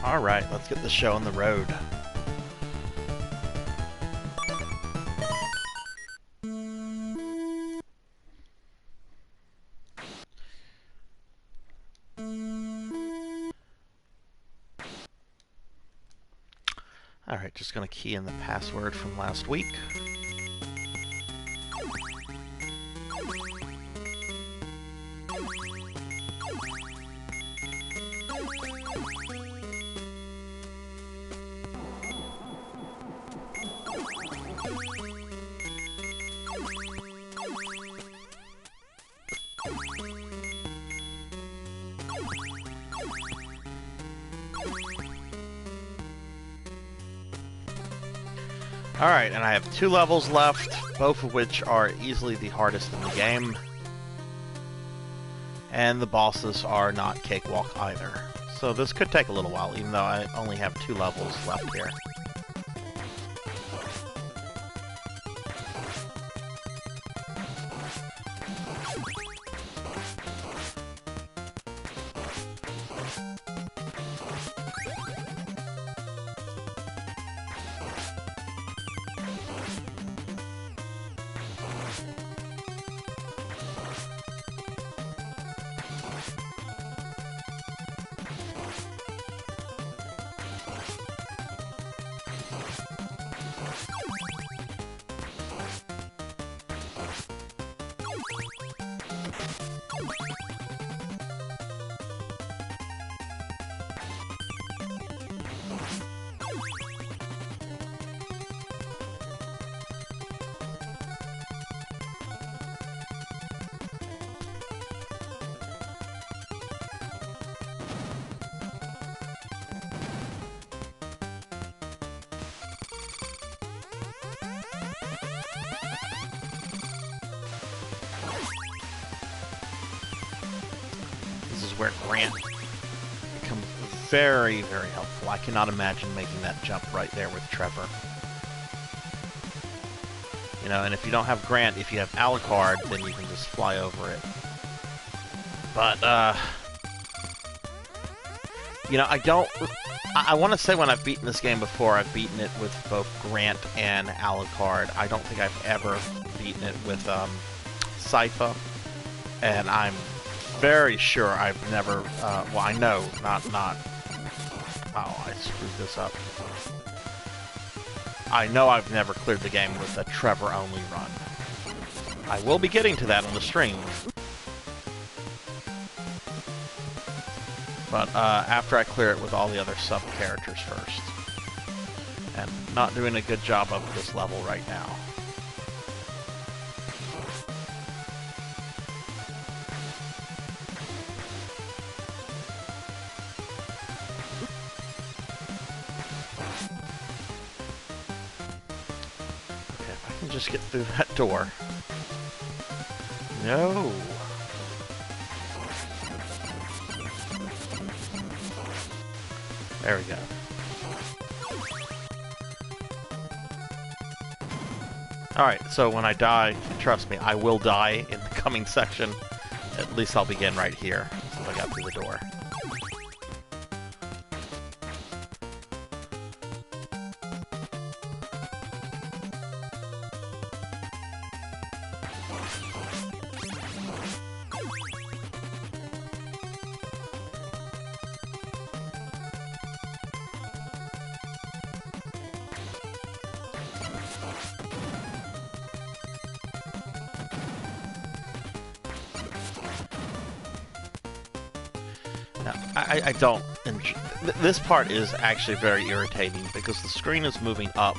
Alright, let's get the show on the road. Alright, just gonna key in the password from last week. Alright, and I have 2 levels left, both of which are easily the hardest in the game. And the bosses are not cakewalk either. So this could take a little while, even though I only have 2 levels left here. Where Grant becomes very, very helpful. I cannot imagine making that jump right there with Trevor. You know, and if you don't have Grant, if you have Alucard, then you can just fly over it. But, you know, I want to say when I've beaten this game before, I've beaten it with both Grant and Alucard. I don't think I've ever beaten it with, Sypha. And I'm very sure I've never, well, I know, not, oh, I screwed this up. I know I've never cleared the game with a Trevor-only run. I will be getting to that on the stream. But, after I clear it with all the other sub-characters first. And not doing a good job of this level right now. Just get through that door. No. There we go. Alright, so when I die, trust me, I will die in the coming section. At least I'll begin right here, since I got through the door. I don't enjoy... This part is actually very irritating because the screen is moving up.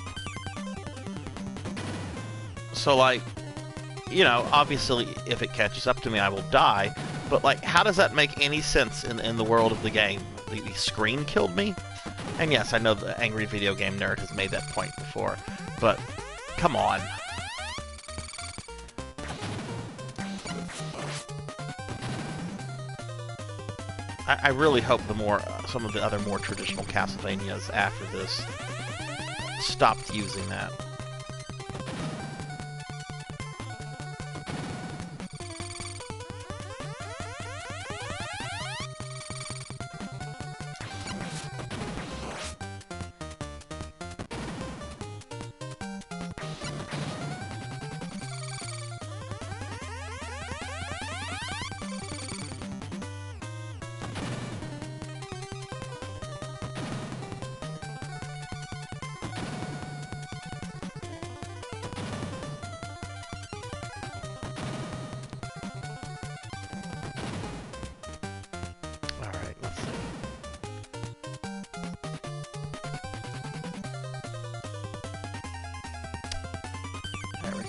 So, like, you know, obviously if it catches up to me I will die, but, like, how does that make any sense in the world of the game? The screen killed me? And yes, I know the angry video game nerd has made that point before, but come on. I really hope some of the other more traditional Castlevanias after this stopped using that.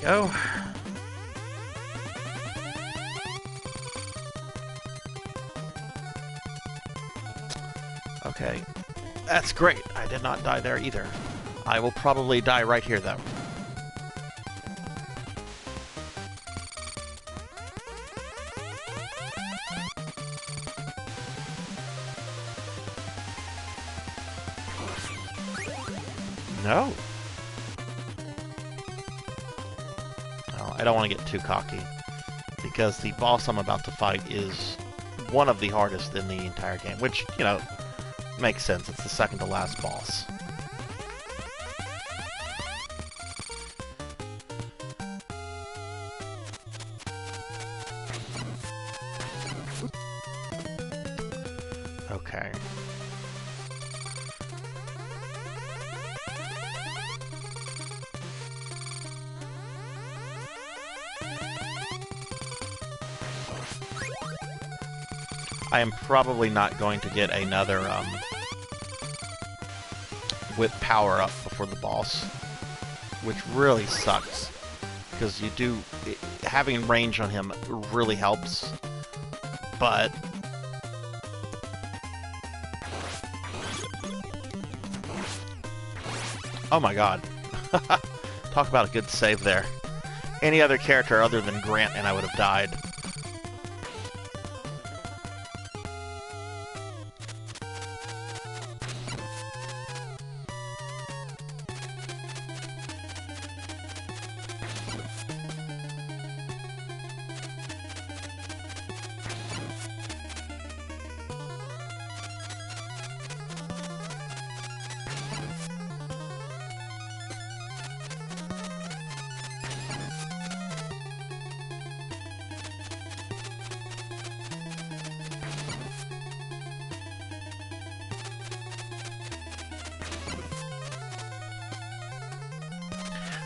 go. Okay. That's great. I did not die there either. I will probably die right here, though. No. Oh, I don't want to get too cocky, because the boss I'm about to fight is one of the hardest in the entire game, which, you know, makes sense. It's the second to last boss. Okay. I am probably not going to get another whip power up before the boss, which really sucks, because having range on him really helps, but oh my god. Talk about a good save there. Any other character other than Grant and I would have died.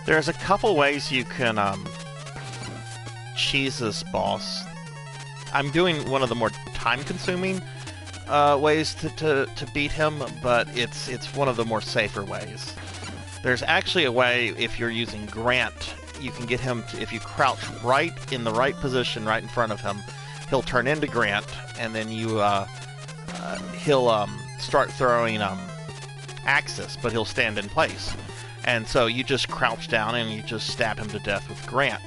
There's a couple ways you can cheese this boss. I'm doing one of the more time-consuming ways to beat him, but it's one of the more safer ways. There's actually a way, if you're using Grant, you can get him to, if you crouch right in the right position, right in front of him, he'll turn into Grant, and then he'll start throwing axes, but he'll stand in place. And so you just crouch down and you just stab him to death with Grant.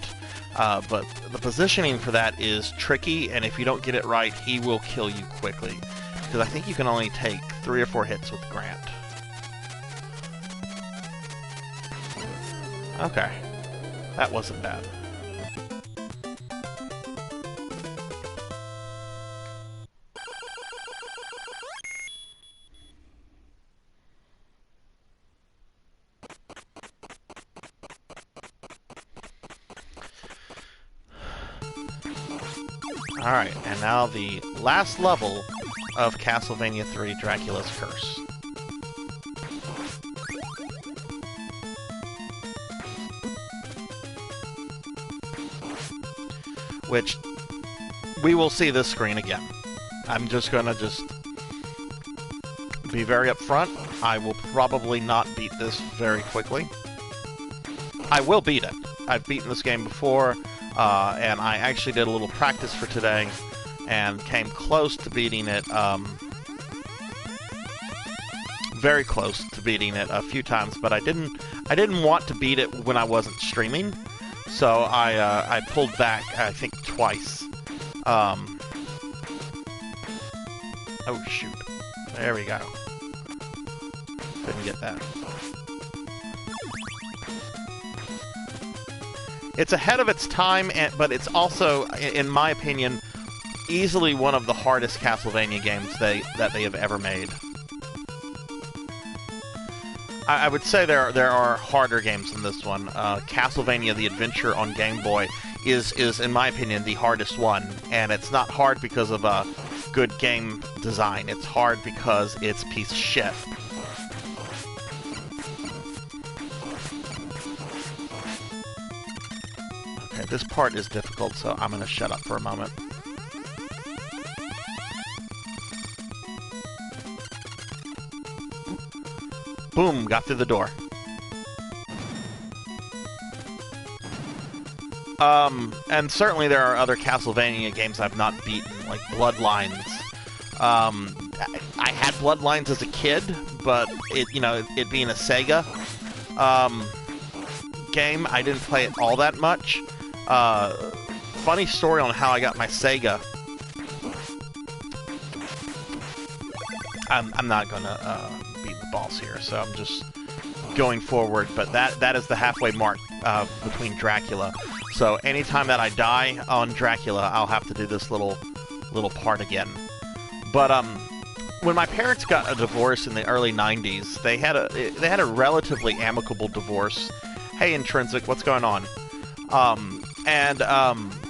But the positioning for that is tricky, and if you don't get it right, he will kill you quickly. Because I think you can only take 3 or 4 hits with Grant. Okay. That wasn't bad. Alright, and now the last level of Castlevania 3, Dracula's Curse. Which, we will see this screen again. I'm just gonna be very upfront. I will probably not beat this very quickly. I will beat it. I've beaten this game before. And I actually did a little practice for today and came close to beating it, very close to beating it a few times, but I didn't want to beat it when I wasn't streaming, so I pulled back, I think, twice. Oh shoot. There we go. Couldn't get that. It's ahead of its time, but it's also, in my opinion, easily one of the hardest Castlevania games that they have ever made. I would say there are harder games than this one. Castlevania: The Adventure on Game Boy is, in my opinion, the hardest one, and it's not hard because of a good game design. It's hard because it's a piece of shit. This part is difficult, so I'm going to shut up for a moment. Boom, got through the door. And certainly there are other Castlevania games I've not beaten, like Bloodlines. I had Bloodlines as a kid, but it being a Sega game, I didn't play it all that much. Funny story on how I got my Sega. I'm not gonna beat the boss here, so I'm just going forward. But that is the halfway mark between Dracula. So anytime that I die on Dracula, I'll have to do this little part again. But when my parents got a divorce in the early '90s, they had a relatively amicable divorce. Hey, Intrinsic, what's going on?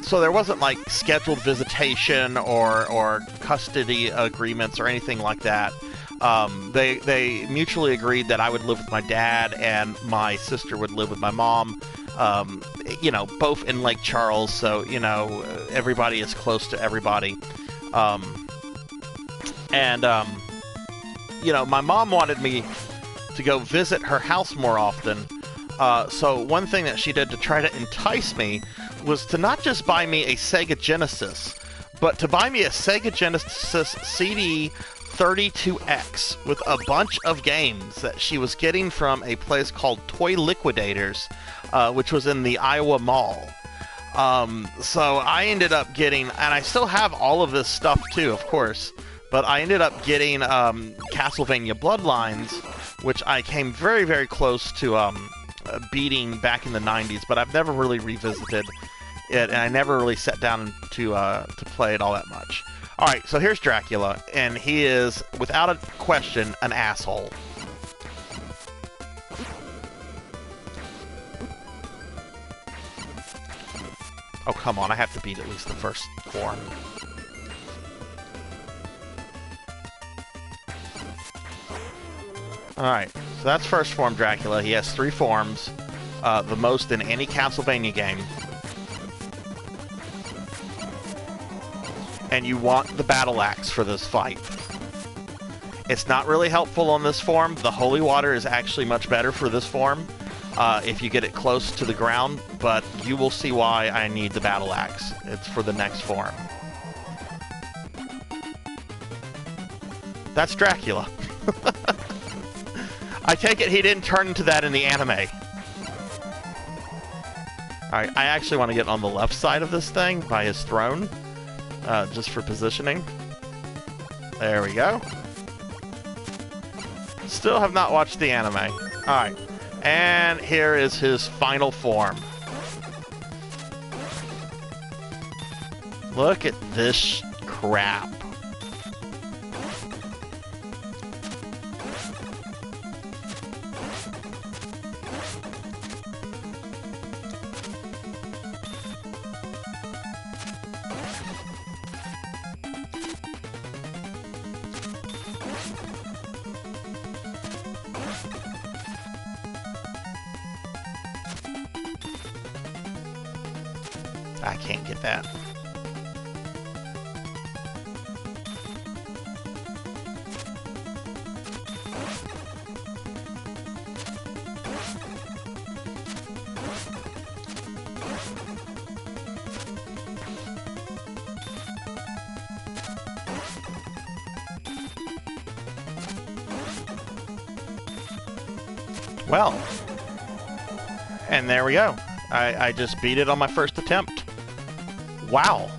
So there wasn't like scheduled visitation or custody agreements or anything like that. They mutually agreed that I would live with my dad and my sister would live with my mom. Both in Lake Charles, so everybody is close to everybody. My mom wanted me to go visit her house more often. So one thing that she did to try to entice me was to not just buy me a Sega Genesis, but to buy me a Sega Genesis CD 32X with a bunch of games that she was getting from a place called Toy Liquidators, which was in the Iowa Mall. So I ended up getting, and I still have all of this stuff too, of course, but I ended up getting Castlevania Bloodlines, which I came very, very close to beating back in the 90s, but I've never really revisited it, and I never really sat down to play it all that much. Alright, so here's Dracula, and he is, without a question, an asshole. Oh, come on, I have to beat at least the first form. Alright, so that's first form Dracula. He has 3 forms, the most in any Castlevania game. And you want the battle axe for this fight. It's not really helpful on this form. The holy water is actually much better for this form if you get it close to the ground, but you will see why I need the battle axe. It's for the next form. That's Dracula. I take it he didn't turn into that in the anime. Alright, I actually want to get on the left side of this thing by his throne. Just for positioning. There we go. Still have not watched the anime. Alright. And here is his final form. Look at this crap. I can't get that. Well, and there we go. I just beat it on my first attempt. Wow.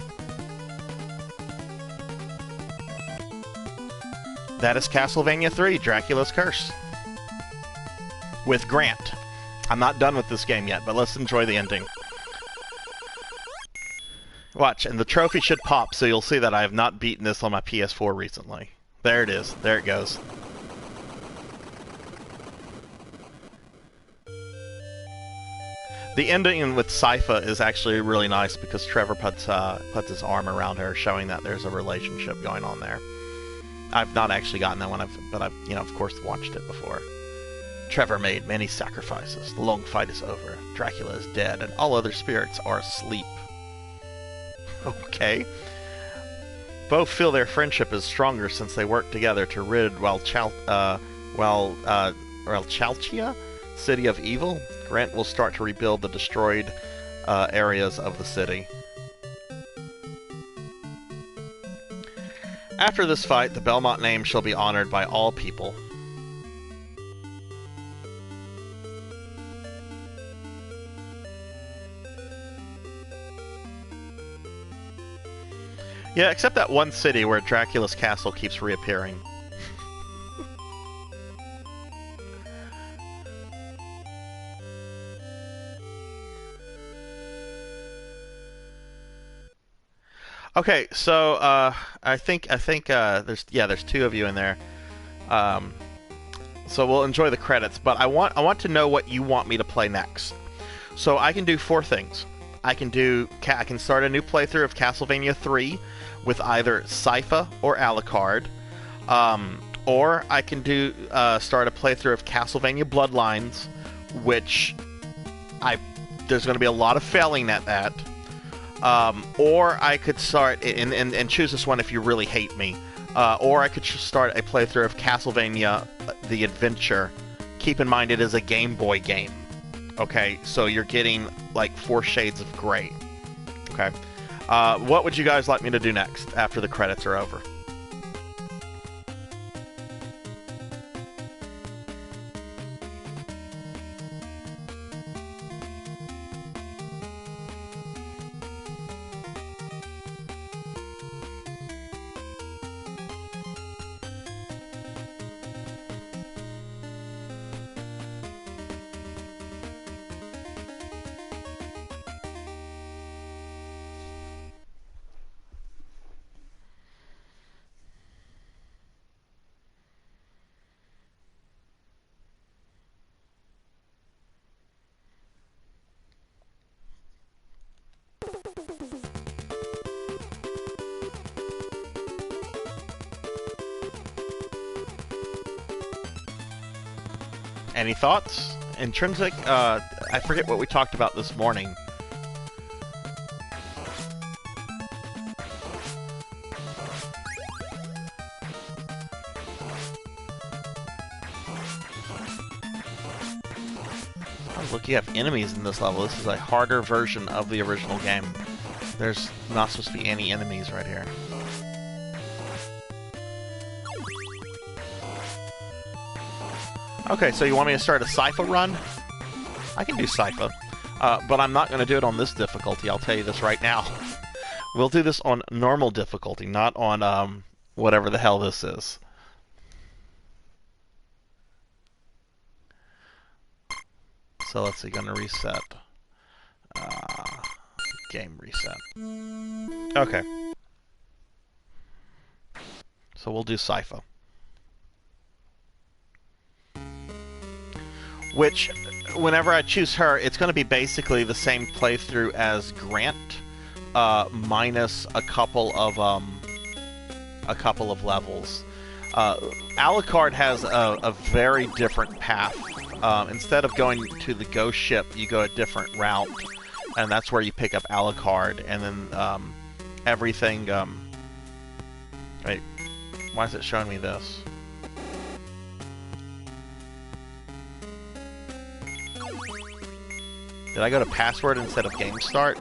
That is Castlevania 3, Dracula's Curse. With Grant. I'm not done with this game yet, but let's enjoy the ending. Watch, and the trophy should pop, so you'll see that I have not beaten this on my PS4 recently. There it is. There it goes. The ending with Sypha is actually really nice because Trevor puts his arm around her, showing that there's a relationship going on there. I've not actually gotten that one, but I've, of course, watched it before. Trevor made many sacrifices. The long fight is over. Dracula is dead, and all other spirits are asleep. Okay. Both feel their friendship is stronger since they work together to rid Chalchia, city of evil. Grant will start to rebuild the destroyed areas of the city. After this fight, the Belmont name shall be honored by all people. Yeah, except that one city where Dracula's castle keeps reappearing. Okay, so I think there's two of you in there. So we'll enjoy the credits, but I want to know what you want me to play next. So I can do four things. I can start a new playthrough of Castlevania 3 with either Sypha or Alucard, or I can start a playthrough of Castlevania Bloodlines, which there's going to be a lot of failing at that. Or I could start and choose this one if you really hate me. Or I could start a playthrough of Castlevania The Adventure. Keep in mind it is a Game Boy game. Okay, so you're getting like 4 shades of gray. Okay. What would you guys like me to do next after the credits are over? Any thoughts? Intrinsic? I forget what we talked about this morning. Oh, look, you have enemies in this level. This is a harder version of the original game. There's not supposed to be any enemies right here. Okay, so you want me to start a Sypha run? I can do Sypha, but I'm not going to do it on this difficulty, I'll tell you this right now. We'll do this on normal difficulty, not on whatever the hell this is. So let's see, going to reset. Game reset. Okay. So we'll do Sypha. Which, whenever I choose her, it's going to be basically the same playthrough as Grant, minus a couple of levels. Alucard has a very different path. Instead of going to the ghost ship, you go a different route, and that's where you pick up Alucard, and then everything. Wait, why is it showing me this? Did I go to password instead of game start?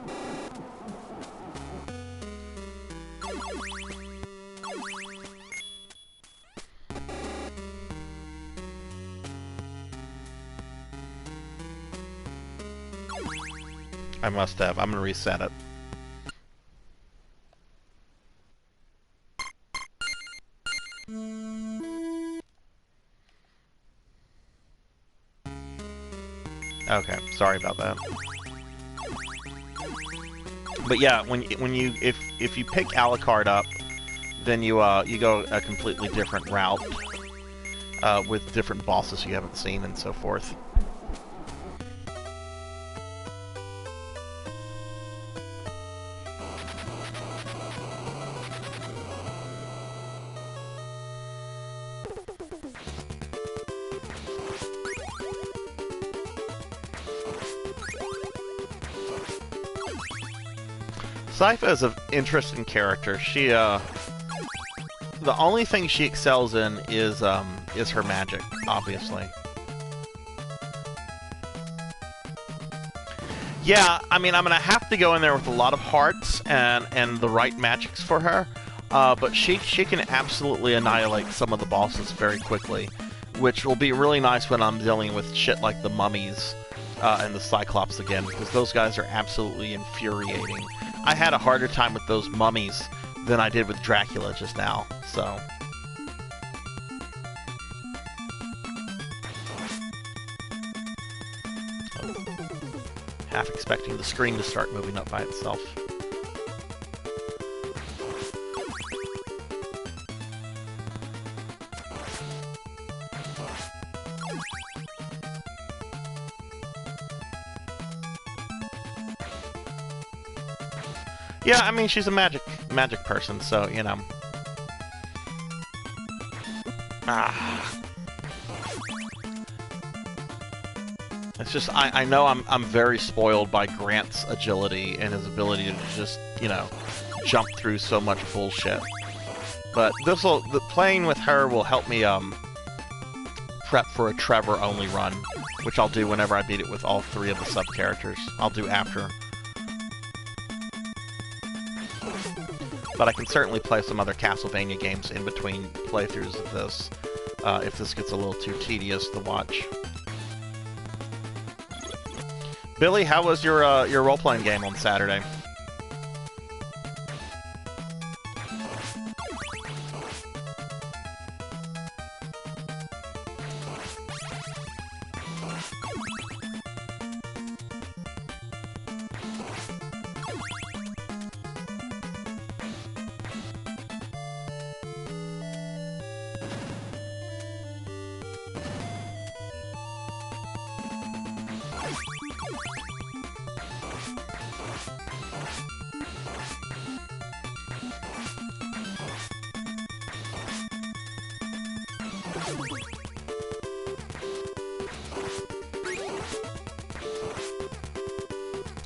I must have. I'm gonna reset it. Okay, sorry about that. But yeah, if you pick Alucard up, then you go a completely different route with different bosses you haven't seen and so forth. Sypha is an interesting character. She, the only thing she excels in is her magic, obviously. Yeah, I mean, I'm gonna have to go in there with a lot of hearts and the right magics for her. But she can absolutely annihilate some of the bosses very quickly, which will be really nice when I'm dealing with shit like the mummies and the Cyclops again, because those guys are absolutely infuriating. I had a harder time with those mummies than I did with Dracula just now, so... Half expecting the screen to start moving up by itself. Yeah, I mean, she's a magic person, so, you know. It's just, I know I'm very spoiled by Grant's agility and his ability to just, you know, jump through so much bullshit. But playing with her will help me, prep for a Trevor-only run, which I'll do whenever I beat it with all 3 of the sub-characters. I'll do after. But I can certainly play some other Castlevania games in between playthroughs of this, if this gets a little too tedious to watch. Billy, how was your role-playing game on Saturday?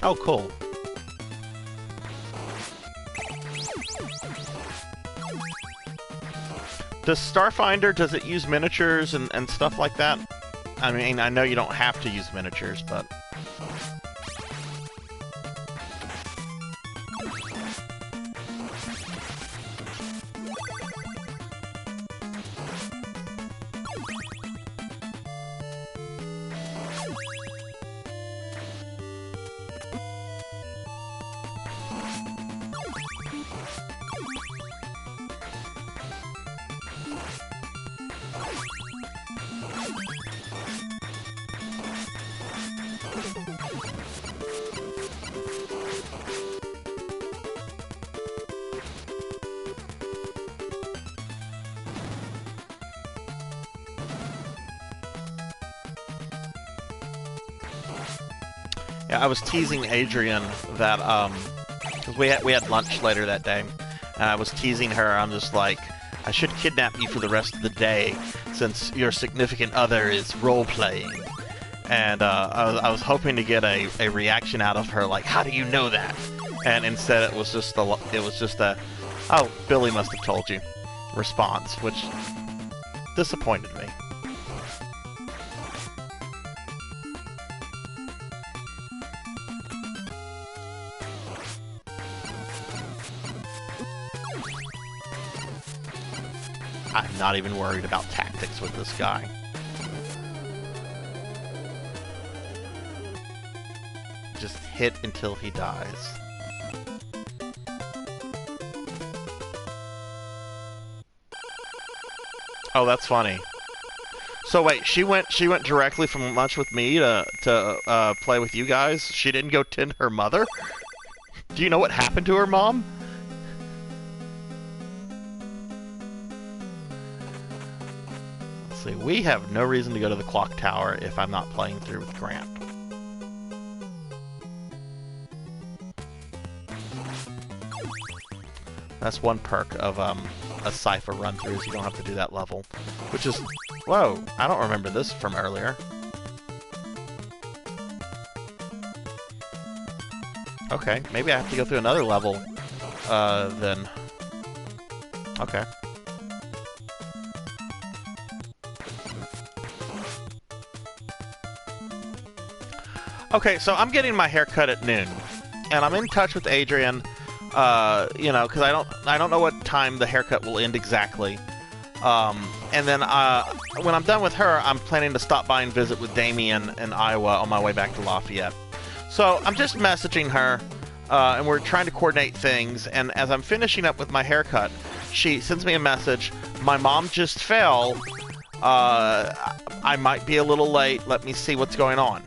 Oh, cool. Does Starfinder, does it use miniatures and stuff like that? I mean, I know you don't have to use miniatures, but... Yeah, I was teasing Adrian that, because we had lunch later that day, and I was teasing her. I'm just like, I should kidnap you for the rest of the day, since your significant other is role-playing. And I was hoping to get a reaction out of her, like, how do you know that? And instead it was just a, oh, Billy must have told you response, which disappointed me. I'm not even worried about tactics with this guy. Just hit until he dies. Oh, that's funny. So wait, she went directly from lunch with me to play with you guys? She didn't go tend her mother? Do you know what happened to her mom? See, we have no reason to go to the clock tower if I'm not playing through with Grant. That's one perk of a Cypher run-through, is you don't have to do that level. Which is... Whoa, I don't remember this from earlier. Okay, maybe I have to go through another level, then. Okay. Okay, so I'm getting my hair cut at noon, and I'm in touch with Adrian. You know, because I don't know what time the haircut will end exactly. And then when I'm done with her, I'm planning to stop by and visit with Damien in Iowa on my way back to Lafayette. So I'm just messaging her, and we're trying to coordinate things. And as I'm finishing up with my haircut, she sends me a message. My mom just fell. I might be a little late. Let me see what's going on.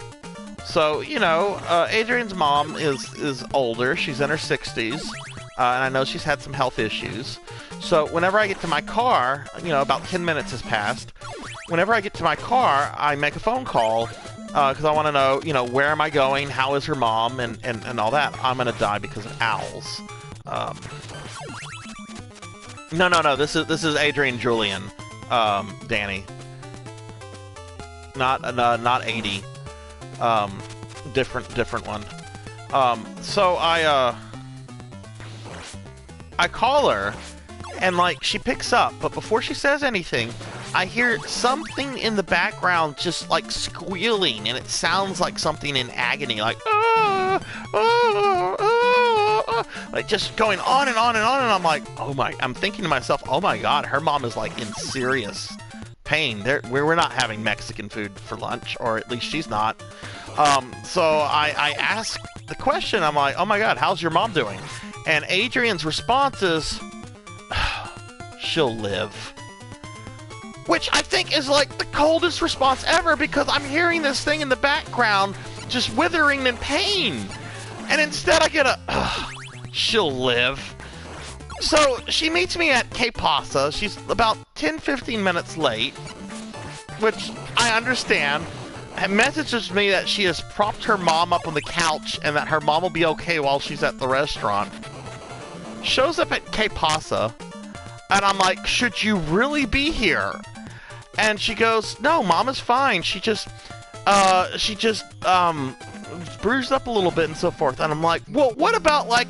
So, you know, Adrian's mom is older. She's in her 60s, and I know she's had some health issues. So whenever I get to my car, you know, about 10 minutes has passed. Whenever I get to my car, I make a phone call because I want to know, you know, where am I going? How is her mom? And all that. I'm going to die because of owls. No. This is Adrian Julian, Danny. Not 80. Different one. So I call her, and like she picks up, but before she says anything, I hear something in the background just like squealing, and it sounds like something in agony, like like just going on and on and on, and I'm like, I'm thinking to myself, oh my god, her mom is like in serious pain. We're not having Mexican food for lunch, or at least she's not. So I ask the question, I'm like, oh my god, how's your mom doing? And Adrian's response is, she'll live. Which I think is like the coldest response ever, because I'm hearing this thing in the background just withering in pain. And instead I get a, she'll live. So she meets me at Que Pasa. She's about 10-15 minutes late, which I understand. And messages me that she has propped her mom up on the couch and that her mom will be okay while she's at the restaurant. Shows up at Que Pasa, and I'm like, should you really be here? And she goes, no, mom is fine. She just bruised up a little bit and so forth. And I'm like, well, what about like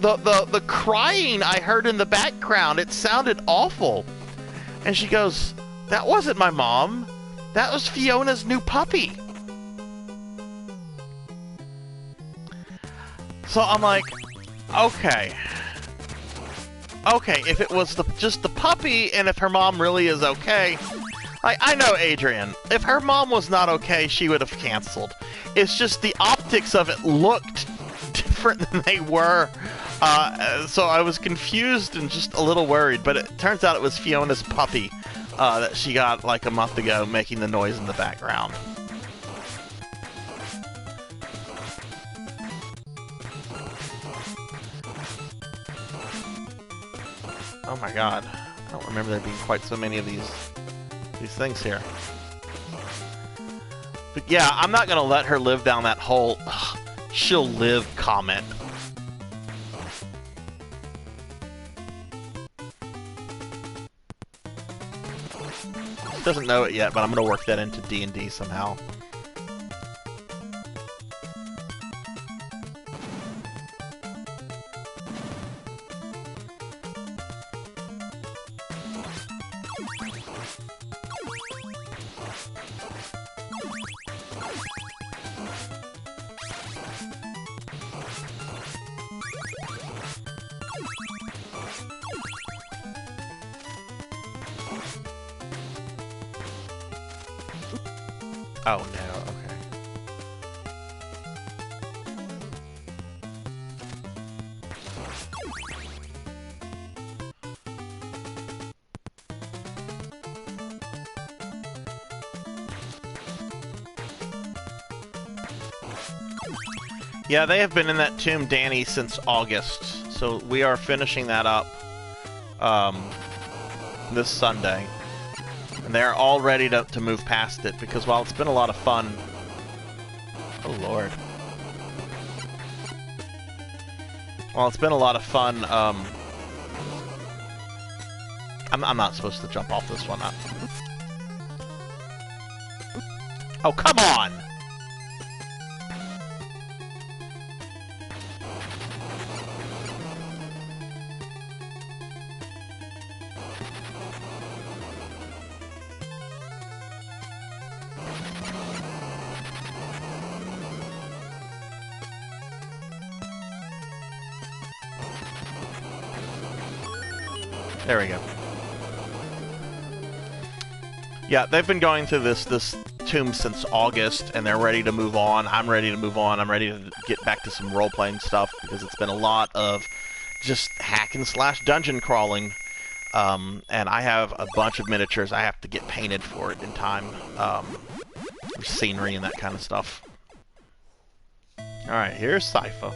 the crying I heard in the background? It sounded awful. And she goes, that wasn't my mom. That was Fiona's new puppy. So I'm like, okay, if it was just the puppy, and if her mom really is okay, I know Adrian. If her mom was not okay, she would have canceled. It's just the optics of it looked different than they were, so I was confused and just a little worried. But it turns out it was Fiona's puppy that she got like a month ago, making the noise in the background. Oh my god, I don't remember there being quite so many of these things here. But yeah, I'm not gonna let her live down that whole she'll live comment. She doesn't know it yet, but I'm gonna work that into D&D somehow. Oh no, okay. Yeah, they have been in that tomb, Danny, since August. So we are finishing that up this Sunday. And they're all ready to move past it, because while it's been a lot of fun... Oh, Lord. While it's been a lot of fun, I'm not supposed to jump off this one. Oh, come on! There we go. Yeah, they've been going through this tomb since August, and they're ready to move on. I'm ready to move on. I'm ready to get back to some role-playing stuff, because it's been a lot of just hack-and-slash dungeon crawling. And I have a bunch of miniatures I have to get painted for it in time. Scenery and that kind of stuff. Alright, here's Sypha.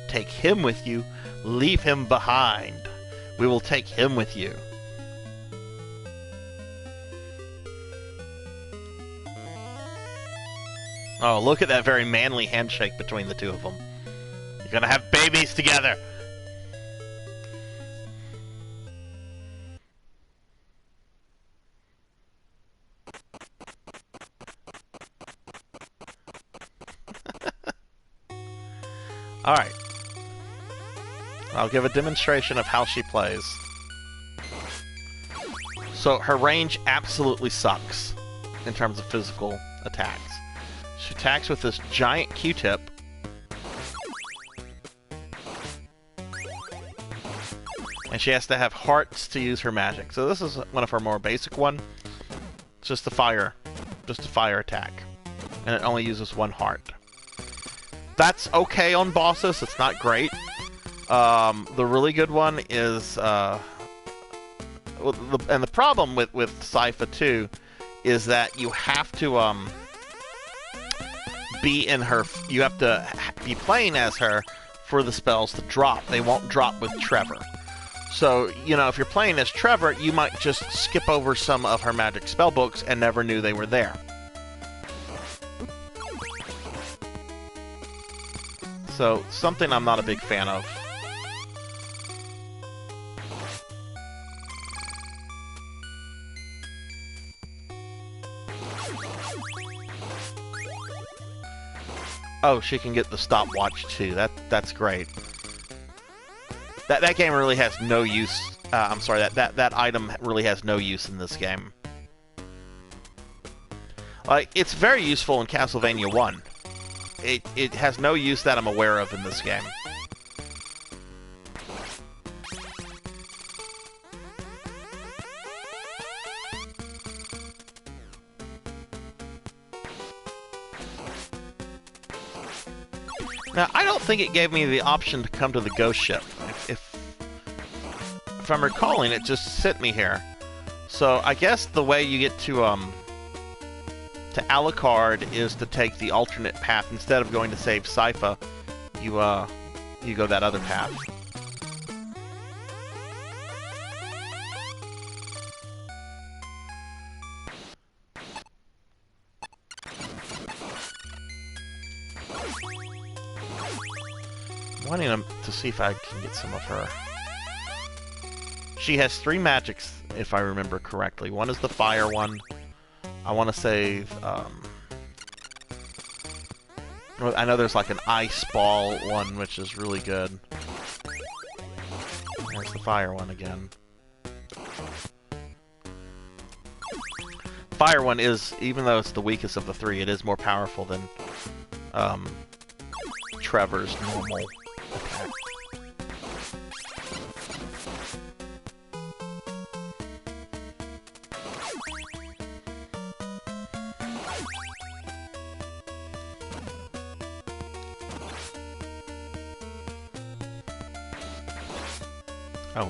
Take him with you, leave him behind. We will take him with you. Oh, look at that very manly handshake between the two of them. You're gonna have babies together! Alright. I'll give a demonstration of how she plays. So, her range absolutely sucks in terms of physical attacks. She attacks with this giant Q-tip. And she has to have hearts to use her magic. So this is one of her more basic one. It's just a fire attack. And it only uses one heart. That's okay on bosses, it's not great. The really good one is, and the problem with Sypha too, is that you have to, be in her, you have to be playing as her for the spells to drop. They won't drop with Trevor. So, you know, if you're playing as Trevor, you might just skip over some of her magic spellbooks and never knew they were there. So, something I'm not a big fan of. Oh, she can get the stopwatch too. That's great. That game really has no use. I'm sorry. That item really has no use in this game. Like, it's very useful in Castlevania 1. It has no use that I'm aware of in this game. Now, I don't think it gave me the option to come to the ghost ship. If I'm recalling, it just sent me here. So I guess the way you get to Alucard is to take the alternate path. Instead of going to save Sypha, you go that other path. Wanting to see if I can get some of her. She has 3 magics, if I remember correctly. One is the fire one. I want to save. I know there's like an ice ball one, which is really good. There's the fire one again. Fire one is, even though it's the weakest of the 3, it is more powerful than Trevor's normal attack. Oh no.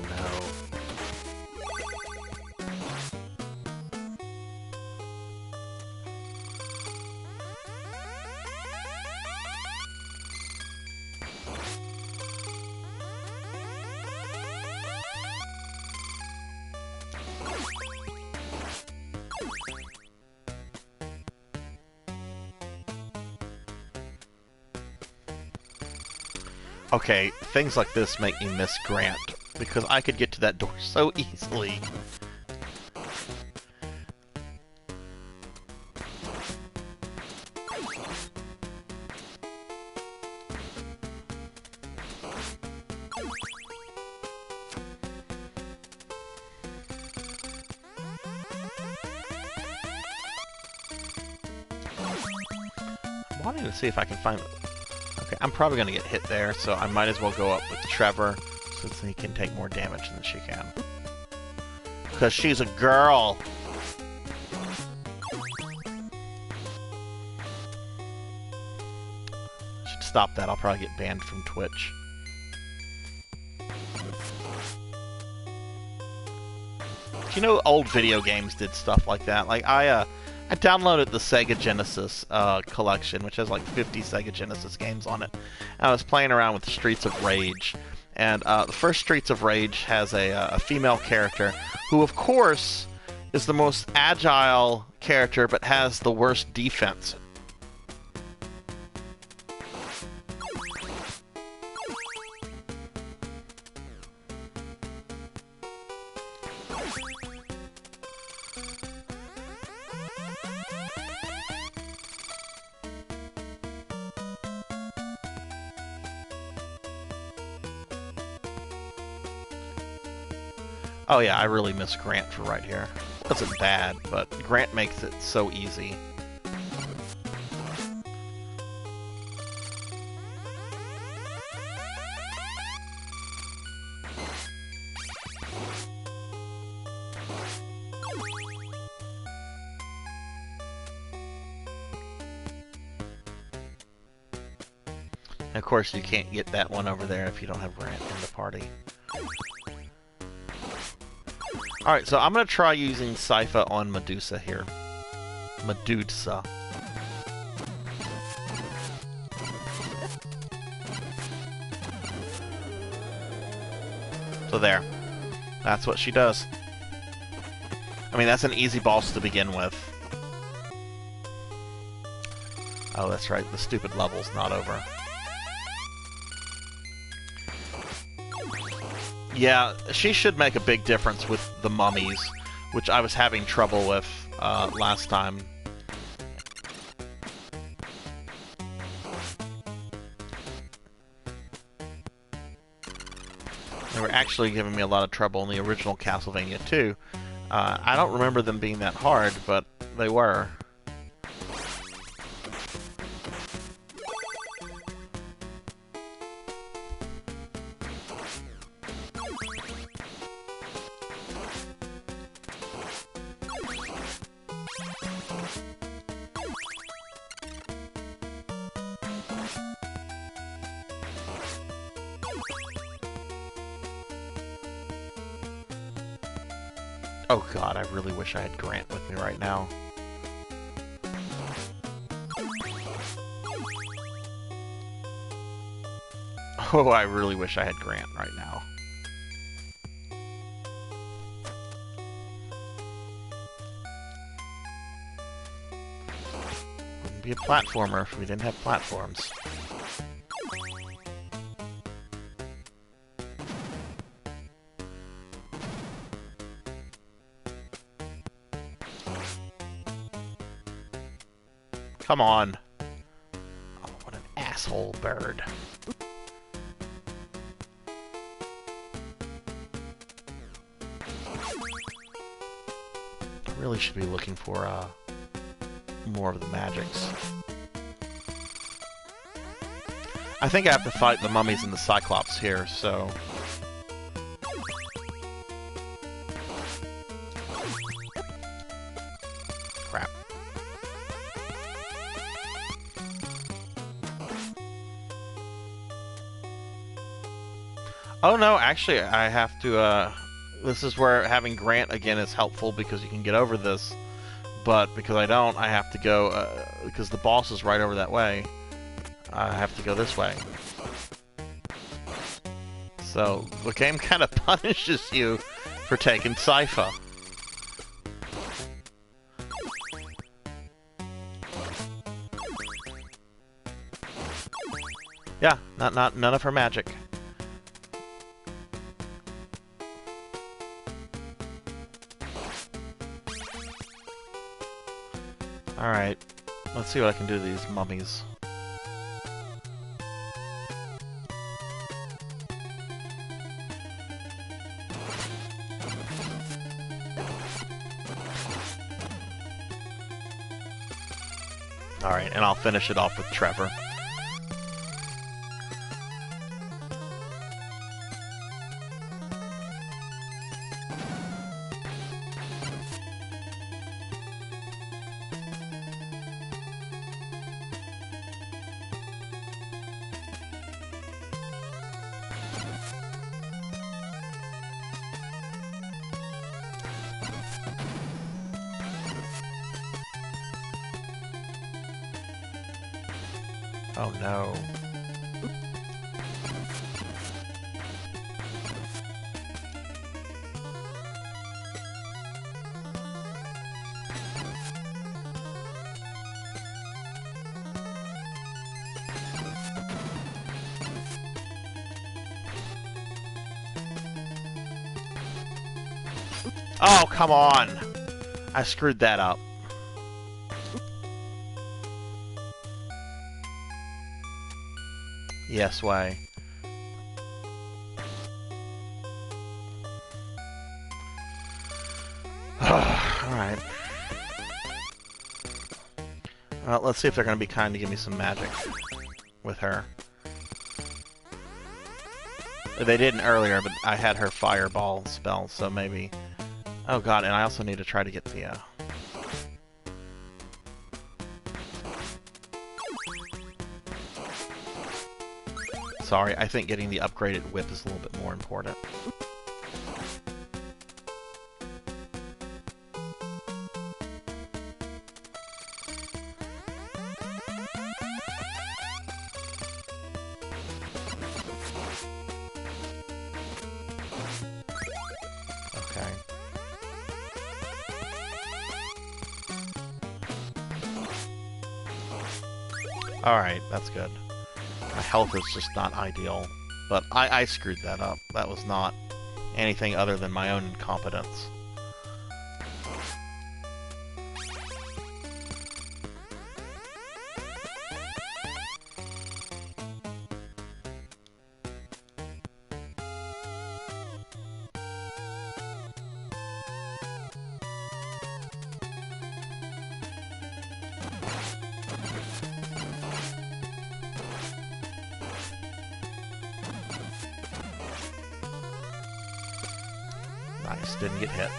Okay, things like this make me miss Grant, because I could get to that door so easily. wanting to see if I can find... Okay, I'm probably going to get hit there, so I might as well go up with Trevor so he can take more damage than she can. Because she's a girl! Should stop that, I'll probably get banned from Twitch. You know, old video games did stuff like that. Like, I downloaded the Sega Genesis collection, which has like 50 Sega Genesis games on it. And I was playing around with Streets of Rage. And the first Streets of Rage has a female character who, of course, is the most agile character but has the worst defense. Oh yeah, I really miss Grant for right here. It wasn't bad, but Grant makes it so easy. And of course, you can't get that one over there if you don't have Grant in the party. Alright, so I'm going to try using Sypha on Medusa here. Medusa. So there. That's what she does. I mean, that's an easy boss to begin with. Oh, that's right. The stupid level's not over. Yeah, she should make a big difference with the mummies, which I was having trouble with last time. They were actually giving me a lot of trouble in the original Castlevania 2. I don't remember them being that hard, but they were. Oh god, I really wish I had Grant with me right now. Oh, I really wish I had Grant right now. Wouldn't be a platformer if we didn't have platforms. Come on. Oh, what an asshole bird. I really should be looking for more of the magics. I think I have to fight the mummies and the Cyclops here, so... Crap. Oh no, actually I have to, this is where having Grant again is helpful because you can get over this, but because I don't, I have to go, because the boss is right over that way, I have to go this way. So, the game kind of punishes you for taking Sypha. Yeah, none of her magic. Alright, let's see what I can do to these mummies. Alright, and I'll finish it off with Trevor. Oh no. Oh, come on! I screwed that up. Yes way. Alright. Well, let's see if they're going to be kind to give me some magic with her. They didn't earlier, but I had her fireball spell, so maybe... Oh god, and I also need to try to get the... Sorry, I think getting the upgraded whip is a little bit more important. Okay. Alright, that's good. My health is just not ideal, but I screwed that up. That was not anything other than my own incompetence. Nice, didn't get hit.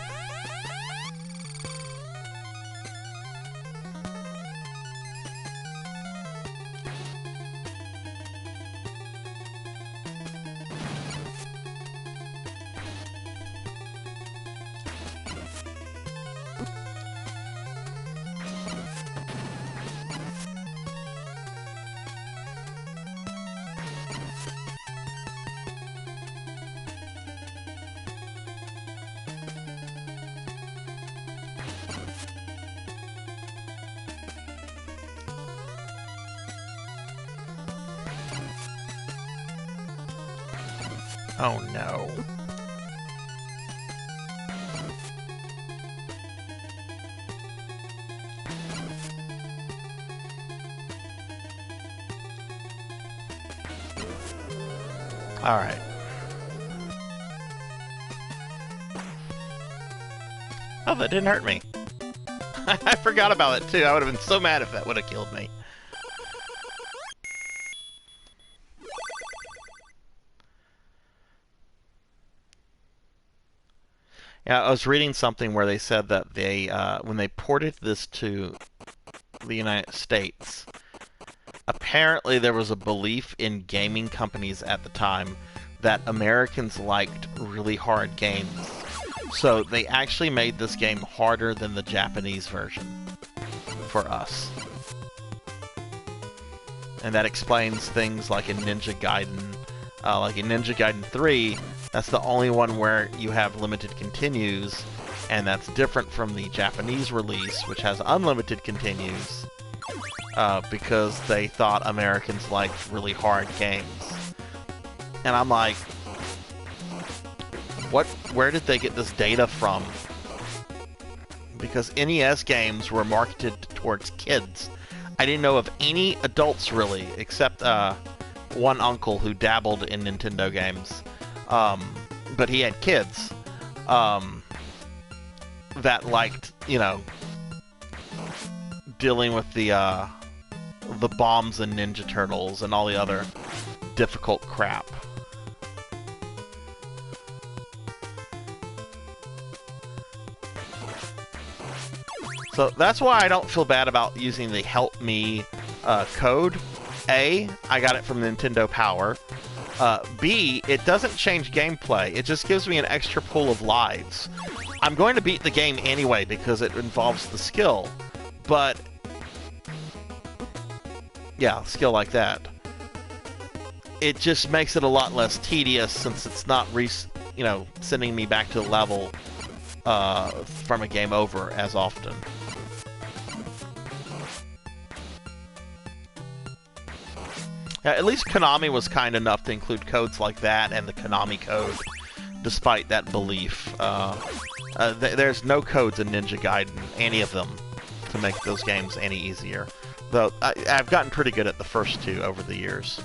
Oh no. Alright. Oh, that didn't hurt me. I forgot about it too. I would have been so mad if that would have killed me. Yeah, I was reading something where they said that they, when they ported this to the United States, apparently there was a belief in gaming companies at the time that Americans liked really hard games. So they actually made this game harder than the Japanese version for us. And that explains things like in Ninja Gaiden, like in Ninja Gaiden 3, that's the only one where you have limited continues, and that's different from the Japanese release, which has unlimited continues, because they thought Americans liked really hard games. And I'm like, where did they get this data from? Because NES games were marketed towards kids. I didn't know of any adults, really, except one uncle who dabbled in Nintendo games. But he had kids that liked, you know, dealing with the the bombs and Ninja Turtles and all the other difficult crap. So that's why I don't feel bad about using the Help Me code. A, I got it from Nintendo Power. B, it doesn't change gameplay. It just gives me an extra pool of lives. I'm going to beat the game anyway because it involves the skill. But yeah, skill like that. It just makes it a lot less tedious since it's not sending me back to the level from a game over as often. At least Konami was kind enough to include codes like that and the Konami code, despite that belief. There's no codes in Ninja Gaiden, any of them, to make those games any easier. Though I've gotten pretty good at the first two over the years.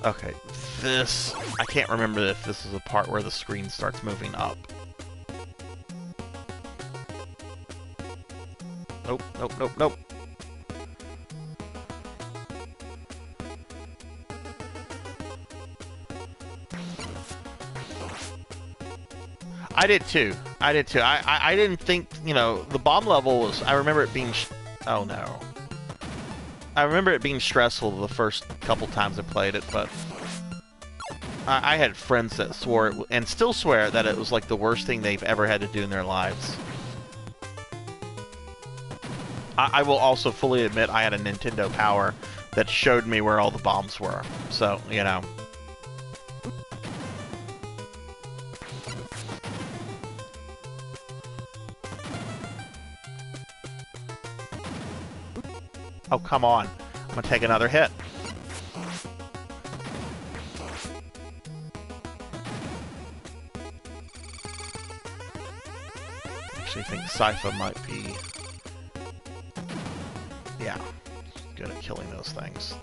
Okay, this... I can't remember if this is the part where the screen starts moving up. Nope, nope, nope, nope. I did too. I did too. I didn't think, the bomb level was... I remember it being... oh no. I remember it being stressful the first couple times I played it, but... I had friends that swore, and still swear, that it was like the worst thing they've ever had to do in their lives. I will also fully admit I had a Nintendo Power that showed me where all the bombs were. So, Oh, come on. I'm gonna take another hit. Actually, I think Sypha might be... yeah, good at killing those things.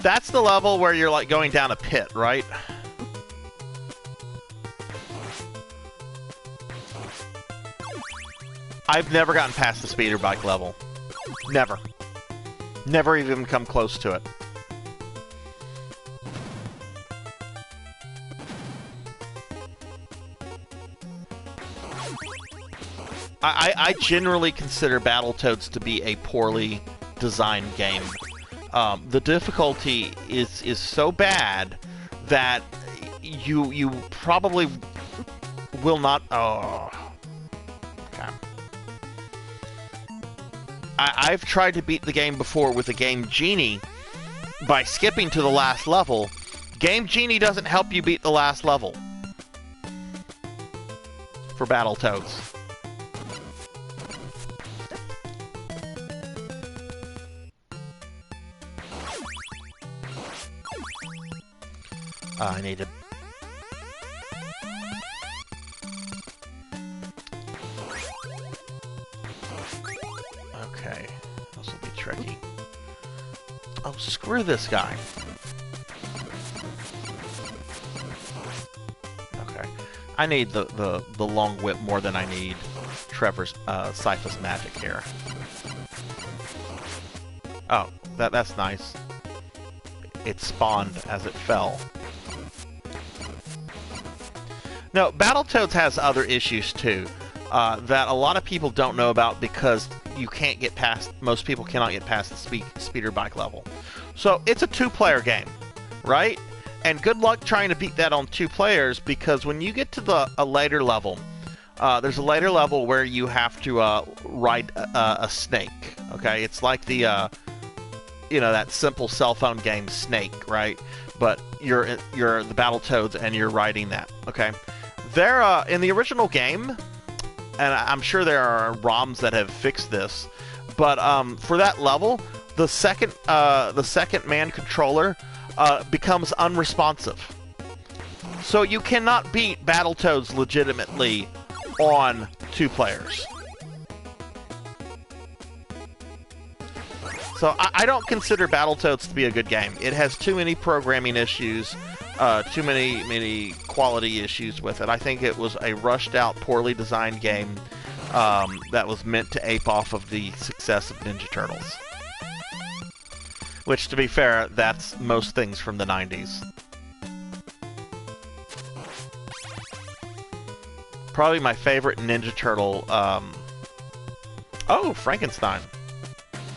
That's the level where you're like going down a pit, right? I've never gotten past the speeder bike level. Never. Never even come close to it. I generally consider Battletoads to be a poorly designed game. The difficulty is so bad that you probably will not... oh. Okay. I've tried to beat the game before with a Game Genie by skipping to the last level. Game Genie doesn't help you beat the last level for Battletoads. I need to... okay, this will be tricky. Oh, screw this guy. Okay, I need the long whip more than I need Trevor's Sypha's magic here. Oh, that's nice. It spawned as it fell. No, Battletoads has other issues too, that a lot of people don't know about because you can't get past, most people cannot get past the speeder bike level. So it's a two-player game, right? And good luck trying to beat that on two players because when you get to a later level, there's a later level where you have to ride a snake, okay? It's like the, that simple cell phone game Snake, right? But you're the Battletoads and you're riding that, okay? There, in the original game, and I'm sure there are ROMs that have fixed this, but for that level, the second man controller becomes unresponsive. So you cannot beat Battletoads legitimately on two players. So I don't consider Battletoads to be a good game. It has too many programming issues, too many quality issues with it. I think it was a rushed-out, poorly designed game that was meant to ape off of the success of Ninja Turtles. Which, to be fair, that's most things from the 90s. Probably my favorite Ninja Turtle... Oh, Frankenstein.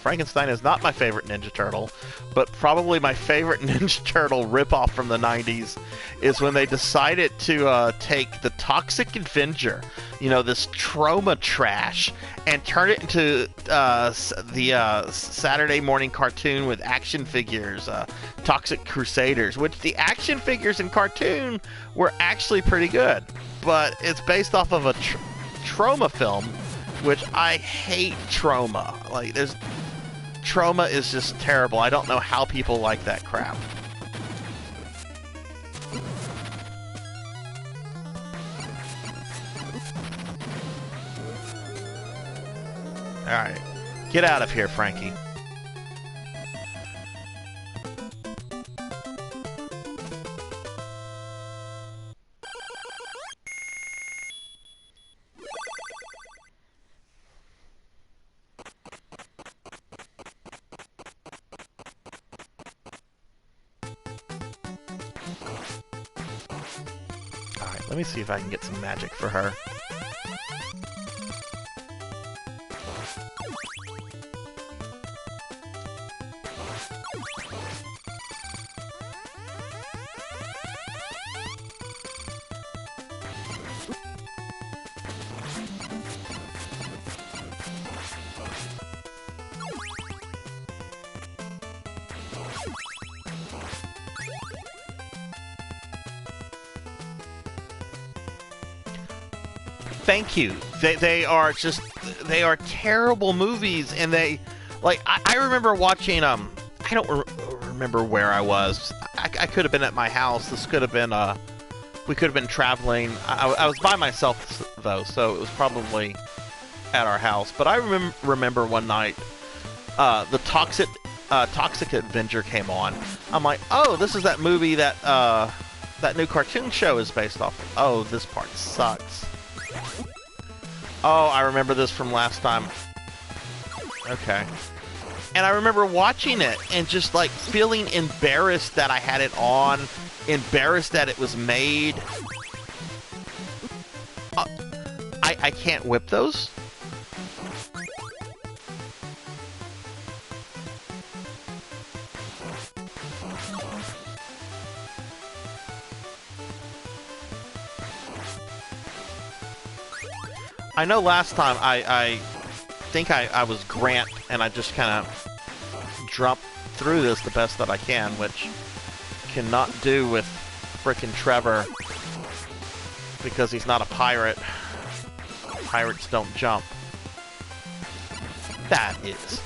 Frankenstein is not my favorite Ninja Turtle, but probably my favorite Ninja Turtle ripoff from the 90s is when they decided to take the Toxic Avenger, you know, this trauma trash, and turn it into the Saturday morning cartoon with action figures, Toxic Crusaders, which the action figures in cartoon were actually pretty good, but it's based off of a trauma film, which I hate trauma. Like, Trauma is just terrible. I don't know how people like that crap. Alright. Get out of here, Frankie. Let me see if I can get some magic for her. Thank you. They are terrible movies, and I remember watching I don't remember where I was. I could have been at my house. This could have been we could have been traveling. I was by myself though, so it was probably at our house. But I remember one night the Toxic Avenger came on. I'm like, oh, this is that movie that that new cartoon show is based off of. Oh, this part sucks. Oh, I remember this from last time. Okay. And I remember watching it and just, like, feeling embarrassed that I had it on, embarrassed that it was made. I can't whip those? I know last time I think I was Grant, and I just kind of jumped through this the best that I can, which cannot do with frickin' Trevor because he's not a pirate. Pirates don't jump. That is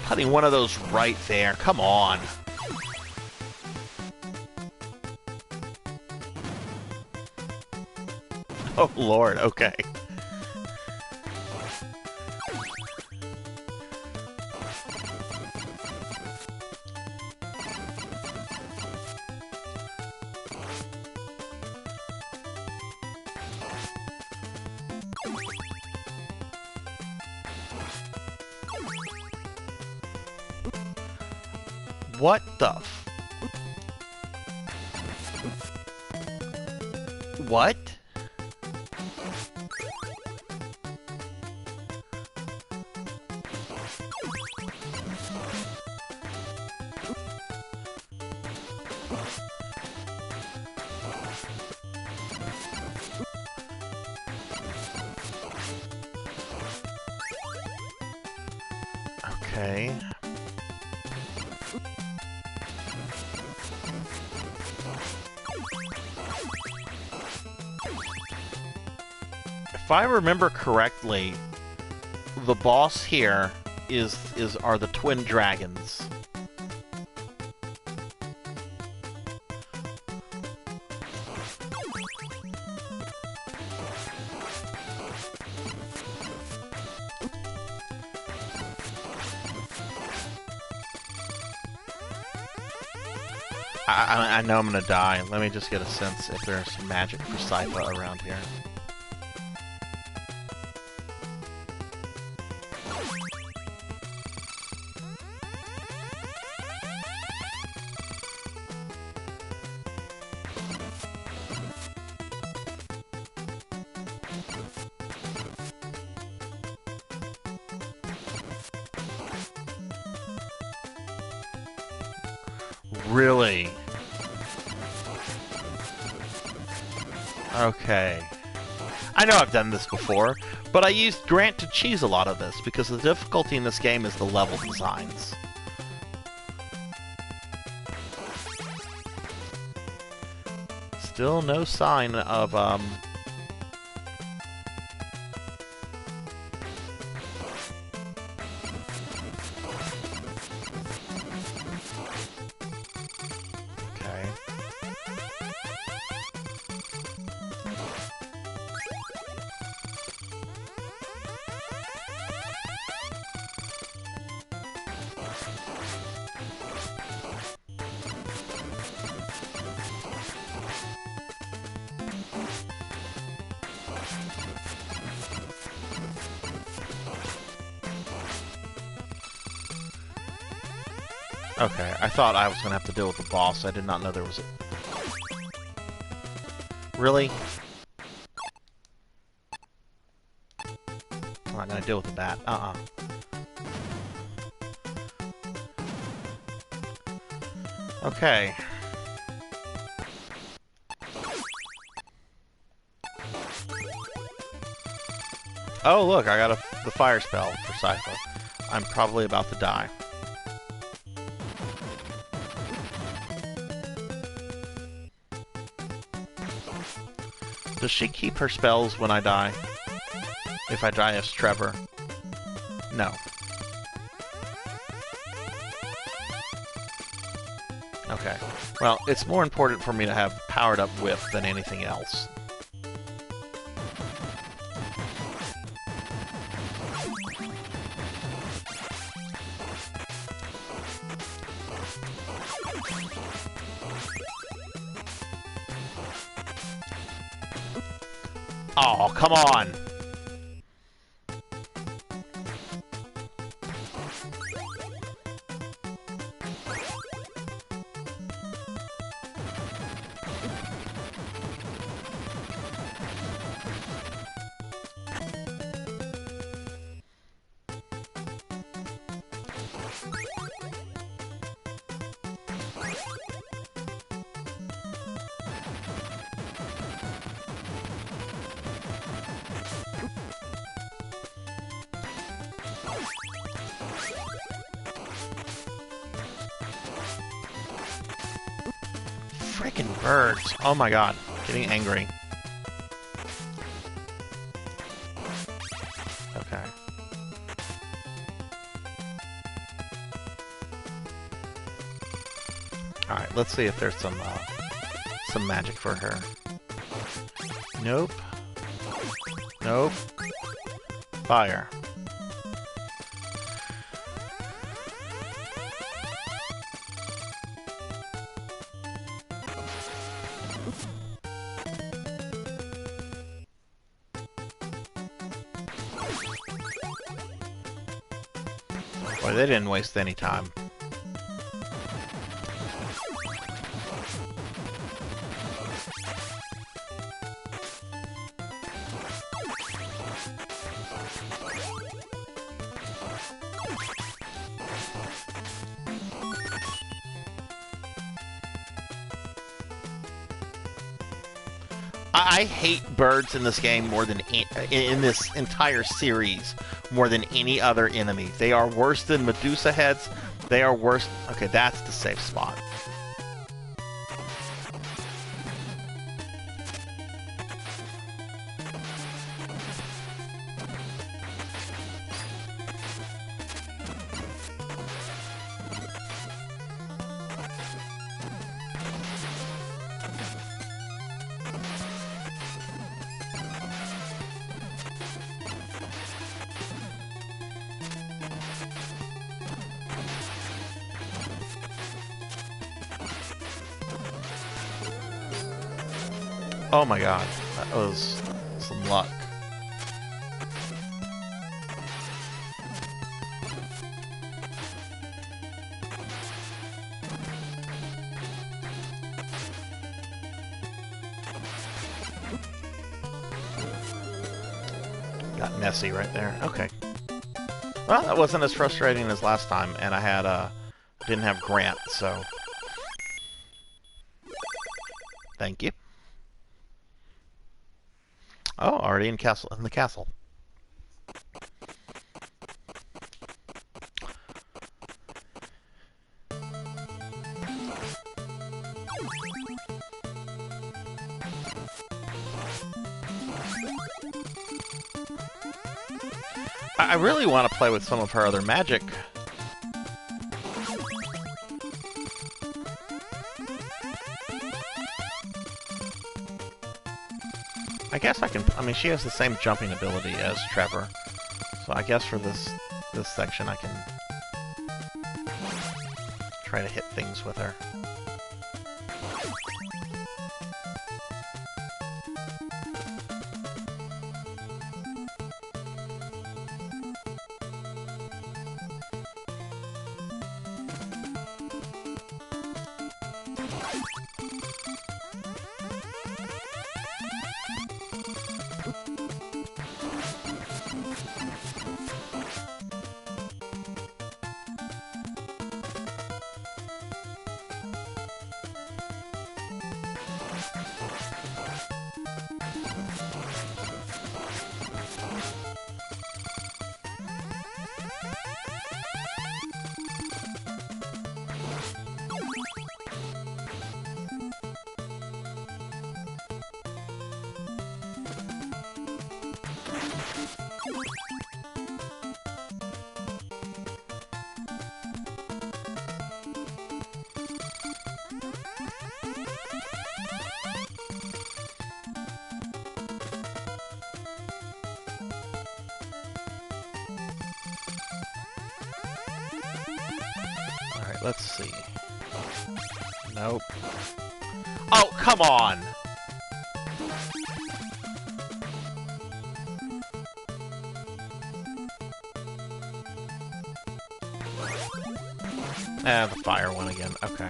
putting one of those right there. Come on. Oh, Lord. Okay. What the f... What? Okay. If I remember correctly, the boss here are the twin dragons. I know I'm gonna die. Let me just get a sense if there's some magic for Sypha around here. Really? Okay. I know I've done this before, but I used Grant to cheese a lot of this, because the difficulty in this game is the level designs. Still no sign of, Okay. Okay, I thought I was gonna have to deal with the boss. I did not know there was a... Really? I'm not gonna deal with the bat. Okay. Oh, look, I got the fire spell for Sypha. I'm probably about to die. Does she keep her spells when I die? If I die as Trevor? No. Okay. Well, it's more important for me to have powered up whiff than anything else. Oh, come on! Frickin' birds. Oh my god. Getting angry. Okay. Alright, let's see if there's some magic for her. Nope. Nope. Fire. Boy, they didn't waste any time. I hate birds in this game more than in this entire series more than any other enemy. They are worse than Medusa heads. They are worse. Okay, that's the safe spot. Oh my god, that was some luck. Got messy right there. Okay. Well, that wasn't as frustrating as last time, and I had didn't have Grant, so thank you. Oh, already in the castle. I really want to play with some of her other magic. I guess I can... I mean, she has the same jumping ability as Trevor. So I guess for this section I can try to hit things with her. Let's see. Nope. Oh, come on! The fire one again. Okay.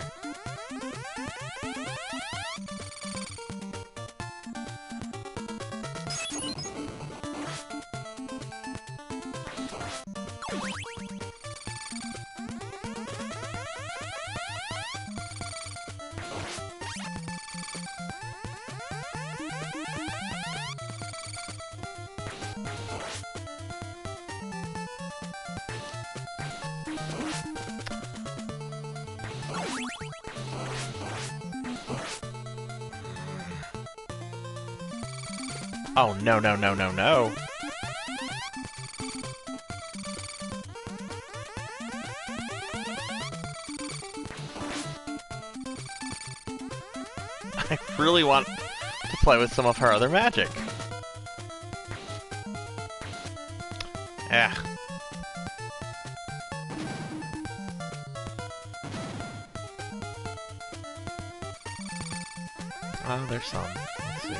Oh, no, no, no, no, no. I really want to play with some of her other magic. Yeah. Oh, there's some. Let's see.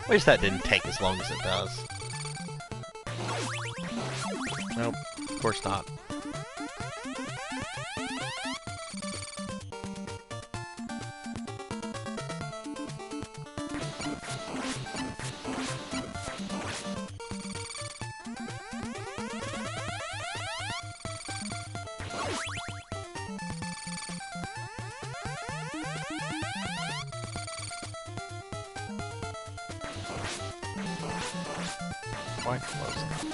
Wish that didn't take as long as it does. Nope, of course not. Quite close enough.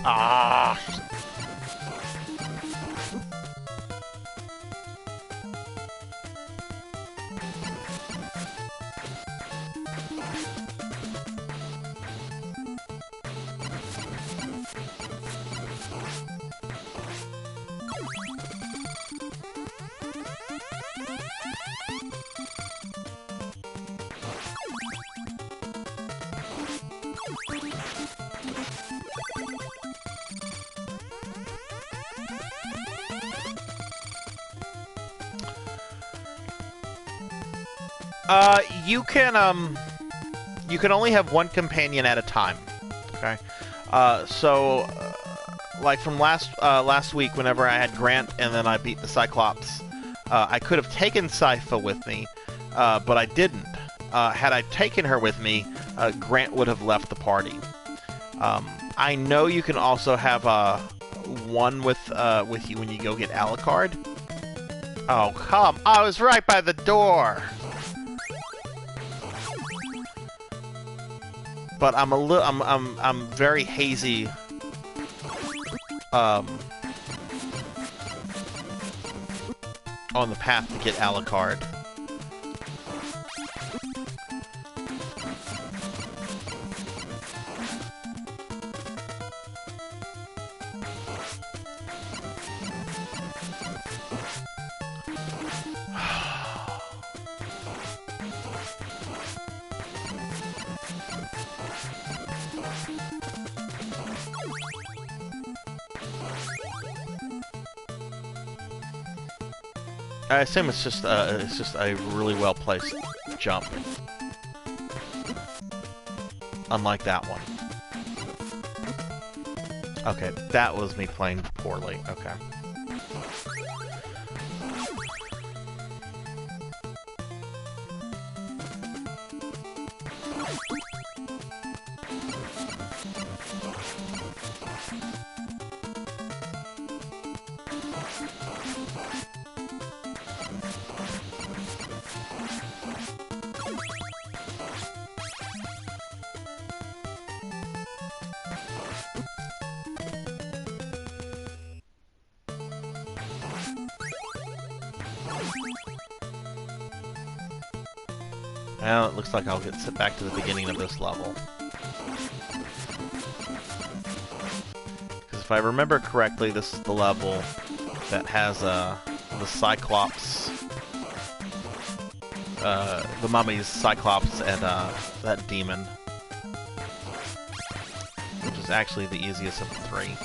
Ah! You can only have one companion at a time. Okay, like from last week, whenever I had Grant and then I beat the Cyclops, I could have taken Sypha with me, but I didn't. Had I taken her with me, Grant would have left the party. I know you can also have one with you when you go get Alucard. Oh come! I was right by the door. But I'm very hazy. On the path to get Alucard. I assume it's just a really well placed jump, unlike that one. Okay, that was me playing poorly. Okay. Well, it looks like I'll get sent back to the beginning of this level. Because if I remember correctly, this is the level that has the Cyclops, the Mummy's Cyclops and that demon, which is actually the easiest of the three.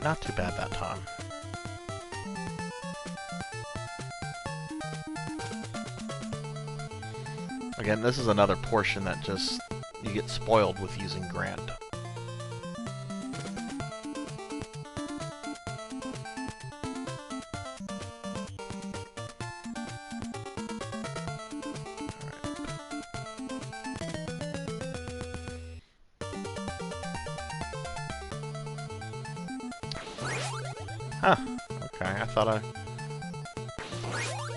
Not too bad that time. Again, this is another portion that just, you get spoiled with using Grant. Huh. Okay, I thought I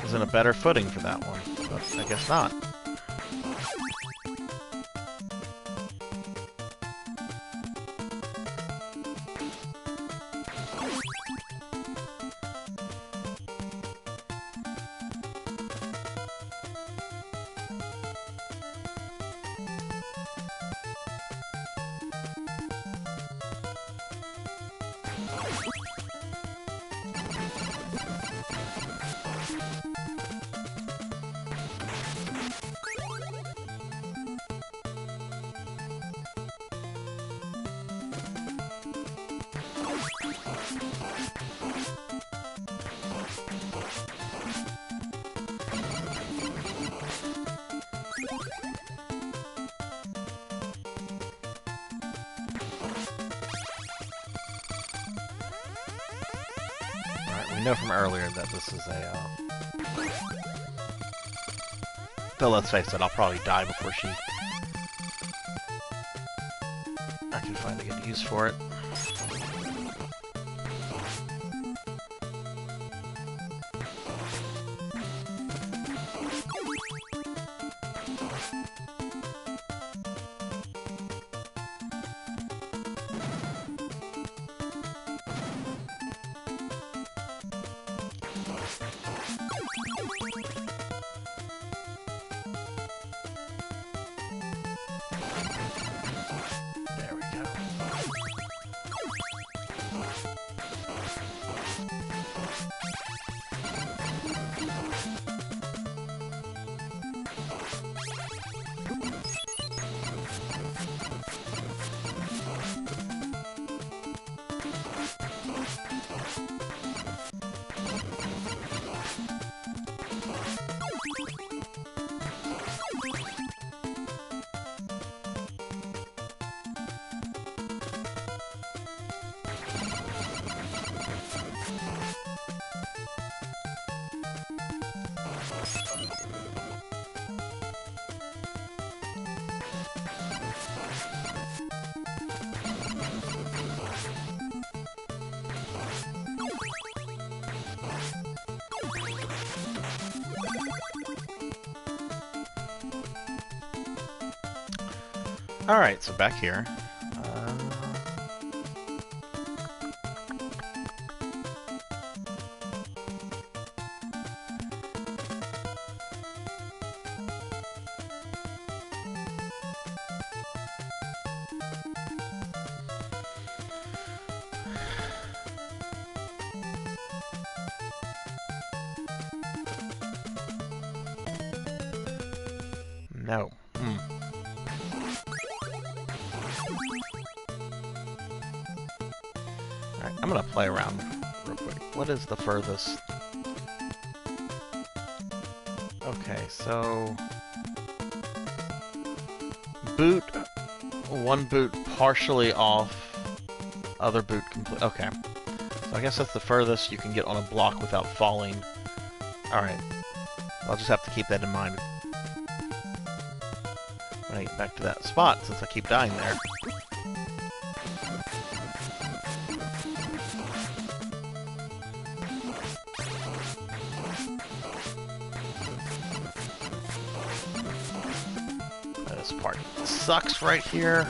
was in a better footing for that one, but I guess not. We know from earlier that this is a, But let's face it, I'll probably die before I can find a good use for it. Alright, so back here. No. Alright, I'm gonna play around real quick. What is the furthest? Okay, so... boot, one boot partially off, other boot complete. Okay. So I guess that's the furthest you can get on a block without falling. Alright. I'll just have to keep that in mind when I get back to that spot, since I keep dying there. This part sucks right here.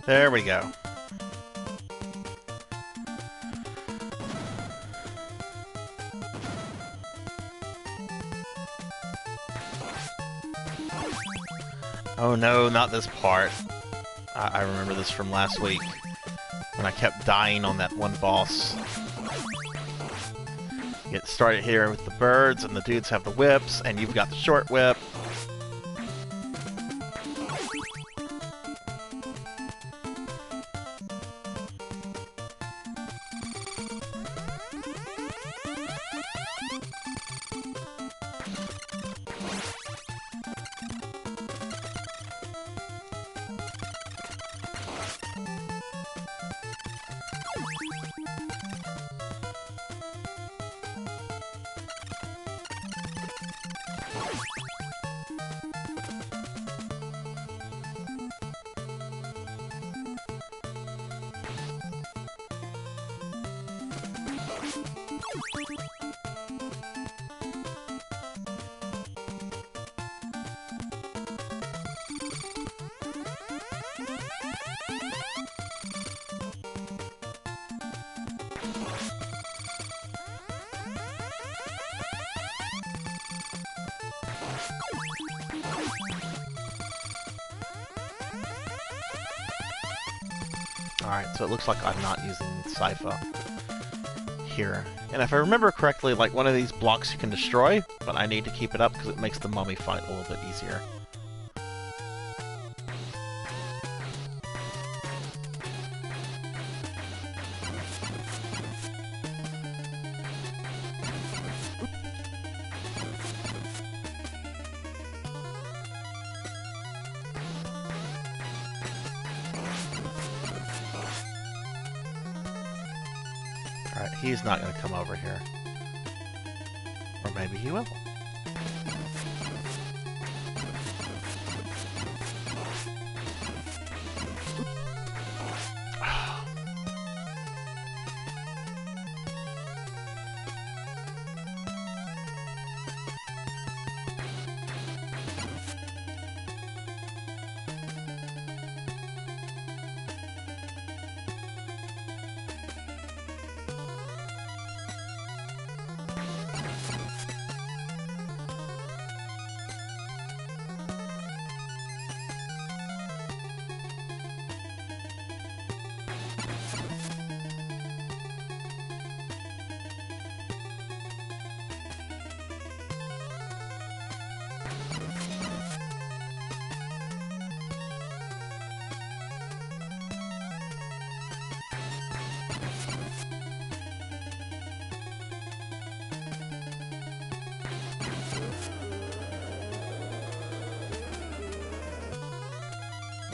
There we go. Oh no, not this part. I remember this from last week, when I kept dying on that one boss. Get started here with the birds, and the dudes have the whips, and you've got the short whip. Alright, so it looks like I'm not using Sypha here. And if I remember correctly, like one of these blocks you can destroy, but I need to keep it up because it makes the mummy fight a little bit easier. Alright, he's not going to come over here. Or maybe he will.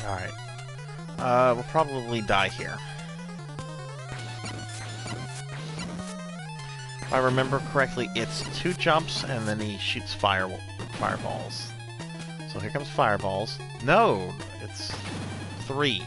Alright. We'll probably die here. If I remember correctly, it's 2 jumps and then he shoots fireballs. So here comes fireballs. No! It's 3.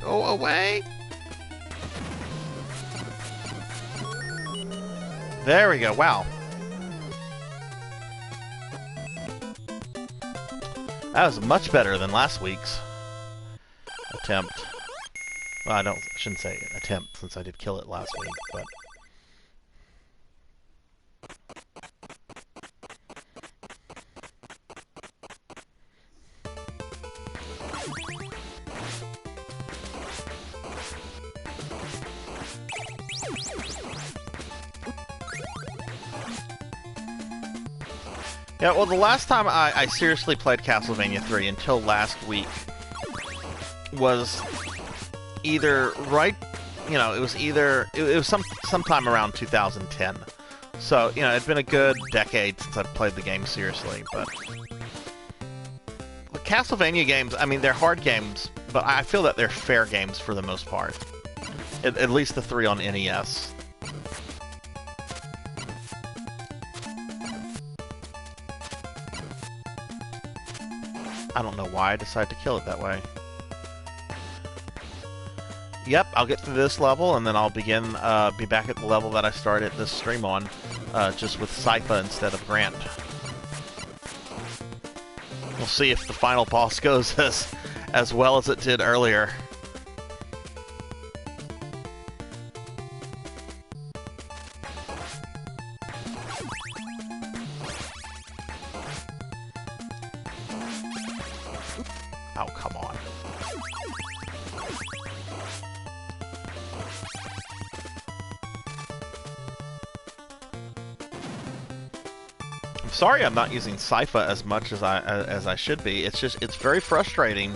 Go away! There we go, wow. That was much better than last week's attempt. Well, I shouldn't say attempt, since I did kill it last week, but... Yeah, well, the last time I seriously played Castlevania 3 until last week was either right, you know, it was sometime around 2010. So, you know, it's been a good decade since I've played the game seriously, but the Castlevania games, I mean, they're hard games, but I feel that they're fair games for the most part. At least the 3 on NES. I don't know why I decided to kill it that way. Yep, I'll get through this level, and then I'll be back at the level that I started this stream on, just with Sypha instead of Grant. We'll see if the final boss goes as well as it did earlier. Oh, come on. I'm sorry I'm not using Sypha as much as I should be. It's very frustrating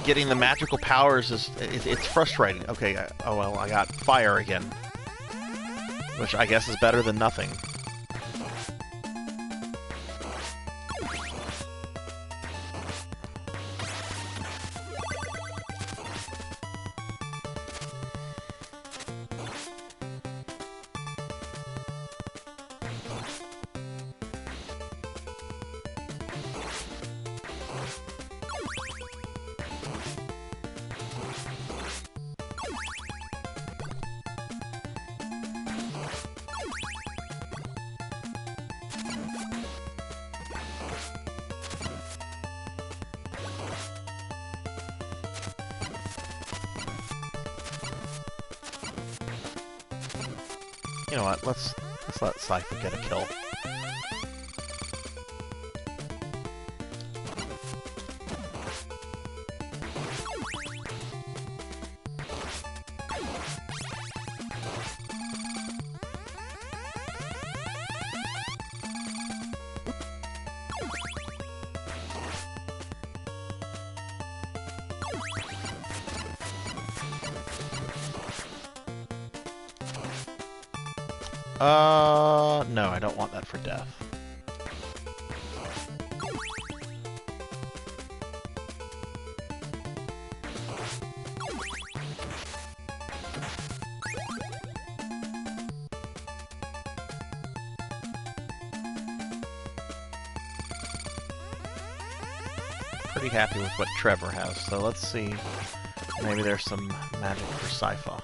getting the magical powers it's frustrating. Okay, oh well, I got fire again, which I guess is better than nothing. You know what? Let's let Sypha get a kill. No, I don't want that for death. Pretty happy with what Trevor has, so let's see. Maybe there's some magic for Sypha.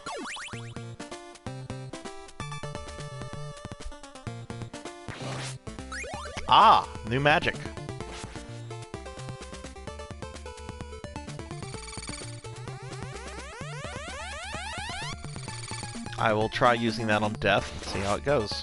Ah! New magic. I will try using that on Death and see how it goes.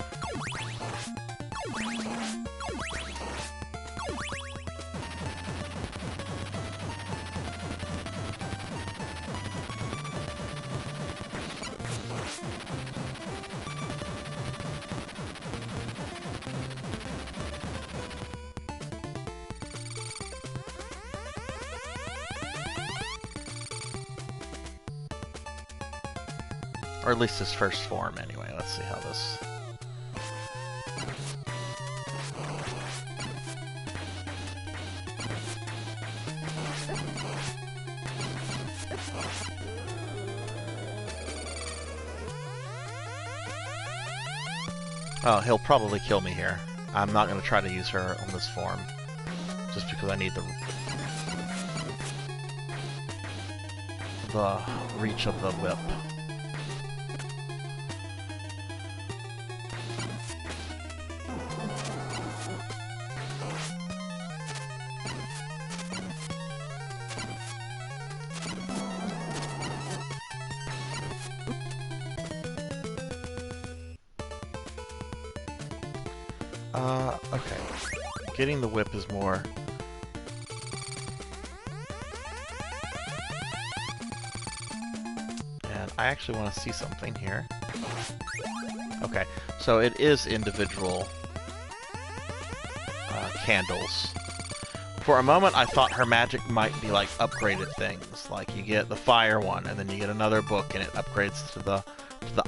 Or at least his first form, anyway. Let's see how this... Oh, he'll probably kill me here. I'm not going to try to use her on this form. Just because I need the reach of the whip. Okay. Getting the whip is more... And I actually want to see something here. Okay, so it is individual candles. For a moment, I thought her magic might be like upgraded things. Like you get the fire one, and then you get another book, and it upgrades to the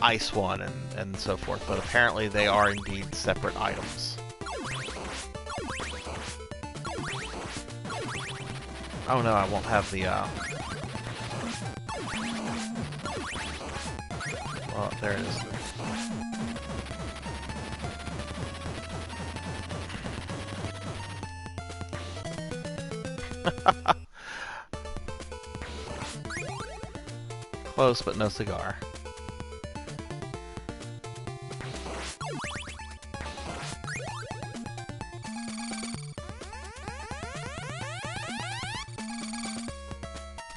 ice one, and so forth. But apparently they are indeed separate items. Oh no, I won't have the, Well, there it is. Close, but no cigar.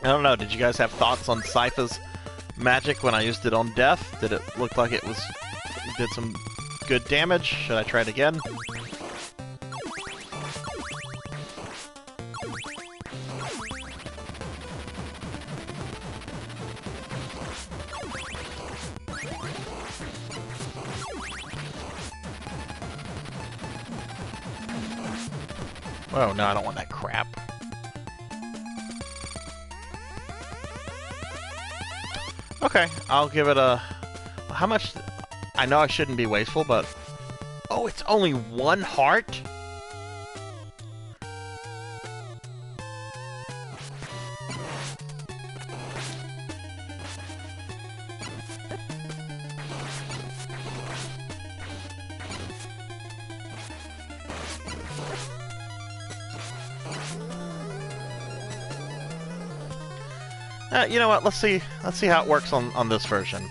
I don't know, did you guys have thoughts on Sypha's magic when I used it on Death? Did it look like it did some good damage? Should I try it again? Oh no, I don't want that crap. Okay, I'll give it a... How much... I know I shouldn't be wasteful, but... Oh, it's only 1 heart? You know what? Let's see how it works on this version.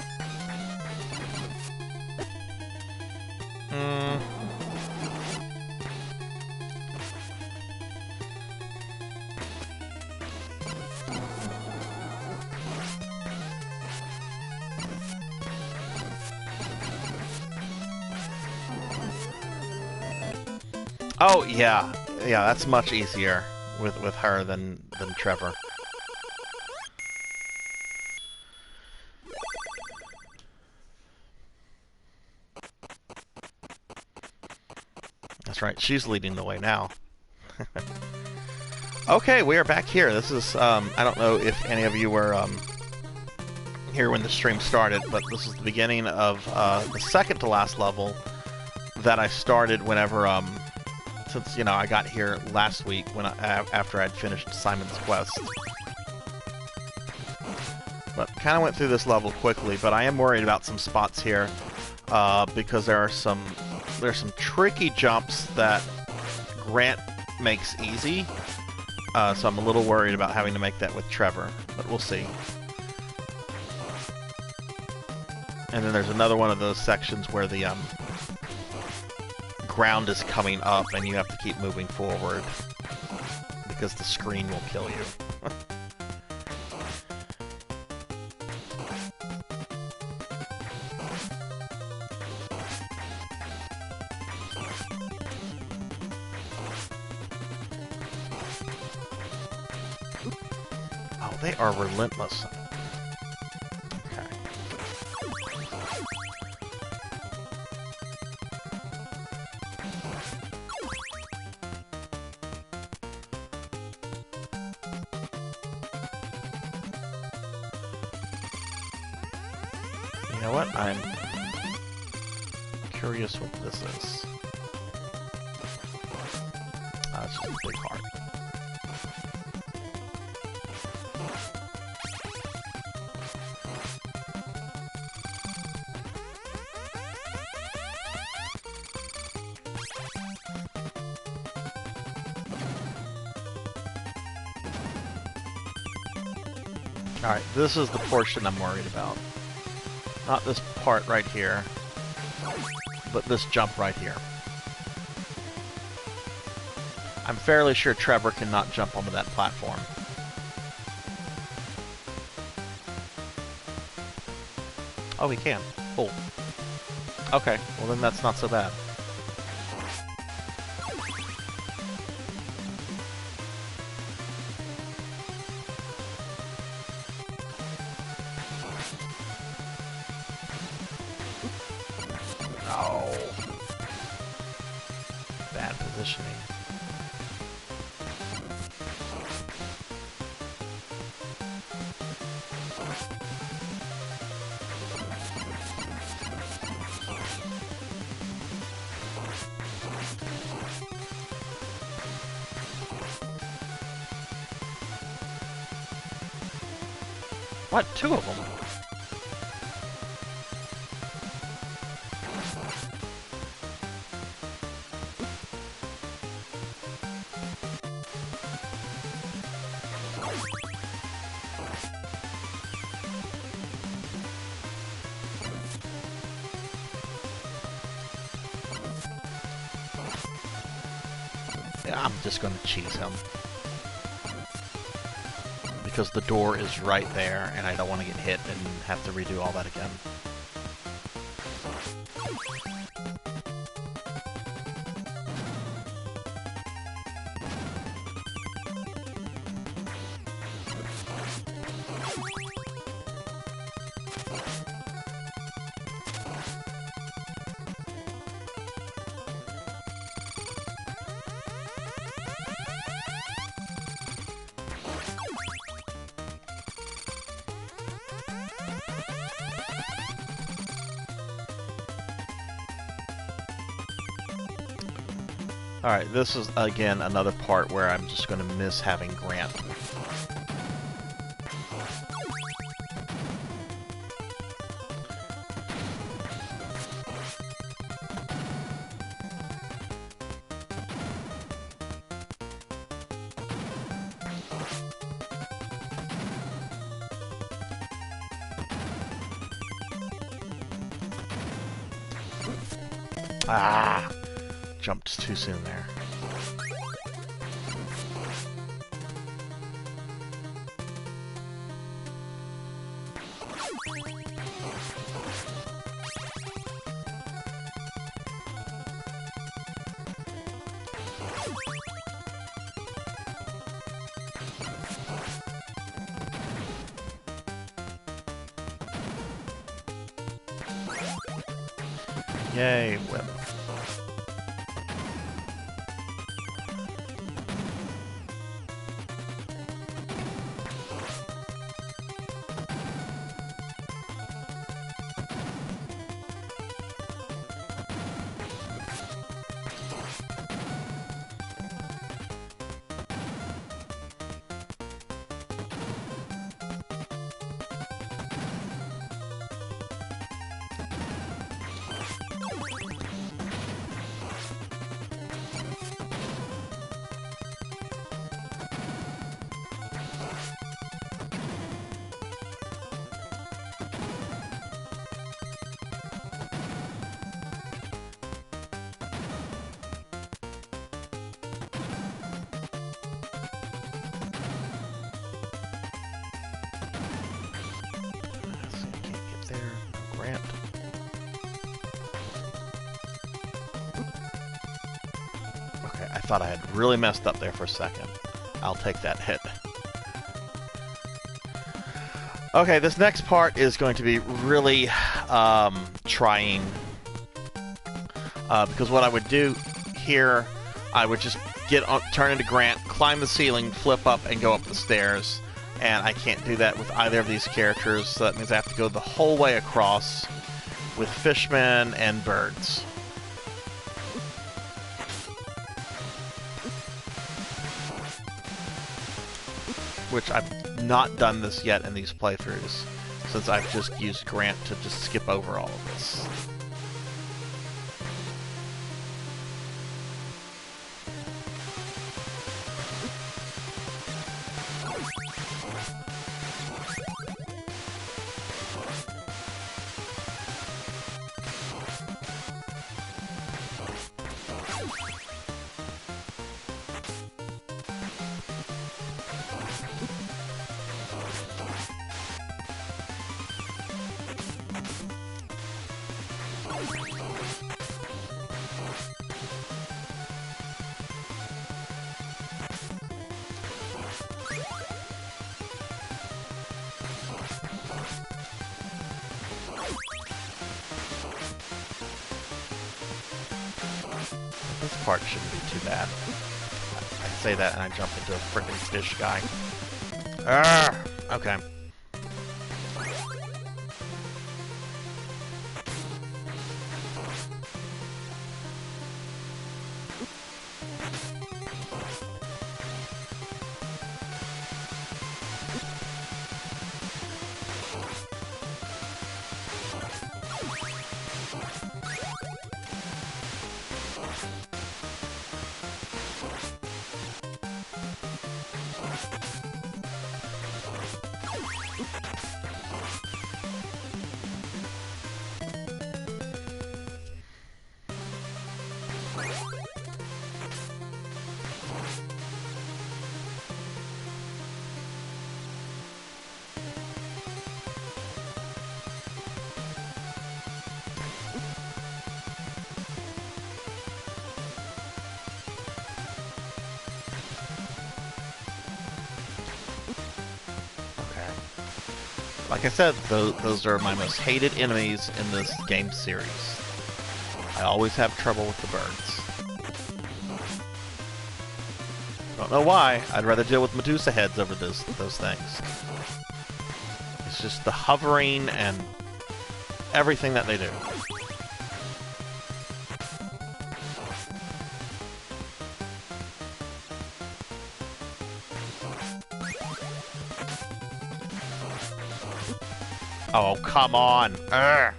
Oh, yeah. Yeah, that's much easier with her than Trevor. That's right, she's leading the way now. Okay, we are back here. This is, I don't know if any of you were here when the stream started, but this is the beginning of the second to last level that I started whenever, since, you know, I got here last week when after I'd finished Simon's Quest. But kind of went through this level quickly, but I am worried about some spots here because there's some tricky jumps that Grant makes easy. So I'm a little worried about having to make that with Trevor, but we'll see. And then there's another one of those sections where the ground is coming up and you have to keep moving forward because the screen will kill you. Oh, they are relentless. You know what? I'm curious what this is. It's just a big heart. Alright, this is the portion I'm worried about. Not this part right here, but this jump right here. I'm fairly sure Trevor cannot jump onto that platform. Oh, he can. Cool. Okay, well then that's not so bad. Bad positioning. What? Two of them? I'm just going to cheese him. Because the door is right there, and I don't want to get hit and have to redo all that again. Alright, this is, again, another part where I'm just going to miss having Grant. Ah! Jumped too soon there. Yay, whip. Okay, I thought I had really messed up there for a second. I'll take that hit. Okay, this next part is going to be really trying. Because what I would do here, I would just turn into Grant, climb the ceiling, flip up, and go up the stairs. And I can't do that with either of these characters, so that means I have to go the whole way across with fishmen and birds. Which I've not done this yet in these playthroughs, since I've just used Grant to just skip over all of this. This part shouldn't be too bad. I say that and I jump into a freaking fish guy. Arrgh! Okay. Like I said, those are my most hated enemies in this game series. I always have trouble with the birds. Don't know why. I'd rather deal with Medusa heads over those things. It's just the hovering and everything that they do. Oh, come on! Urgh.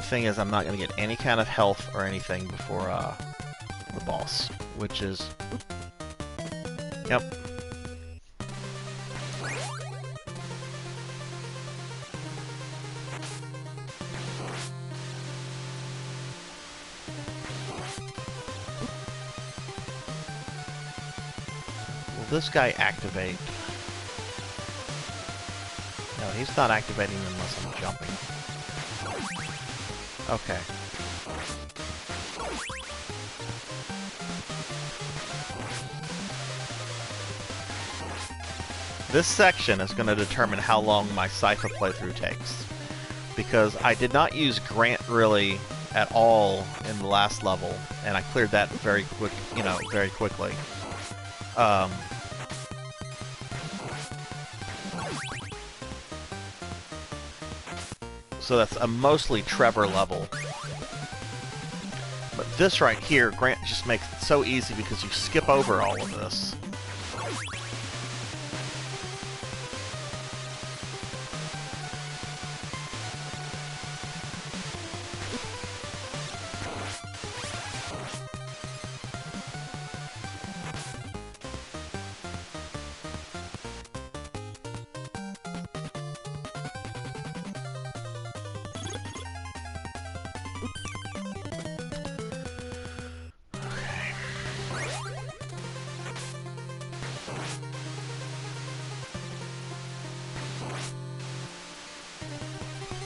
thing is I'm not going to get any kind of health or anything before the boss, which is... Yep. Will this guy activate? No, he's not activating unless I'm jumping. Okay. This section is going to determine how long my Sypha playthrough takes. Because I did not use Grant really at all in the last level, and I cleared that very quickly. So that's a mostly Trevor level. But this right here, Grant just makes it so easy because you skip over all of this.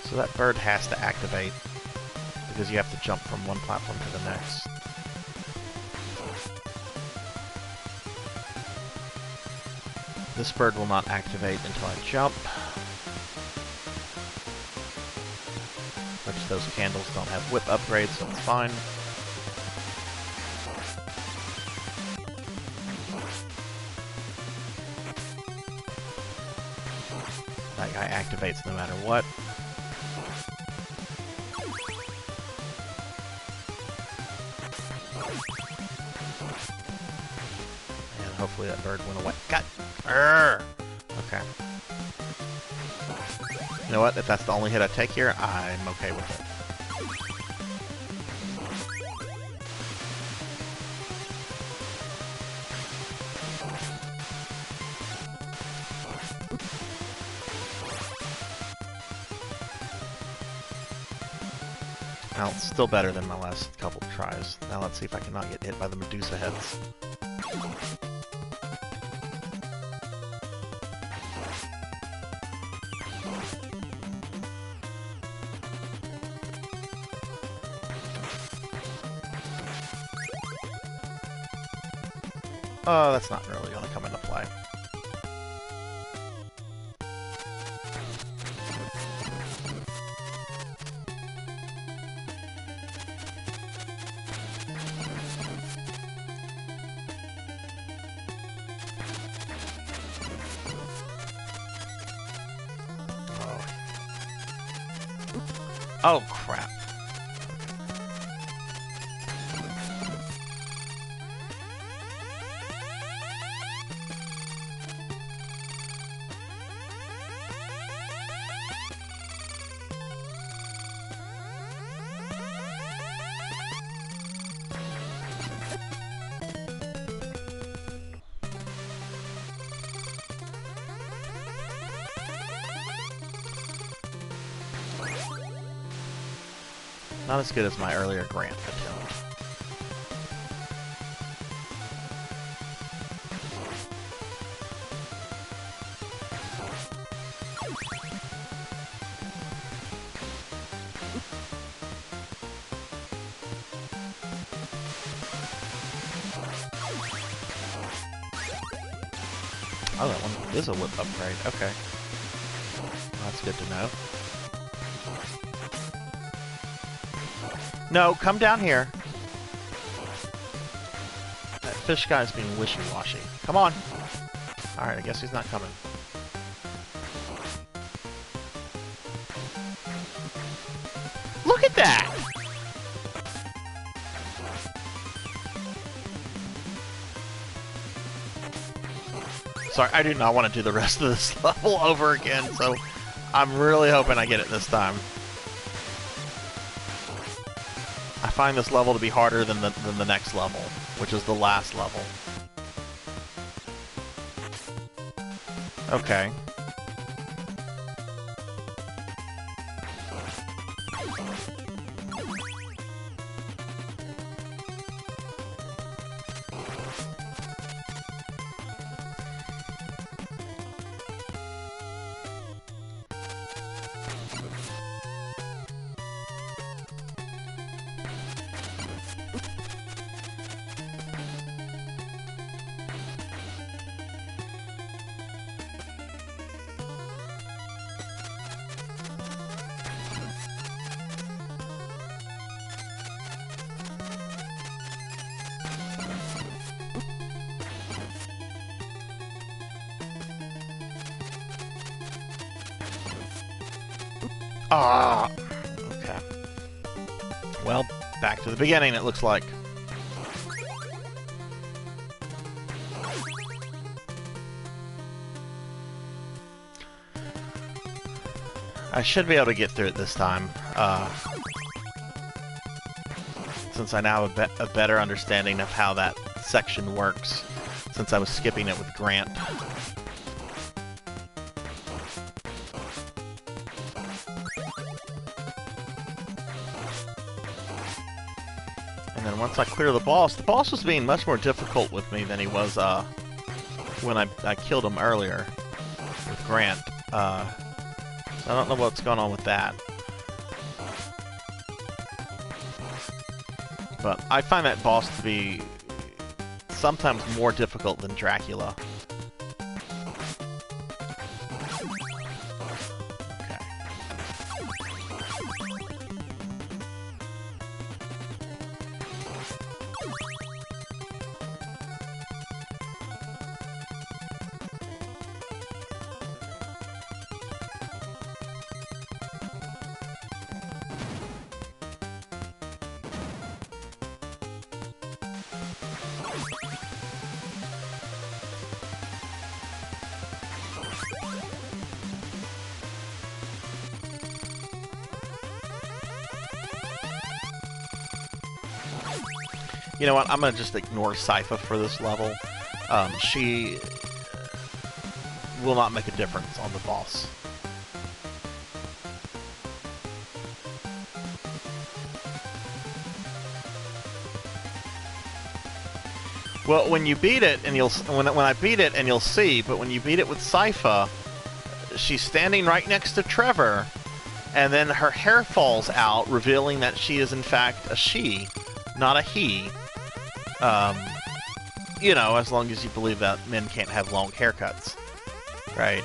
So that bird has to activate, because you have to jump from one platform to the next. This bird will not activate until I jump. Which those candles don't have whip upgrades, so it's fine. That guy activates no matter what. Hopefully that bird went away. God! Okay. You know what? If that's the only hit I take here, I'm okay with it. Well, it's still better than my last couple tries. Now let's see if I can not get hit by the Medusa heads. Oh, that's not really going to come into play. Oh, crap. Not as good as my earlier Grant attempt. Oh, that one is a whip upgrade. Okay. That's good to know. No, come down here. That fish guy's being wishy-washy. Come on. Alright, I guess he's not coming. Look at that! Sorry, I do not want to do the rest of this level over again, so I'm really hoping I get it this time. find this level to be harder than the next level, which is the last level. Okay. Ah! Okay. Well, back to the beginning, it looks like. I should be able to get through it this time, since I now have a better understanding of how that section works, since I was skipping it with Grant. And then once I clear the boss was being much more difficult with me than he was when I killed him earlier with Grant. I don't know what's going on with that. But I find that boss to be sometimes more difficult than Dracula. You know what? I'm gonna just ignore Sypha for this level. She will not make a difference on the boss. Well, when you beat it, and when I beat it, and you'll see. But when you beat it with Sypha, she's standing right next to Trevor, and then her hair falls out, revealing that she is in fact a she, not a he. You know, as long as you believe that men can't have long haircuts, right?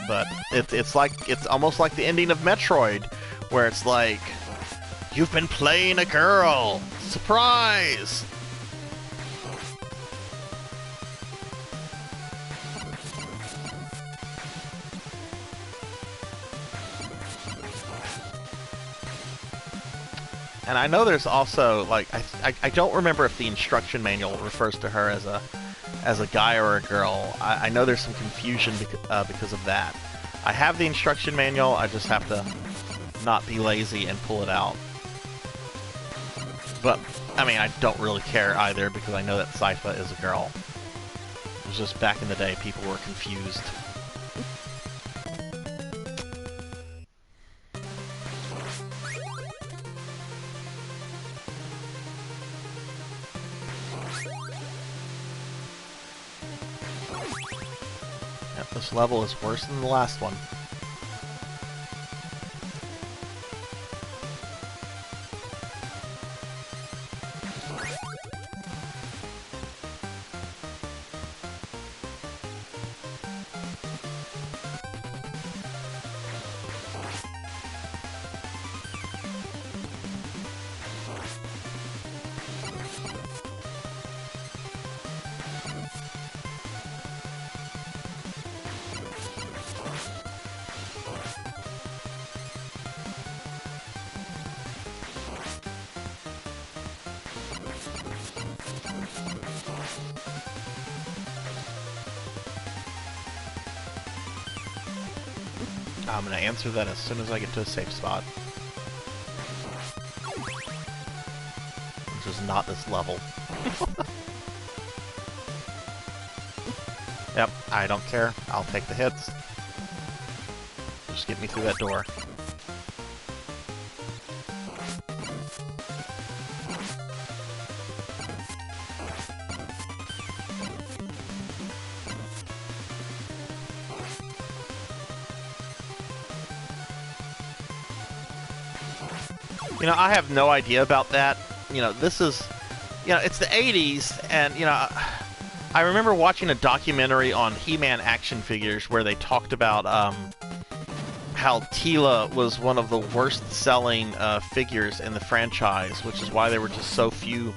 But it's almost like the ending of Metroid, where it's like, you've been playing a girl, surprise! And I know there's also, like, I don't remember if the instruction manual refers to her as a guy or a girl. I know there's some confusion because of that. I have the instruction manual, I just have to not be lazy and pull it out. But, I mean, I don't really care either, because I know that Sypha is a girl. It was just back in the day, people were confused. This level is worse than the last one. I'm gonna answer that as soon as I get to a safe spot. which is not this level. Yep, I don't care. I'll take the hits. Just get me through that door. You know, I have no idea about that. You know, this is, you know, it's the 80s, and, you know, I remember watching a documentary on He-Man action figures where they talked about how Teela was one of the worst-selling figures in the franchise, which is why there were just so few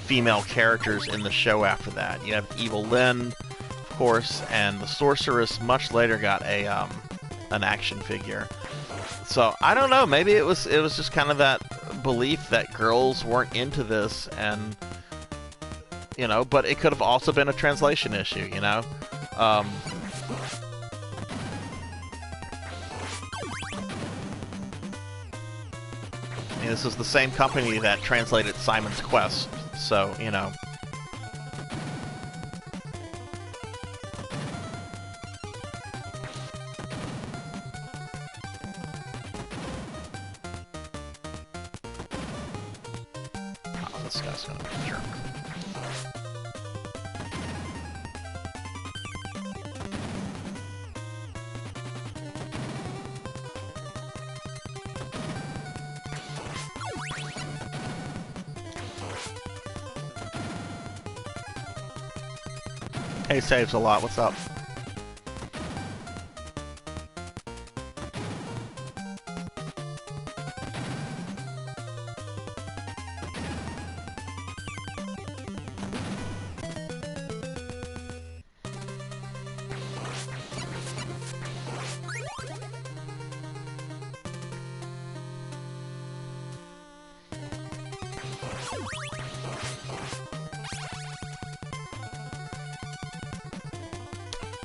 female characters in the show after that. You have Evil Lynn, of course, and the Sorceress much later got a an action figure. So, I don't know, maybe it was just kind of that belief that girls weren't into this, and, you know, but it could have also been a translation issue, you know? This is the same company that translated Simon's Quest, so, you know. This guy's gonna be a jerk. Hey, saves a lot. What's up?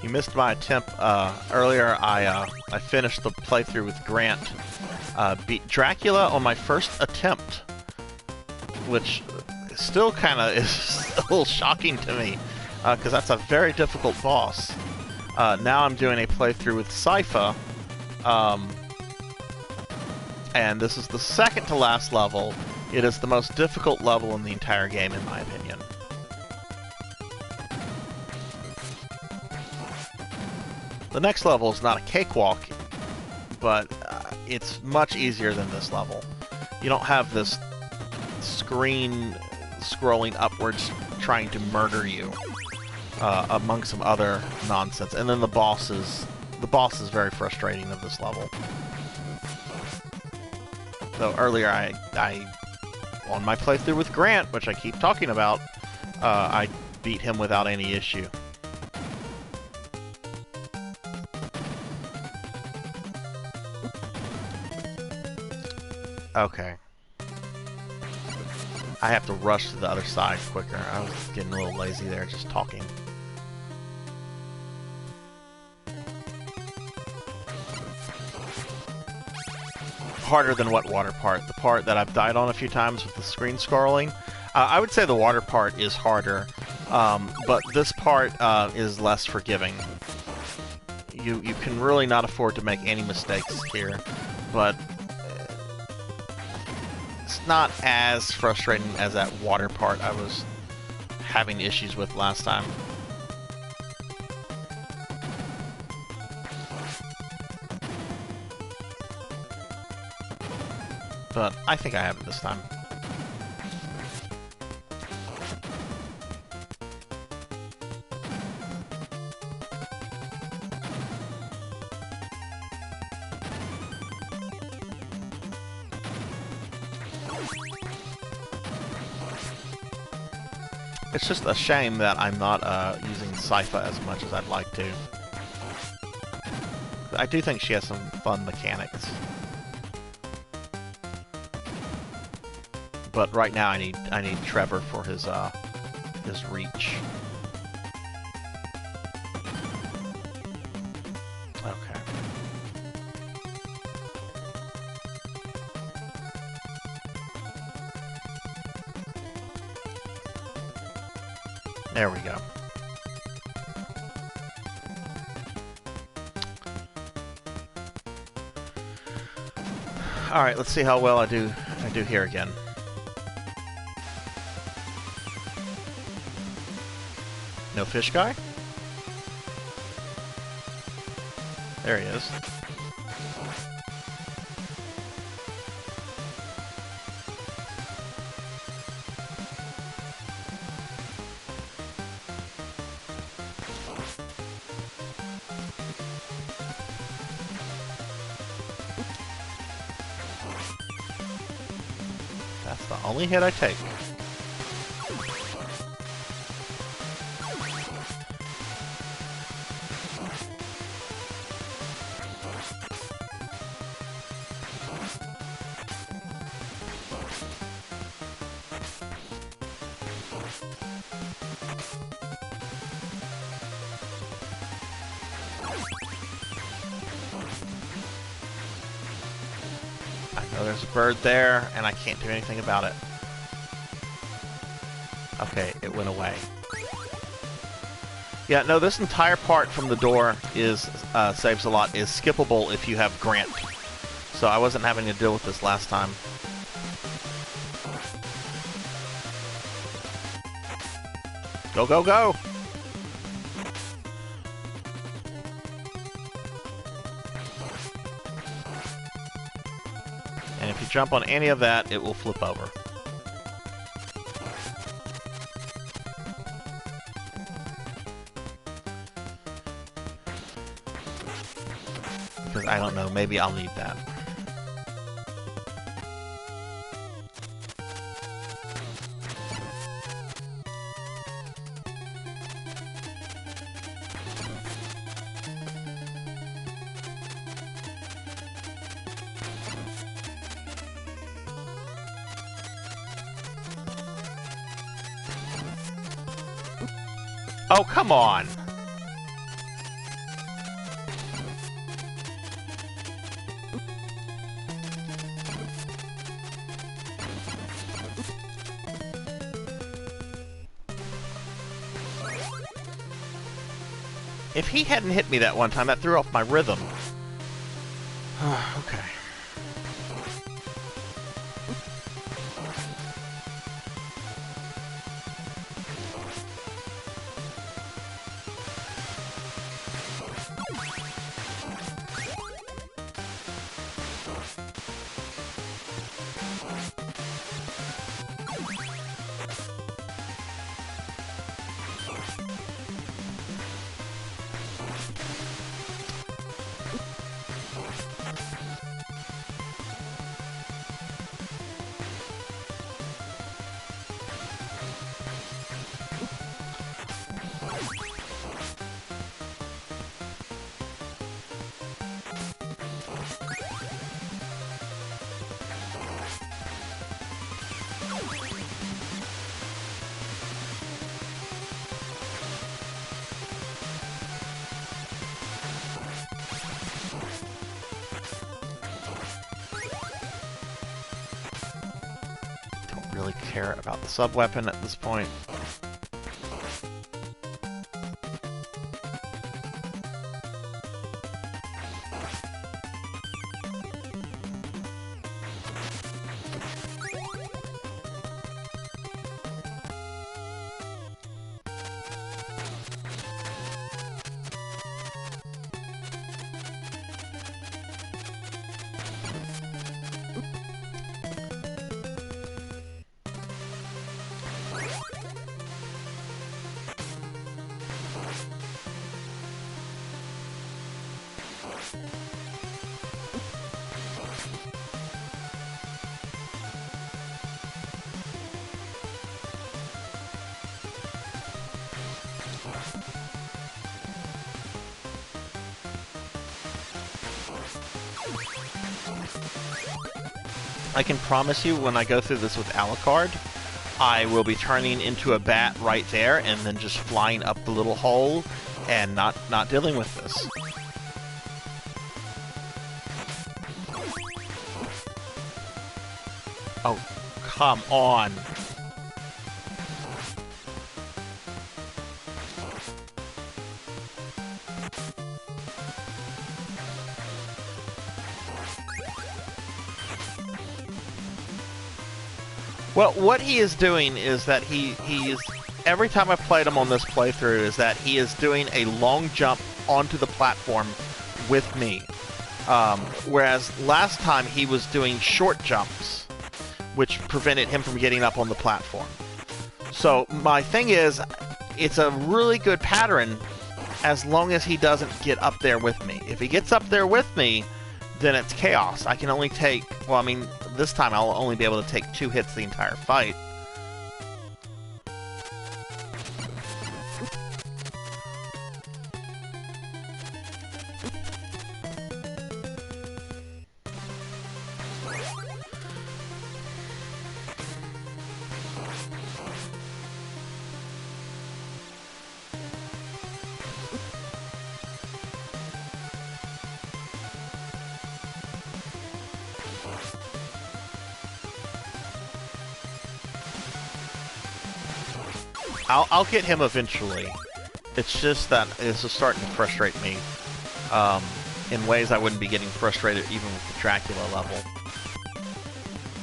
You missed my attempt earlier. I finished the playthrough with Grant. Beat Dracula on my first attempt, which still kind of is a little shocking to me, because that's a very difficult boss. Now I'm doing a playthrough with Sypha, and this is the second to last level. It is the most difficult level in the entire game, in my opinion. The next level is not a cakewalk, but it's much easier than this level. You don't have this screen scrolling upwards trying to murder you, among some other nonsense. And then the boss is very frustrating of this level. So earlier on my playthrough with Grant, which I keep talking about, I beat him without any issue. Okay. I have to rush to the other side quicker. I was getting a little lazy there, just talking. Harder than what water part? The part that I've died on a few times with the screen scrolling? I would say the water part is harder, but this part is less forgiving. You can really not afford to make any mistakes here, but it's not as frustrating as that water part I was having issues with last time. But I think I have it this time. It's just a shame that I'm not using Sypha as much as I'd like to. I do think she has some fun mechanics. But right now I need Trevor for his reach. Okay. There we go. Alright, let's see how well I do here again. No fish guy? There he is. That's the only hit I take. Oh, there's a bird there, and I can't do anything about it. Okay, it went away. Yeah, no, this entire part from the door is, saves a lot, is skippable if you have Grant. So I wasn't having to deal with this last time. Go, go, go! And if you jump on any of that, it will flip over. Because I don't know, maybe I'll need that. Oh, come on! If he hadn't hit me that one time, that threw off my rhythm. Okay. Really care about the sub-weapon at this point. I can promise you when I go through this with Alucard, I will be turning into a bat right there and then just flying up the little hole and not dealing with this. Oh, come on. Well, what he is doing is that he is, every time I've played him on this playthrough, is that he is doing a long jump onto the platform with me. Whereas last time he was doing short jumps, which prevented him from getting up on the platform. So my thing is, it's a really good pattern as long as he doesn't get up there with me. If he gets up there with me, then it's chaos. I can only take, well, I mean, this time I'll only be able to take 2 hits the entire fight. I'll get him eventually. It's just that this is starting to frustrate me in ways I wouldn't be getting frustrated even with the Dracula level.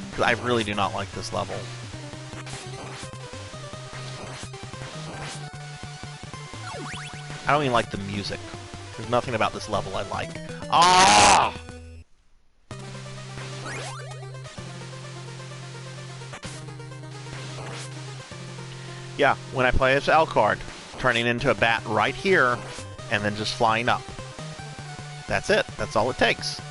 Because I really do not like this level. I don't even like the music. There's nothing about this level I like. Ah! Yeah, when I play as Alucard, turning into a bat right here, and then just flying up. That's it. That's all it takes.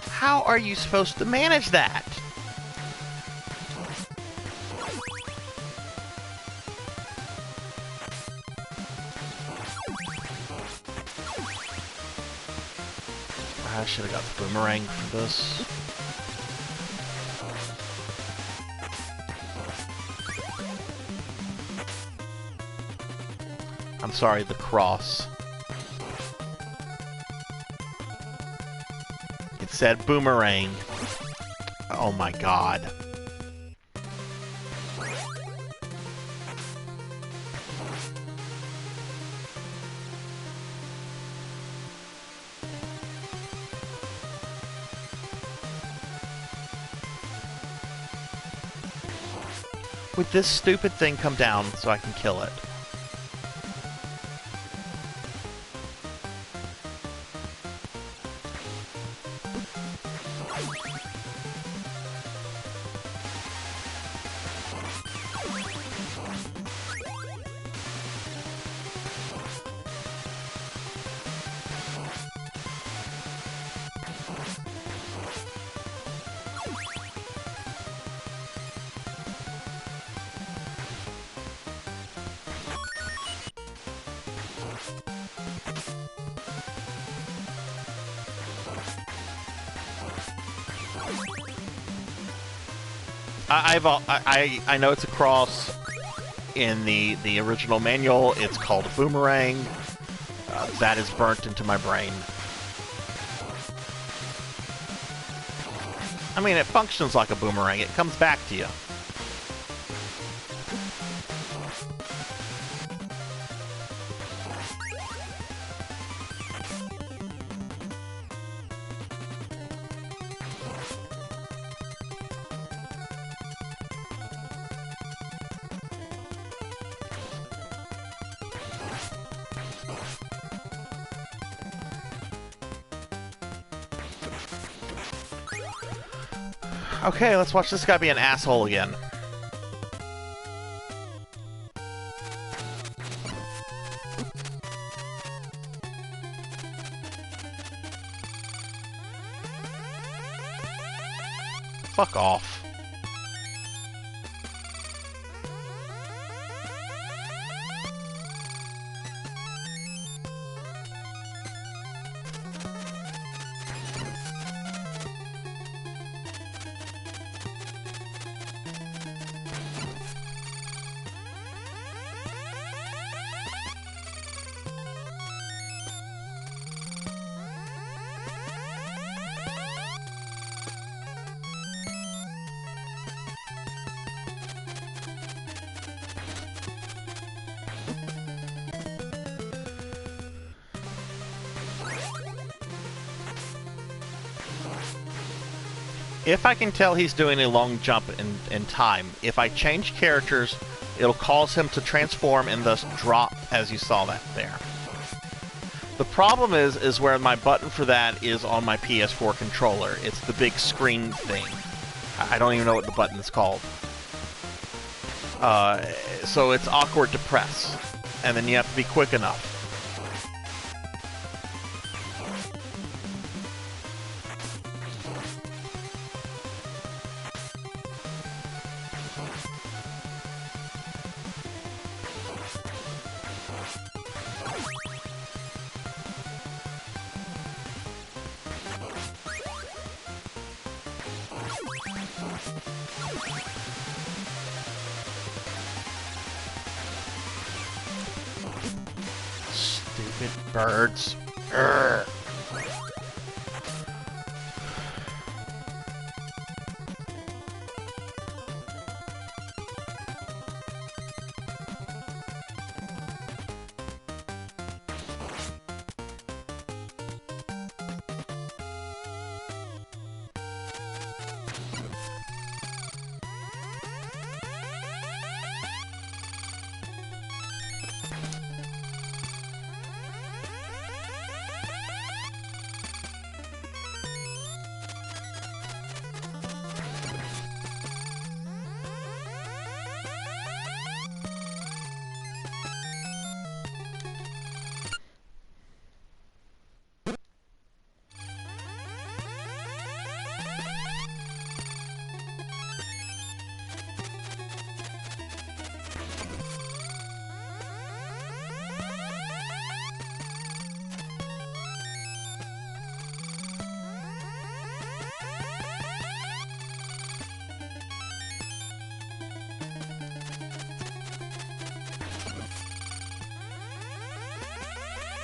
How are you supposed to manage that? I should have got the boomerang for this. I'm sorry, the cross. It said boomerang. Oh my god. Would this stupid thing come down so I can kill it? I know it's a cross. In the original manual, it's called a boomerang. That is burnt into my brain. I mean, it functions like a boomerang. It comes back to you. Okay, let's watch this guy be an asshole again. Fuck off. If I can tell he's doing a long jump in time, if I change characters, it'll cause him to transform and thus drop, as you saw that there. The problem is where my button for that is on my PS4 controller. It's the big screen thing. I don't even know what the button is called. So it's awkward to press. And then you have to be quick enough. Stupid birds. Urgh.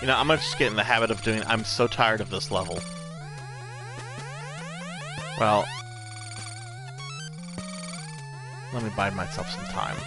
You know, I'm gonna just get in the habit of doing... I'm so tired of this level. Well... let me buy myself some time.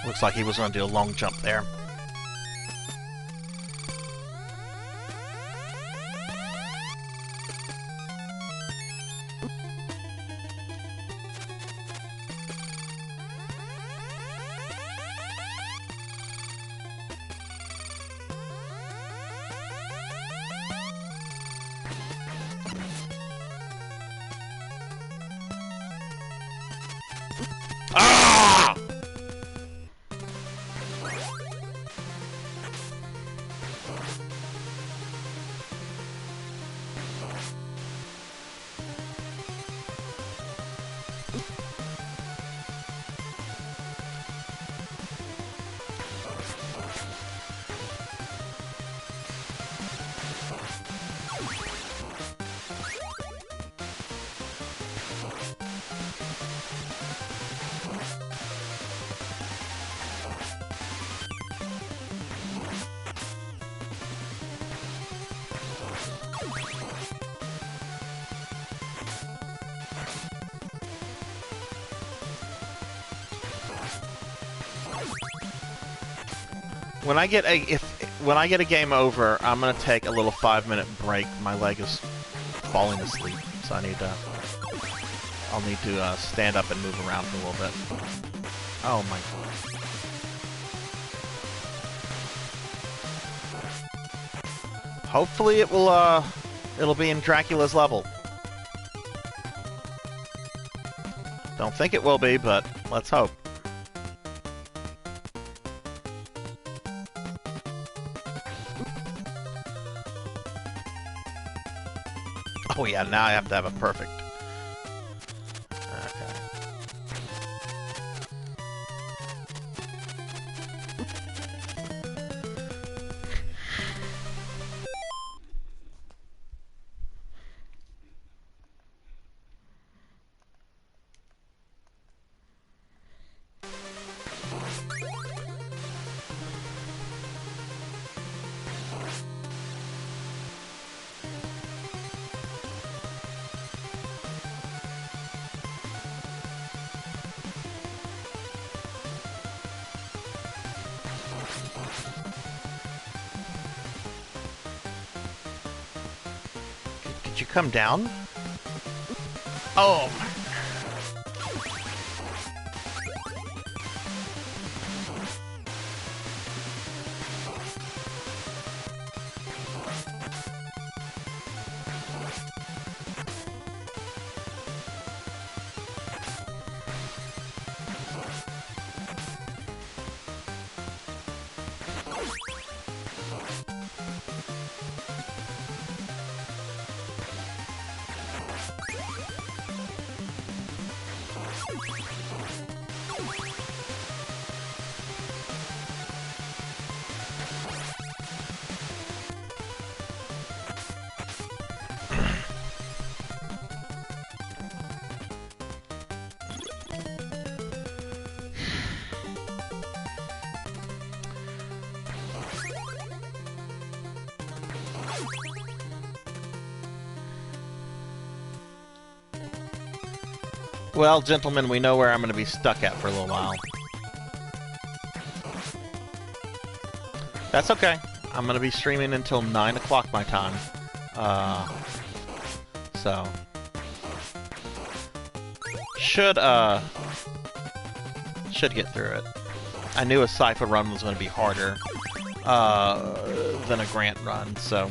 Looks like he was going to do a long jump there. Ah! When I get a game over, I'm gonna take a little 5-minute break. My leg is falling asleep, so I'll need to stand up and move around for a little bit. Oh my god. Hopefully it'll be in Dracula's level. Don't think it will be, but let's hope. Oh yeah, now I have to have a perfect. Okay. Did you come down? Oh my. Well, gentlemen, we know where I'm going to be stuck at for a little while. That's okay. I'm going to be streaming until 9 o'clock my time. So... Should get through it. I knew a Sypha run was going to be harder than a Grant run, so...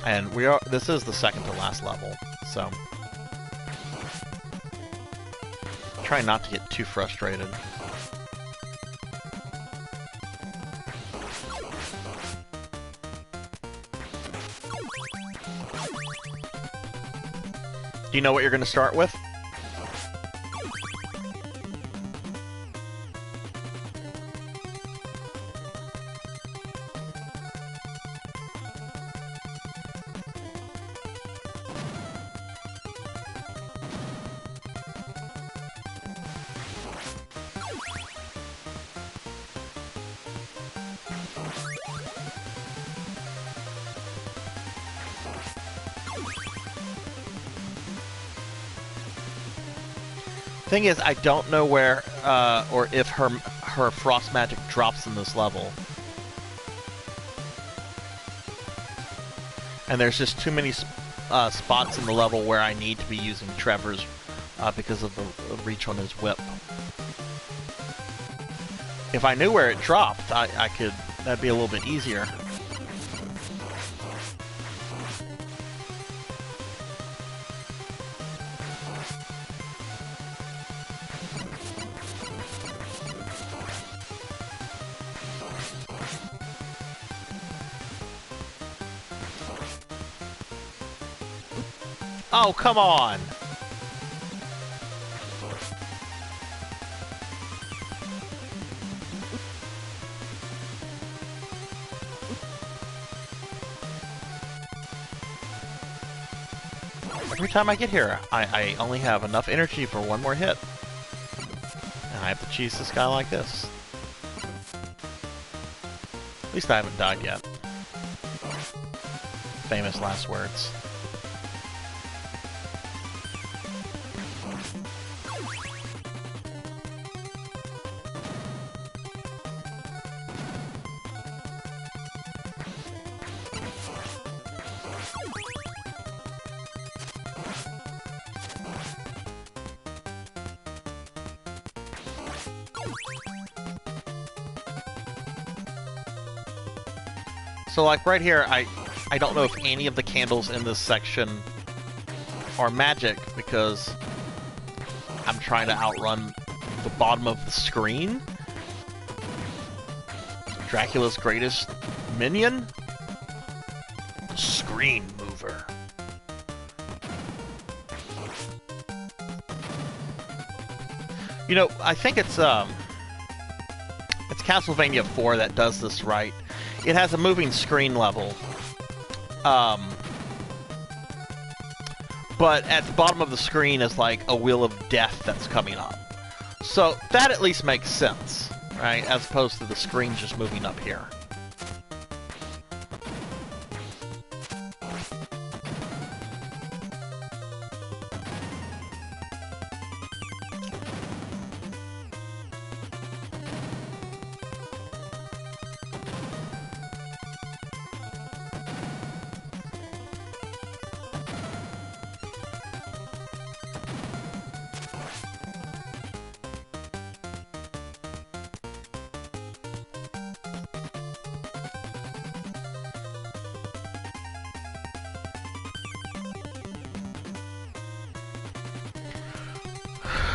And this is the second to last level, so... Try not to get too frustrated. Do you know what you're going to start with? Thing is, I don't know where, or if her frost magic drops in this level. And there's just too many spots in the level where I need to be using Trevor's because of the reach on his whip. If I knew where it dropped, I could, that'd be a little bit easier. Oh, come on! Every time I get here, I only have enough energy for one more hit. And I have to cheese this guy like this. At least I haven't died yet. Famous last words. So, like, right here, I don't know if any of the candles in this section are magic, because I'm trying to outrun the bottom of the screen. Dracula's greatest minion? Screen mover. You know, I think it's Castlevania 4 that does this right. It has a moving screen level. But at the bottom of the screen is like a wheel of death that's coming up. So that at least makes sense, right? As opposed to the screen just moving up here.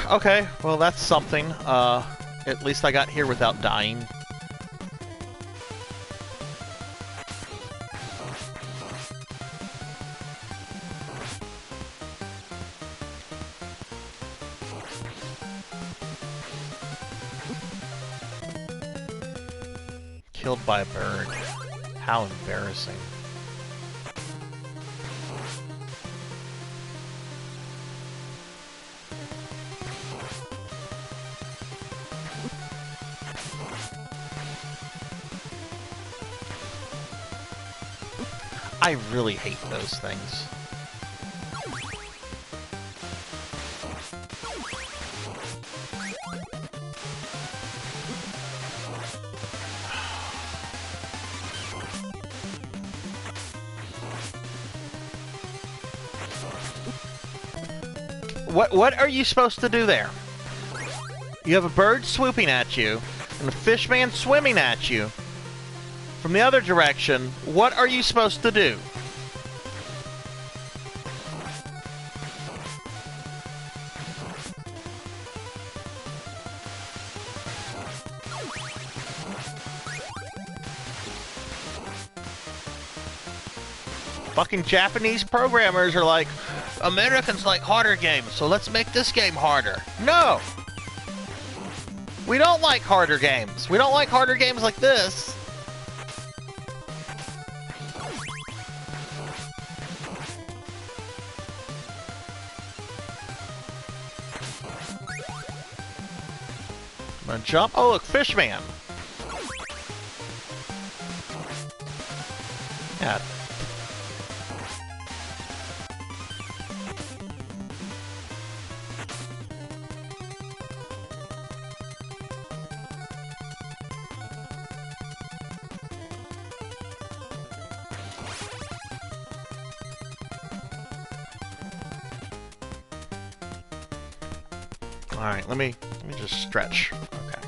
Okay, well that's something. At least I got here without dying. Killed by a bird. How embarrassing. I really hate those things. What are you supposed to do there? You have a bird swooping at you, and a fish man swimming at you. From the other direction, what are you supposed to do? Fucking Japanese programmers are like, Americans like harder games, so let's make this game harder. No! We don't like harder games. We don't like harder games like this. I'm gonna jump. Oh, look, Fishman. Yeah. All right, let me just stretch. Okay.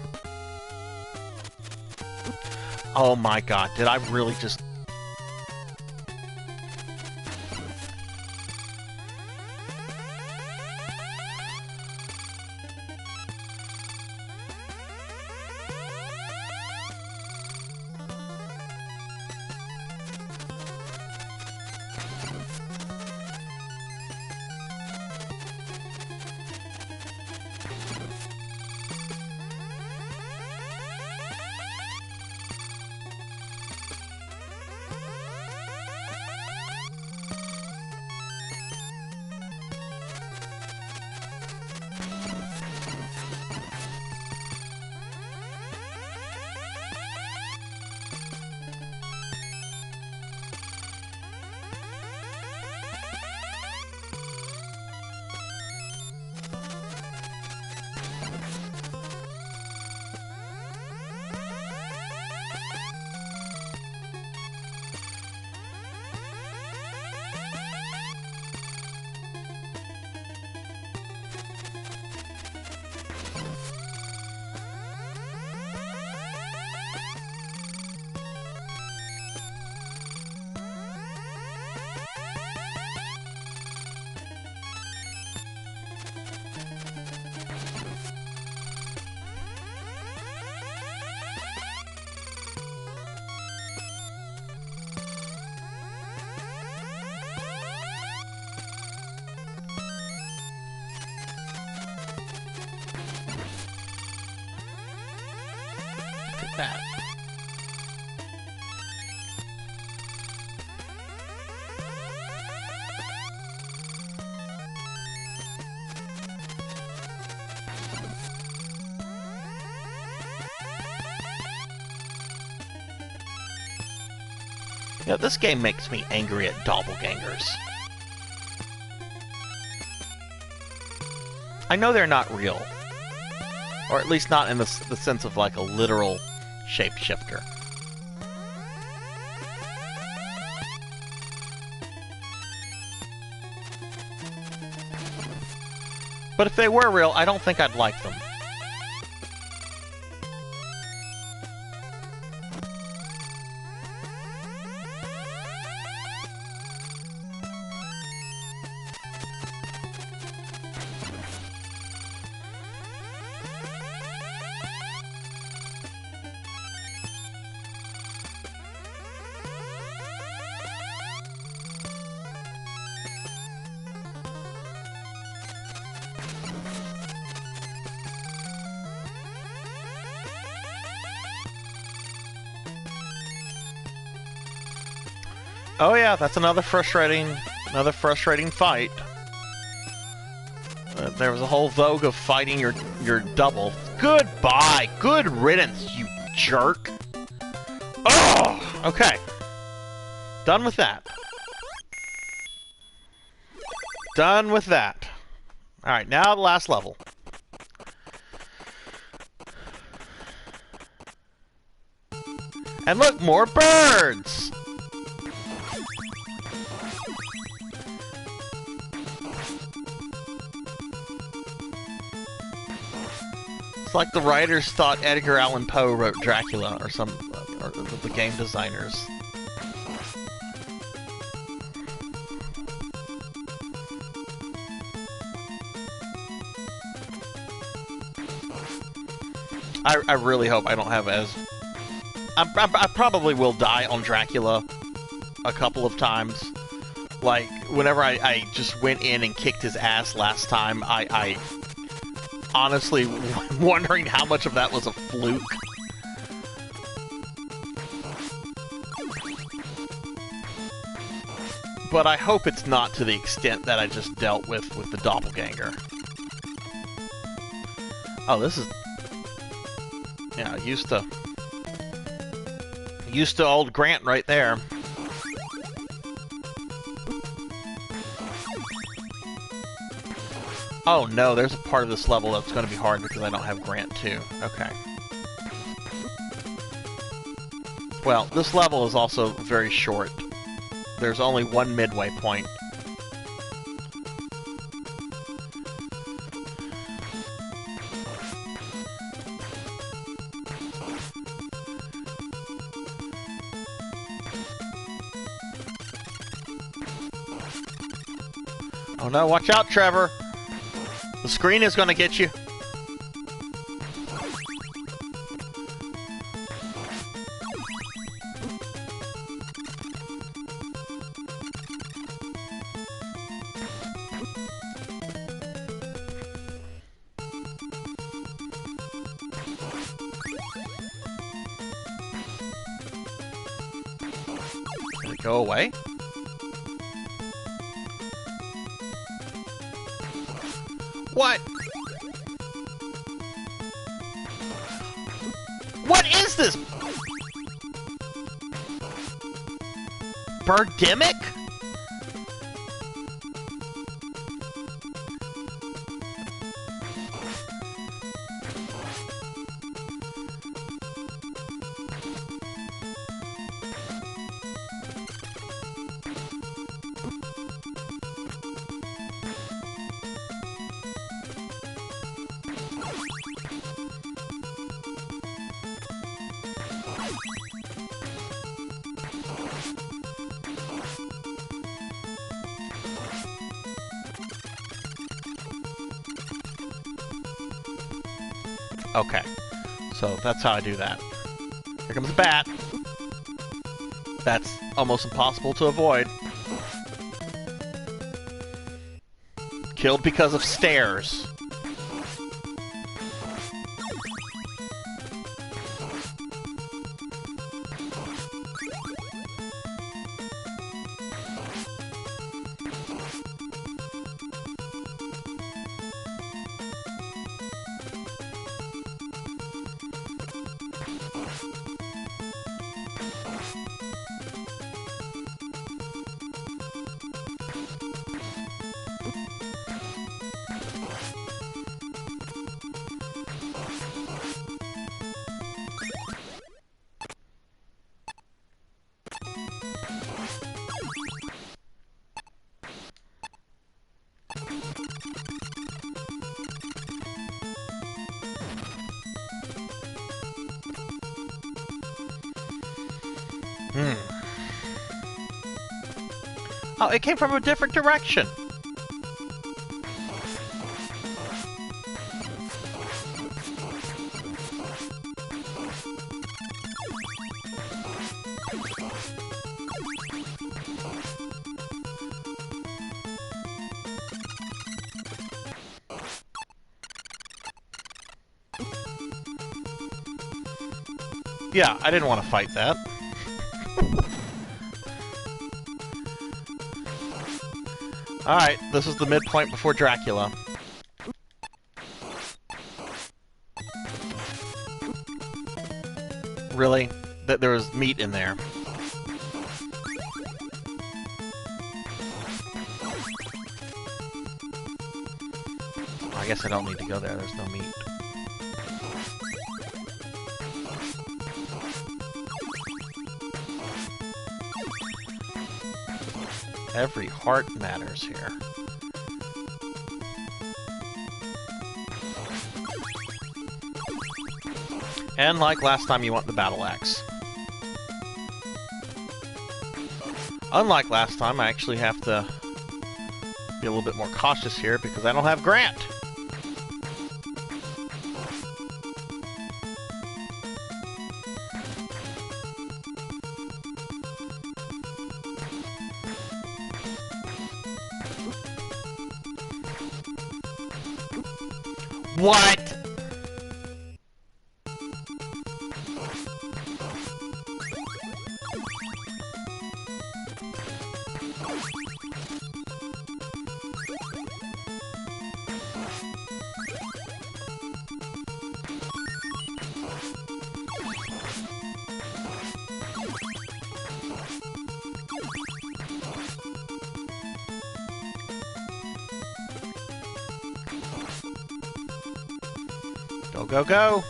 Oh my god, did I really just... that. Yeah, this game makes me angry at doppelgangers. I know they're not real. Or at least not in the sense of like a literal shapeshifter. But if they were real, I don't think I'd like them. Oh yeah, that's another frustrating fight. There was a whole vogue of fighting your double. Goodbye! Good riddance, you jerk! Oh! Okay. Done with that. Done with that. Alright, now the last level. And look, more birds! It's like the writers thought Edgar Allan Poe wrote Dracula, or the game designers. I really hope I don't have as... I probably will die on Dracula a couple of times. Like, whenever I just went in and kicked his ass last time, I honestly wondering how much of that was a fluke. But I hope it's not to the extent that I just dealt with the doppelganger. Oh, this is... Yeah, used to old Grant right there. Oh no, there's a part of this level that's going to be hard because I don't have Grant too. Okay. Well, this level is also very short. There's only one midway point. Oh no, watch out, Trevor! The screen is gonna get you. Did it go away? What? What is this? Birdemic? Okay, so that's how I do that. Here comes a bat. That's almost impossible to avoid. Killed because of stairs. Oh, it came from a different direction. Yeah, I didn't want to fight that. Alright, this is the midpoint before Dracula. Really? There was meat in there. I guess I don't need to go there, there's no meat. Every heart matters here. And like last time, you want the battle axe. Unlike last time, I actually have to be a little bit more cautious here because I don't have Grant. What? Go, go, go!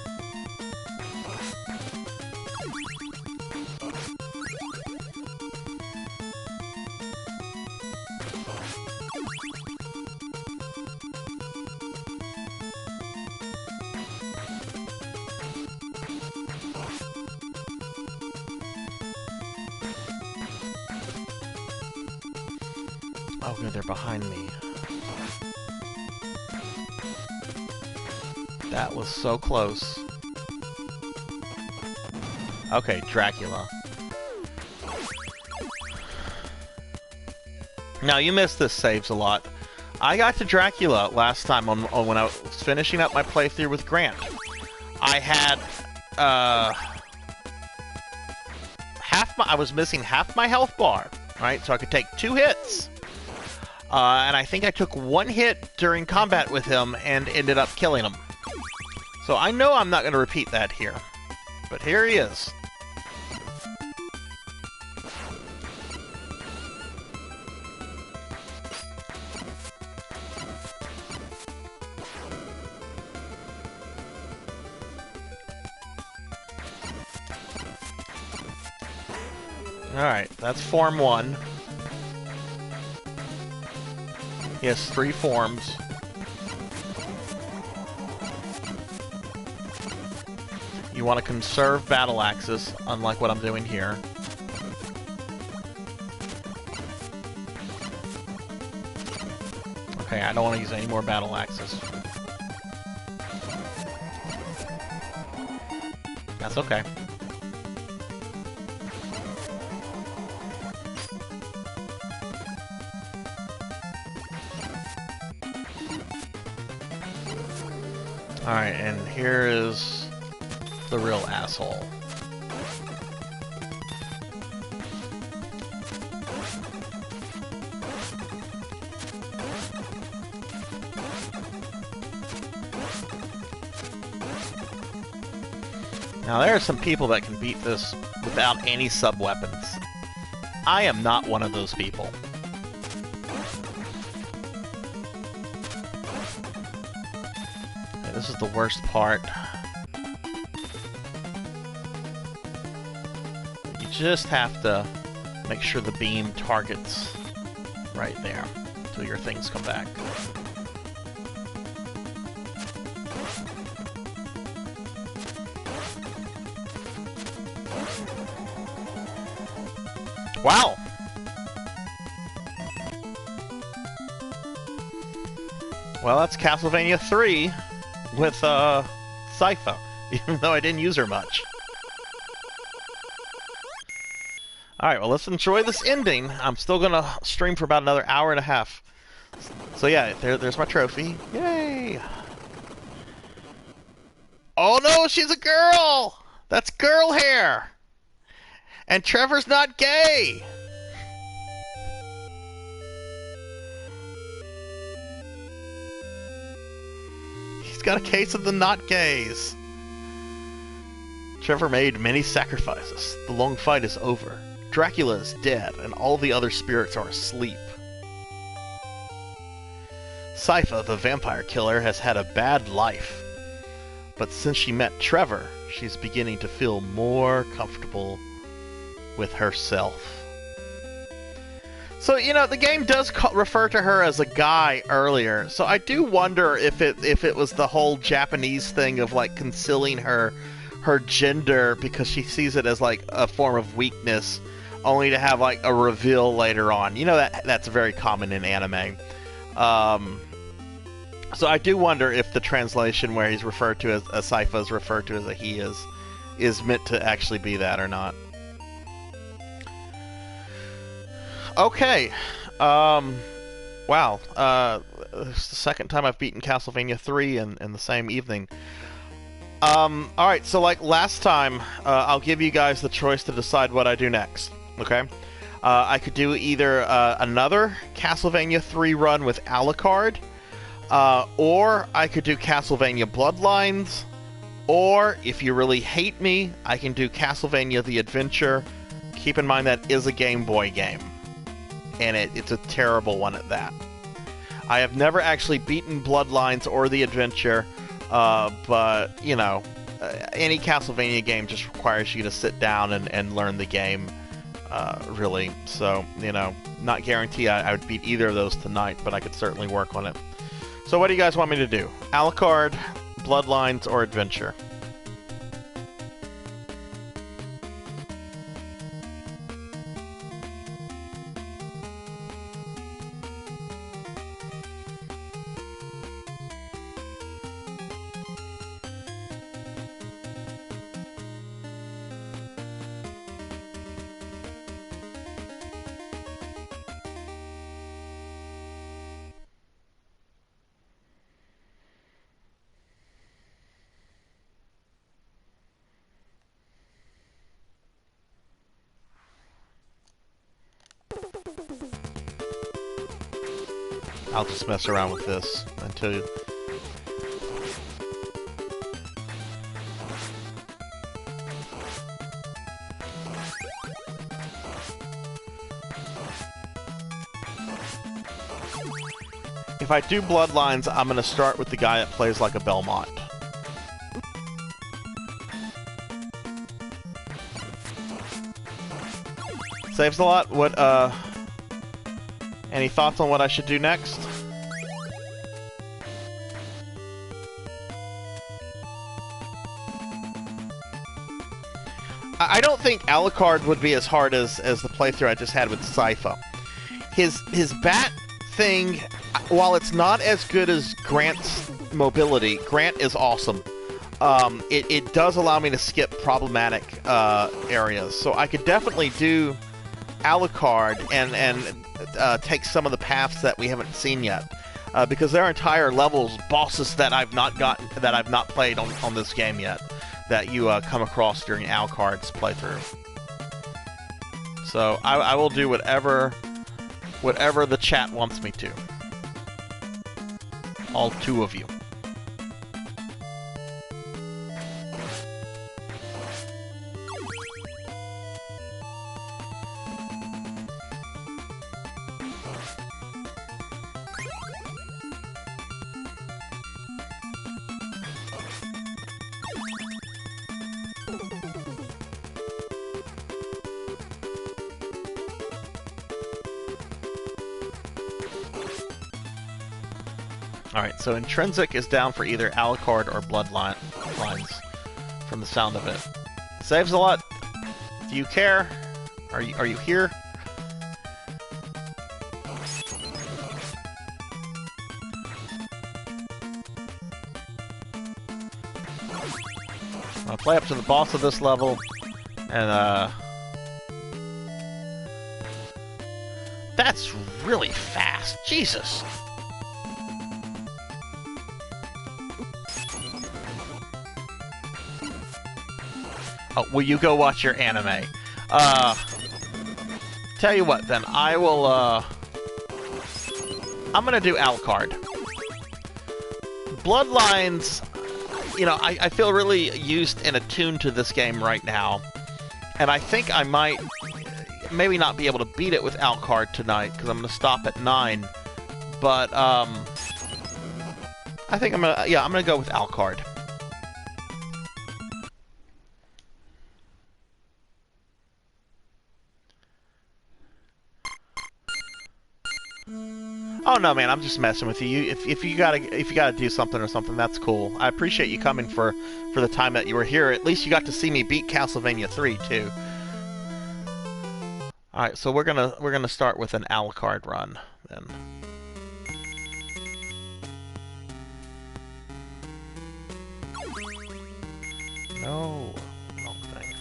Oh, good, they're behind me. That was so close. Okay, Dracula. Now, you missed this saves a lot. I got to Dracula last time when I was finishing up my playthrough with Grant. I had, I was missing half my health bar, right? So I could take 2 hits. And I think I took 1 hit during combat with him and ended up killing him. So I know I'm not going to repeat that here. But here he is. Alright, that's form 1. He has 3 forms. You want to conserve battle axes, unlike what I'm doing here. Okay, I don't want to use any more battle axes. That's okay. Alright, and here is the real asshole. Now there are some people that can beat this without any sub-weapons. I am not one of those people. Okay, this is the worst part. Just have to make sure the beam targets right there until your things come back. Wow! Well, that's Castlevania 3 with Sypha, even though I didn't use her much. Alright, well, let's enjoy this ending. I'm still gonna stream for about another hour and a half. So yeah, there's my trophy. Yay! Oh no, she's a girl! That's girl hair! And Trevor's not gay! He's got a case of the not gays. Trevor made many sacrifices. The long fight is over. Dracula is dead, and all the other spirits are asleep. Sypha, the vampire killer, has had a bad life. But since she met Trevor, she's beginning to feel more comfortable with herself. So, you know, the game does refer to her as a guy earlier, so I do wonder if it was the whole Japanese thing of, like, concealing her gender because she sees it as, like, a form of weakness, only to have, like, a reveal later on. You know, that's very common in anime. So I do wonder if the translation where he's referred to as a Sypha is referred to as a he is meant to actually be that or not. Okay. Wow. This is the second time I've beaten Castlevania 3 in the same evening. Alright, so like last time, I'll give you guys the choice to decide what I do next. Okay? I could do either another Castlevania 3 run with Alucard, or I could do Castlevania Bloodlines, or, if you really hate me, I can do Castlevania The Adventure. Keep in mind that is a Game Boy game, and it's a terrible one at that. I have never actually beaten Bloodlines or The Adventure, but, you know, any Castlevania game just requires you to sit down and learn the game, really. So, you know, not guarantee I would beat either of those tonight, but I could certainly work on it. So what do you guys want me to do? Alucard, Bloodlines, or Adventure? I'll just mess around with this until you... If I do Bloodlines, I'm going to start with the guy that plays like a Belmont. Saves a lot. What, any thoughts on what I should do next? I don't think Alucard would be as hard as the playthrough I just had with Sypha. His bat thing, while it's not as good as Grant's mobility, Grant is awesome. It does allow me to skip problematic areas, so I could definitely do Alucard and take some of the paths that we haven't seen yet, because there are entire levels, bosses that I've not played on this game yet, that you come across during Alucard's playthrough. So I will do whatever the chat wants me to. All two of you. Alright, so Intrinsic is down for either Alucard or Bloodlines, from the sound of it. Saves a lot. Do you care? Are you here? I'll play up to the boss of this level, and that's really fast. Jesus. Oh, will you go watch your anime? Tell you what, then. I will, I'm gonna do Alucard. Bloodlines, you know, I feel really used and attuned to this game right now. And I think I might maybe not be able to beat it with Alucard tonight, because I'm going to stop at 9. But, I think I'm going to go with Alucard. Oh no, man! I'm just messing with you. If you gotta do something or something, that's cool. I appreciate you coming for the time that you were here. At least you got to see me beat Castlevania 3 too. All right, so we're gonna start with an Alucard run then. No, wrong thing.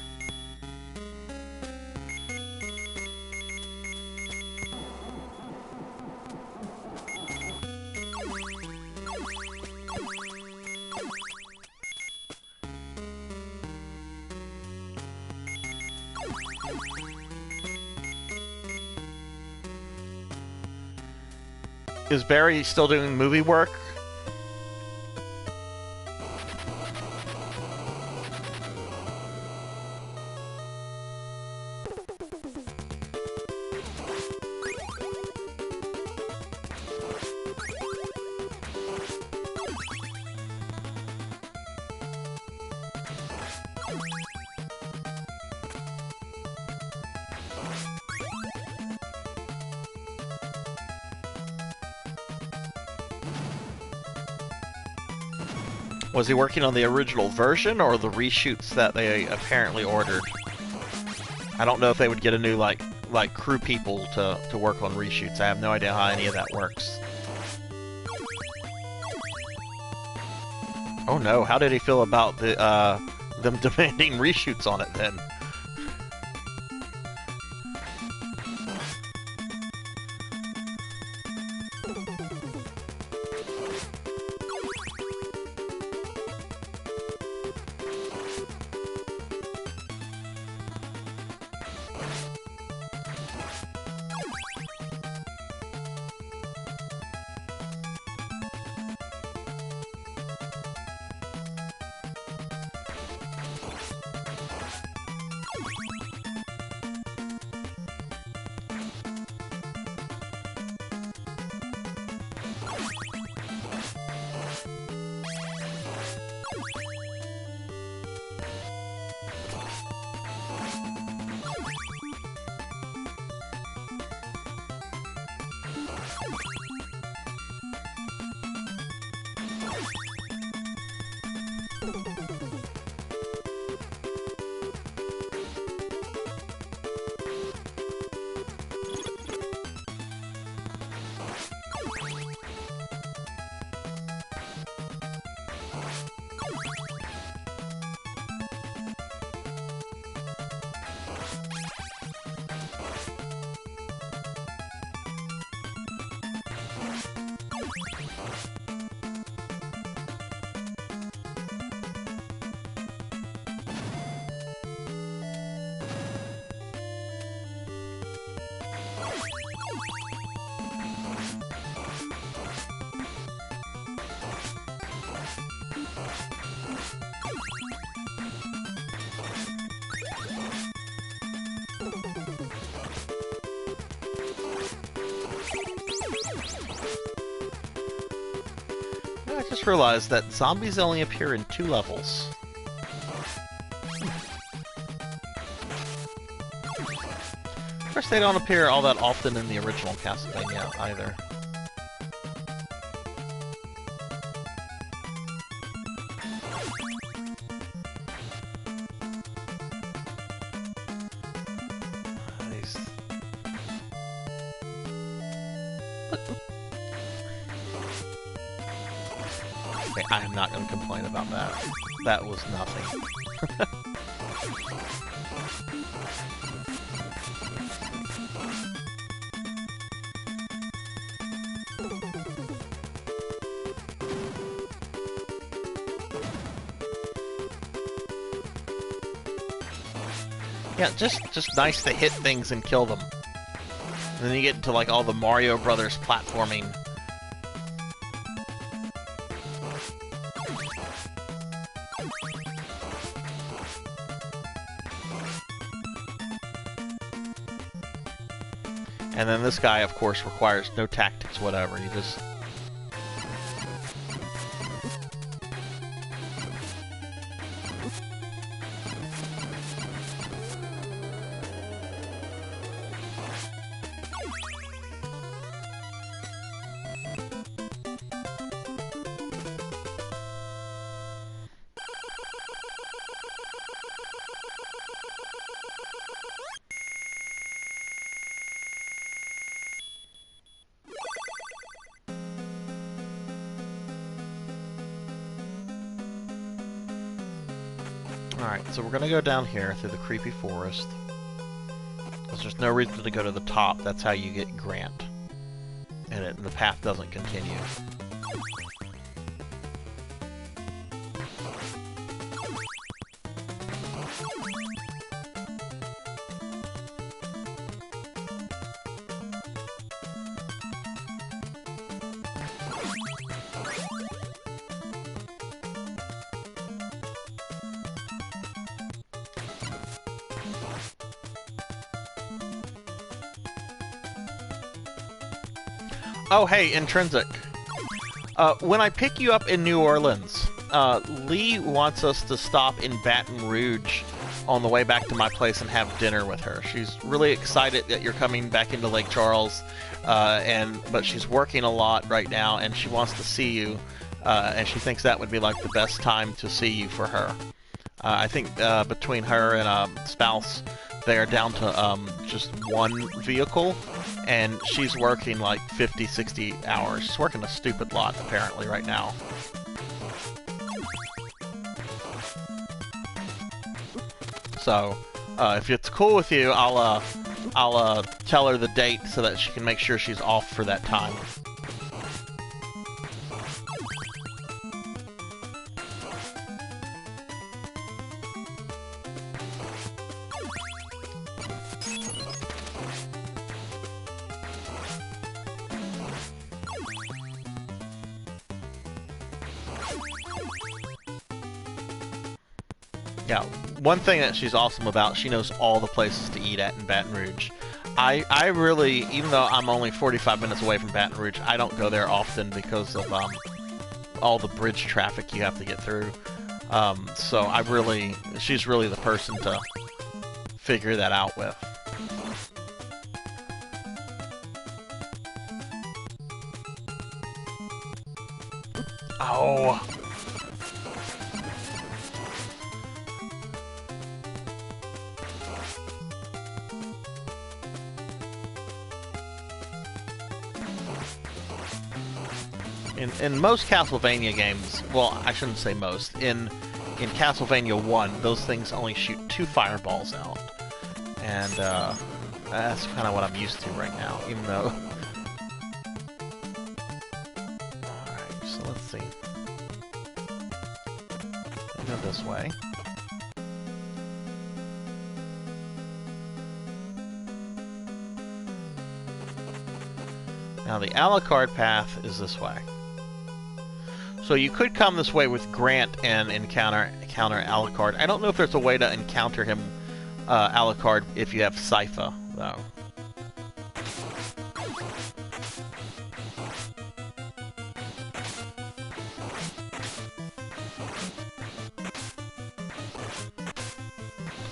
Is Barry still doing movie work? Was he working on the original version or the reshoots that they apparently ordered? I don't know if they would get a new like crew people to work on reshoots. I have no idea how any of that works. Oh no, how did he feel about the them demanding reshoots on it then? I just realized that zombies only appear in 2 levels. Of course, they don't appear all that often in the original Castlevania either. I am not going to complain about that. That was nothing. Yeah, just nice to hit things and kill them. And then you get into like all the Mario Brothers platforming. And then this guy, of course, requires no tactics whatever. You just... Alright, so we're gonna go down here through the creepy forest. Because there's no reason to go to the top. That's how you get Grant. And the path doesn't continue. Oh, hey, Intrinsic. When I pick you up in New Orleans, Lee wants us to stop in Baton Rouge on the way back to my place and have dinner with her. She's really excited that you're coming back into Lake Charles, but she's working a lot right now, and she wants to see you, and she thinks that would be like the best time to see you for her. I think between her and spouse, they are down to just one vehicle, and she's working like 50, 60 hours. She's working a stupid lot, apparently, right now. So, if it's cool with you, I'll tell her the date so that she can make sure she's off for that time. Yeah, one thing that she's awesome about, she knows all the places to eat at in Baton Rouge. I really, even though I'm only 45 minutes away from Baton Rouge, I don't go there often because of all the bridge traffic you have to get through. So she's really the person to figure that out with. Oh! In most Castlevania games, well, I shouldn't say most, in Castlevania 1, those things only shoot 2 fireballs out. And that's kind of what I'm used to right now, even though... Alright, so let's see. I'll go this way. Now the Alucard path is this way. So you could come this way with Grant and encounter Alucard. I don't know if there's a way to encounter him, Alucard, if you have Sypha, though.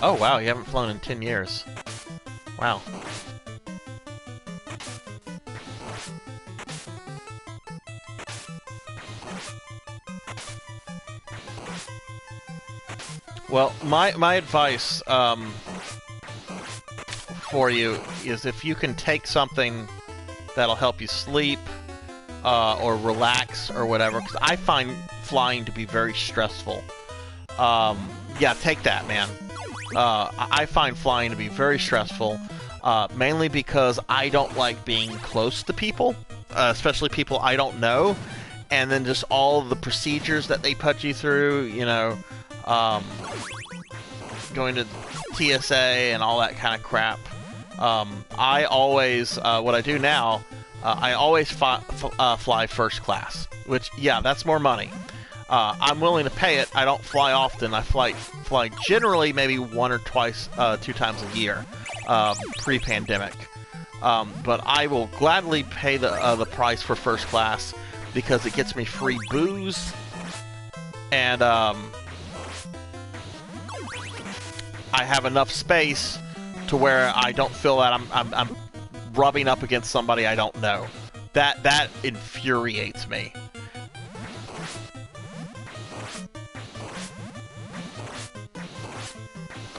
Oh wow, you haven't flown in 10 years. Wow. Well, my advice for you is if you can take something that'll help you sleep or relax or whatever, because I find flying to be very stressful. Yeah, take that, man. I find flying to be very stressful, mainly because I don't like being close to people, especially people I don't know, and then just all of the procedures that they put you through, you know, going to TSA and all that kind of crap. I always, what I do now, I always fly first class, which, yeah, that's more money. I'm willing to pay it. I don't fly often. I fly generally maybe 1 or 2 times a year, pre-pandemic. But I will gladly pay the price for first class because it gets me free booze, and I have enough space to where I don't feel that I'm rubbing up against somebody I don't know. That infuriates me.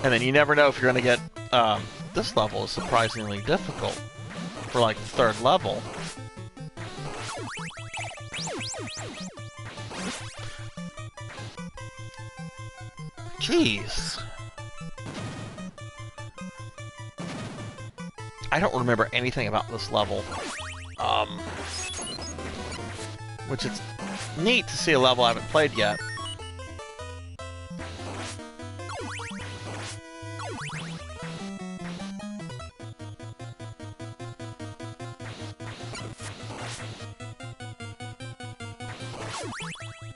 And then you never know if you're going to get... this level is surprisingly difficult for, like, the third level. Jeez. I don't remember anything about this level. Which is neat to see a level I haven't played yet.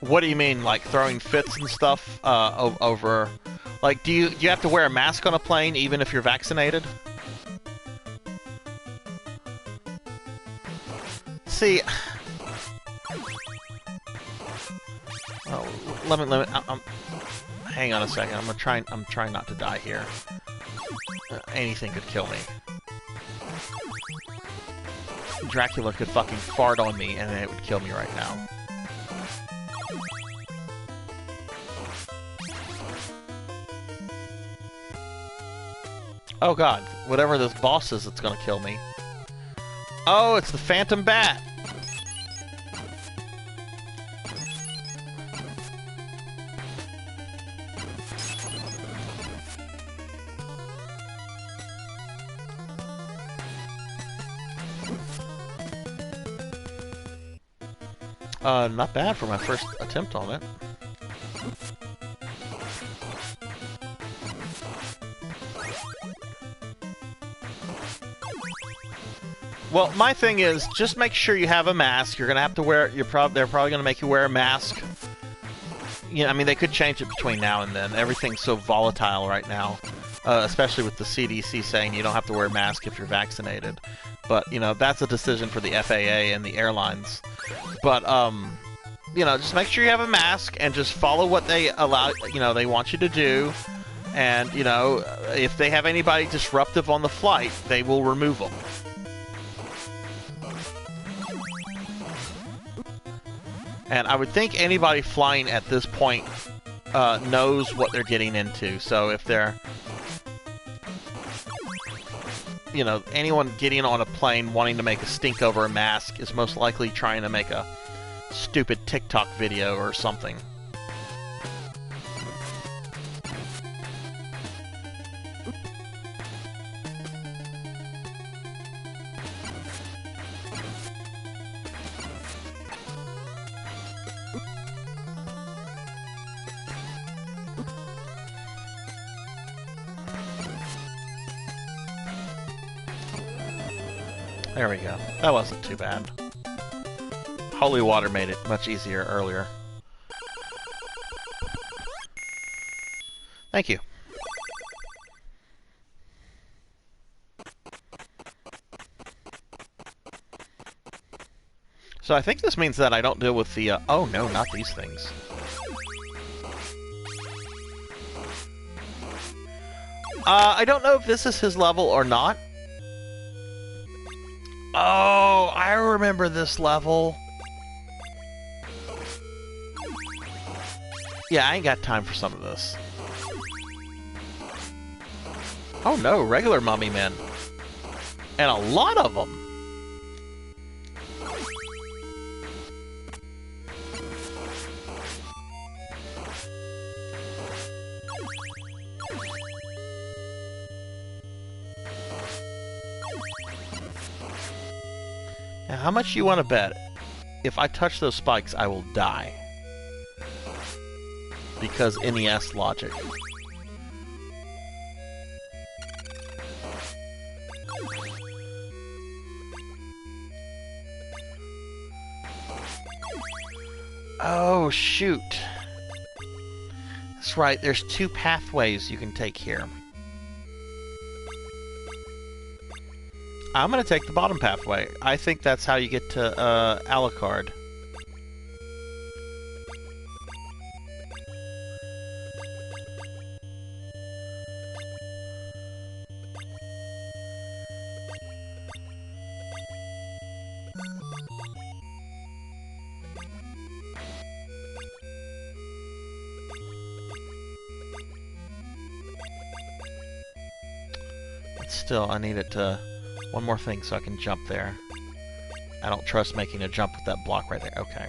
What do you mean, like throwing fits and stuff over? Like, do you have to wear a mask on a plane even if you're vaccinated? See, let me. Hang on a second. I'm trying not to die here. Anything could kill me. Dracula could fucking fart on me and it would kill me right now. Oh god, whatever this boss is, it's gonna kill me. Oh, it's the Phantom Bat! Not bad for my first attempt on it. Well, my thing is, just make sure you have a mask. You're gonna have to wear. They're probably gonna make you wear a mask. You know, I mean, they could change it between now and then. Everything's so volatile right now, especially with the CDC saying you don't have to wear a mask if you're vaccinated. But you know, that's a decision for the FAA and the airlines. But you know, just make sure you have a mask and just follow what they allow. You know, they want you to do. And you know, if they have anybody disruptive on the flight, they will remove them. And I would think anybody flying at this point knows what they're getting into. So if they're, you know, anyone getting on a plane wanting to make a stink over a mask is most likely trying to make a stupid TikTok video or something. There we go. That wasn't too bad. Holy water made it much easier earlier. Thank you. So I think this means that I don't deal with the, oh no, not these things. I don't know if this is his level or not. Oh, I remember this level. Yeah, I ain't got time for some of this. Oh no, regular mummy men. And a lot of them. Now, how much do you want to bet? If I touch those spikes, I will die. Because NES logic. Oh, shoot. That's right, there's two pathways you can take here. I'm gonna take the bottom pathway. I think that's how you get to Alucard. But still, I need it to... one more thing so I can jump there. I don't trust making a jump with that block right there. Okay.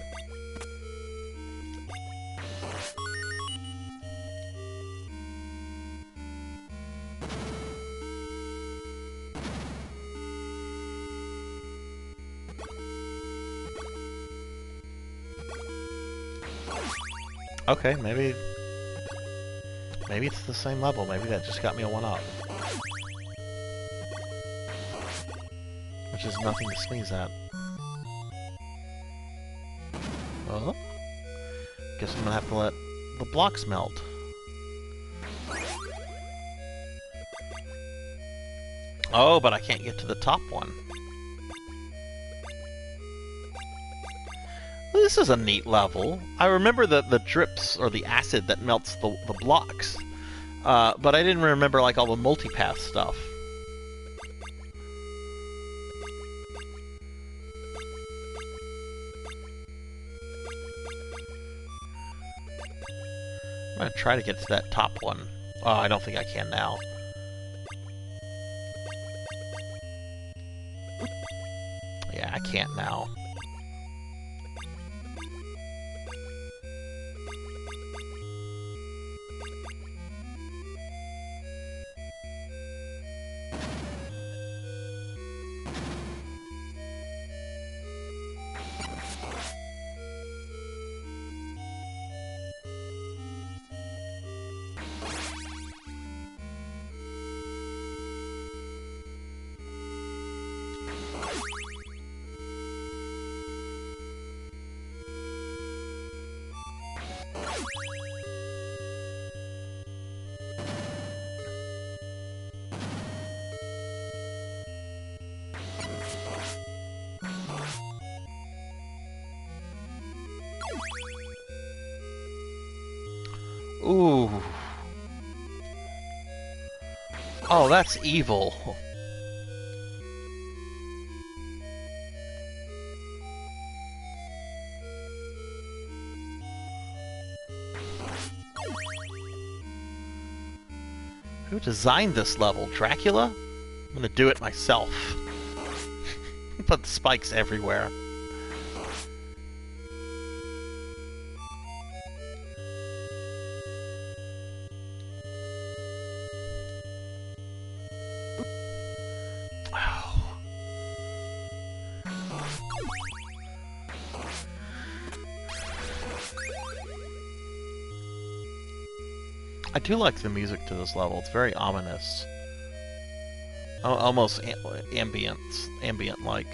Okay, maybe it's the same level. Maybe that just got me a 1-up. Which is nothing to sneeze at. Oh? Guess I'm gonna have to let the blocks melt. Oh, but I can't get to the top one. This is a neat level. I remember the drips, or the acid that melts the blocks. But I didn't remember like all the multipath stuff. I'm gonna try to get to that top one. Oh, I don't think I can now. Yeah, I can't now. Ooh. Oh, that's evil. Who designed this level? Dracula? I'm gonna do it myself. Put the spikes everywhere. I do like the music to this level. It's very ominous. Almost ambient-like.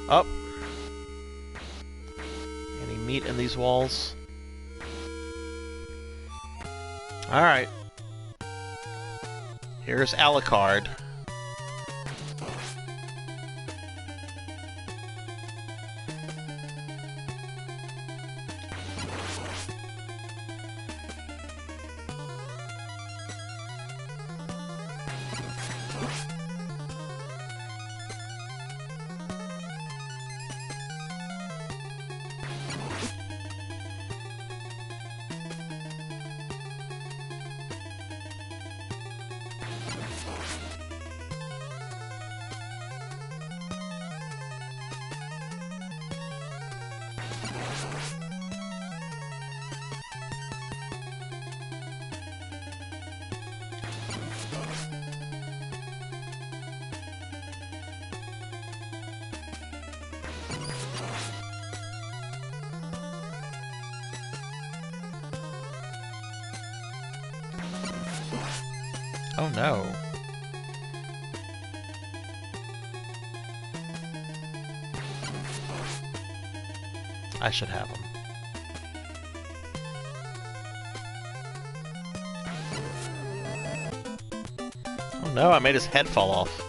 Up. Any meat in these walls? Alright. Here's Alucard. Oh no. I should have him. Oh no, I made his head fall off.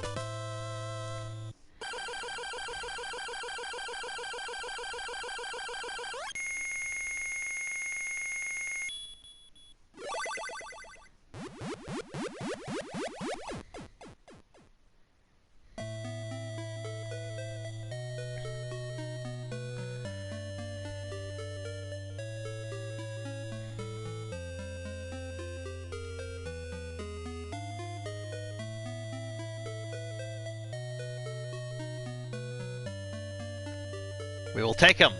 We will take him.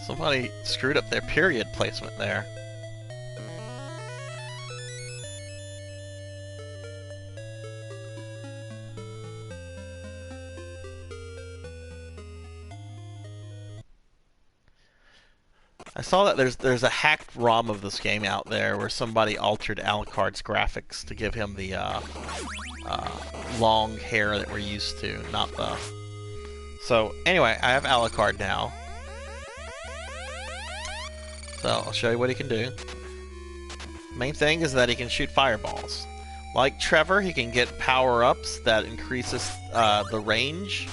Somebody screwed up their period placement there. I saw that there's a hacked ROM of this game out there where somebody altered Alucard's graphics to give him the long hair that we're used to, not the... So, anyway, I have Alucard now. So, I'll show you what he can do. Main thing is that he can shoot fireballs. Like Trevor, he can get power-ups that increases the range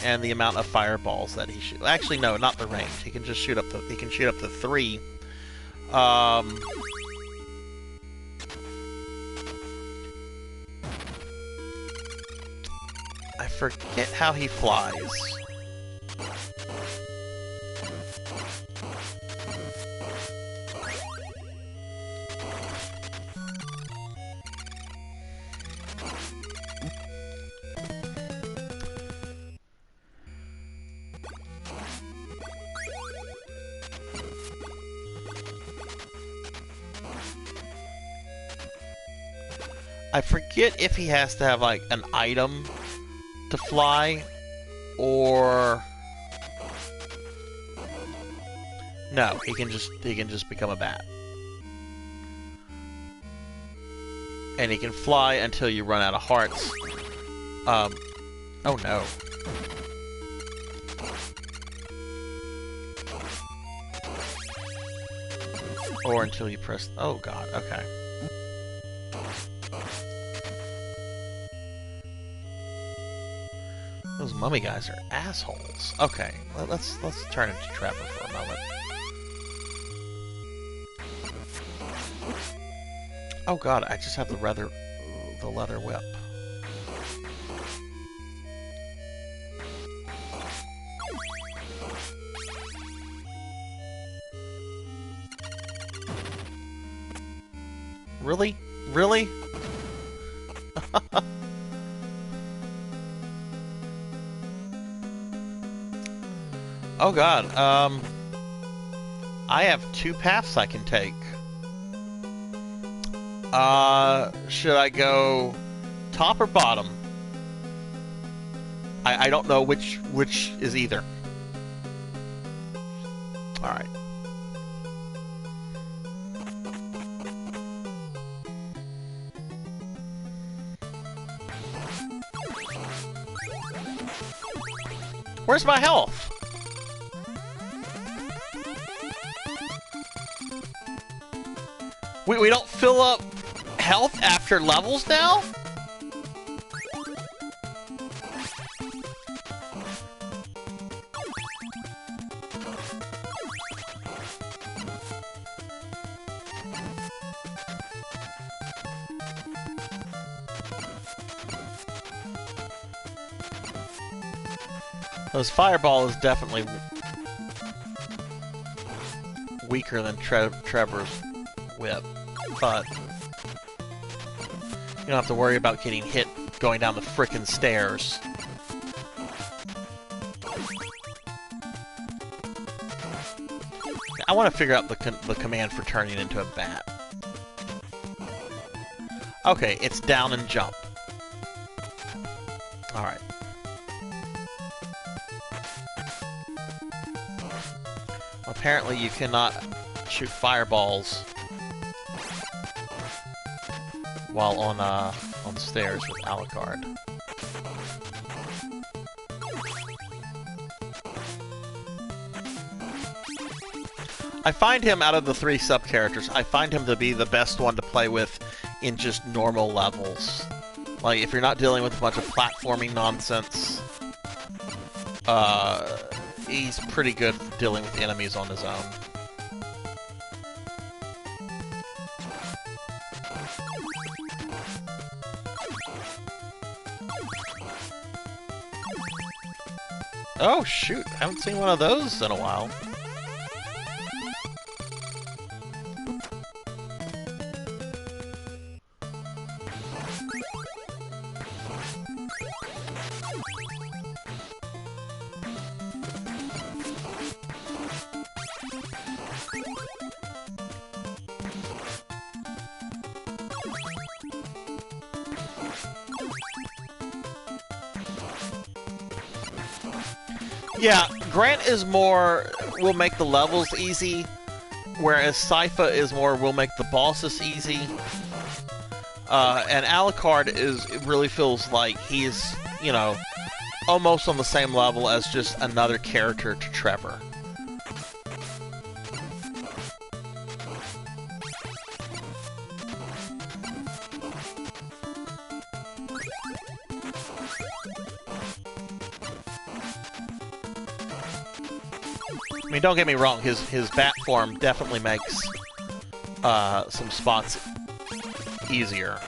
and the amount of fireballs that he shoots. Actually, no, not the range. He can just shoot up to... He can shoot up to 3. I forget how he flies. I forget if he has to have like an item to fly, or no, he can just become a bat. And he can fly until you run out of hearts. Oh no. Or until you press... Oh god, okay. Those mummy guys are assholes. Okay, let's turn into Trevor for a moment. Oh god, I just have the leather whip. Really? Really? Oh god, I have 2 paths I can take. Should I go top or bottom? I don't know which is either. Alright. Where's my health? We don't fill up health after levels now? Those fireball is definitely weaker than Trevor's whip, but you don't have to worry about getting hit going down the frickin' stairs. I want to figure out the command for turning into a bat. Okay, it's down and jump. Alright. Apparently you cannot shoot fireballs while on stairs with Alucard. I find him, out of the 3 sub-characters, I find him to be the best one to play with in just normal levels. Like, if you're not dealing with a bunch of platforming nonsense, he's pretty good for dealing with enemies on his own. Oh, shoot. I haven't seen one of those in a while. Yeah, Grant is more, will make the levels easy, whereas Sypha is more, will make the bosses easy. And Alucard is, it really feels like he's, you know, almost on the same level as just another character to Trevor. I mean, don't get me wrong, his bat form definitely makes some spots easier.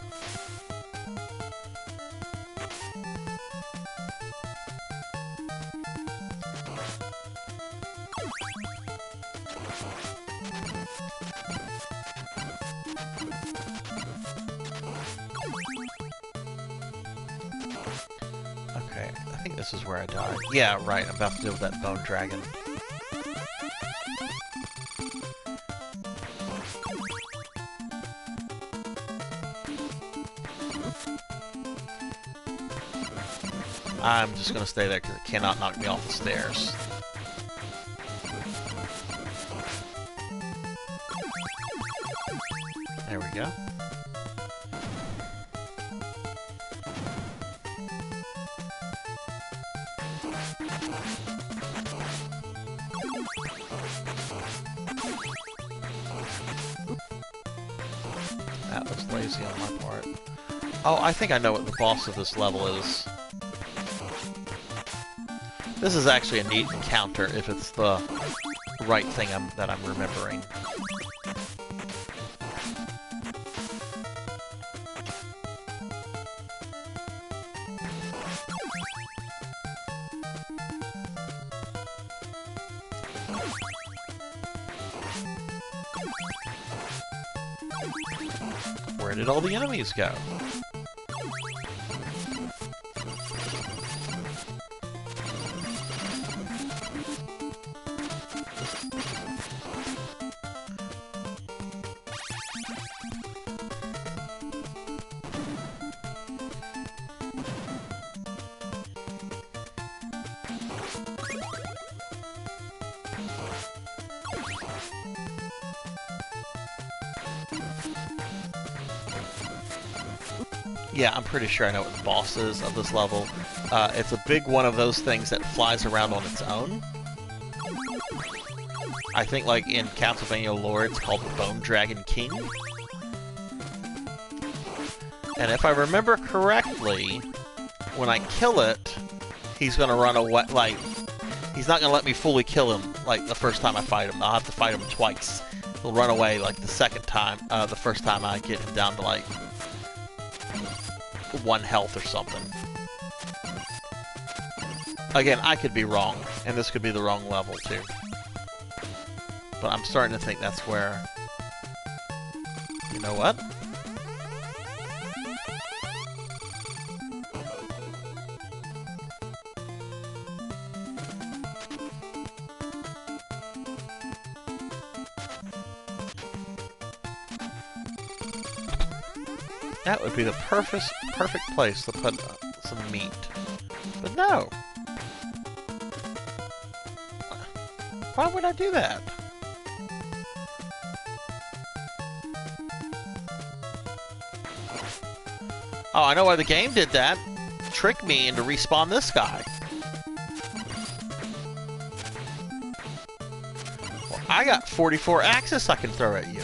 Okay, I think this is where I died. Yeah, right, I'm about to deal with that bone dragon. I'm just going to stay there because it cannot knock me off the stairs. There we go. That was lazy on my part. Oh, I think I know what the boss of this level is. This is actually a neat encounter if it's the right thing that I'm remembering. Where did all the enemies go? Yeah, I'm pretty sure I know what the boss is of this level. It's a big one of those things that flies around on its own. I think, like, in Castlevania lore, it's called the Bone Dragon King. And if I remember correctly, when I kill it, he's gonna run away, like, he's not gonna let me fully kill him, like, the first time I fight him. I'll have to fight him twice. He'll run away, like, the second time, the first time I get him down to, like, 1 health or something. Again, I could be wrong, and this could be the wrong level too. But I'm starting to think that's where... You know what? That would be the perfect place to put some meat. But no! Why would I do that? Oh, I know why the game did that. Trick me into respawn this guy. I got 44 axes I can throw at you.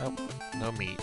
Nope, no meat.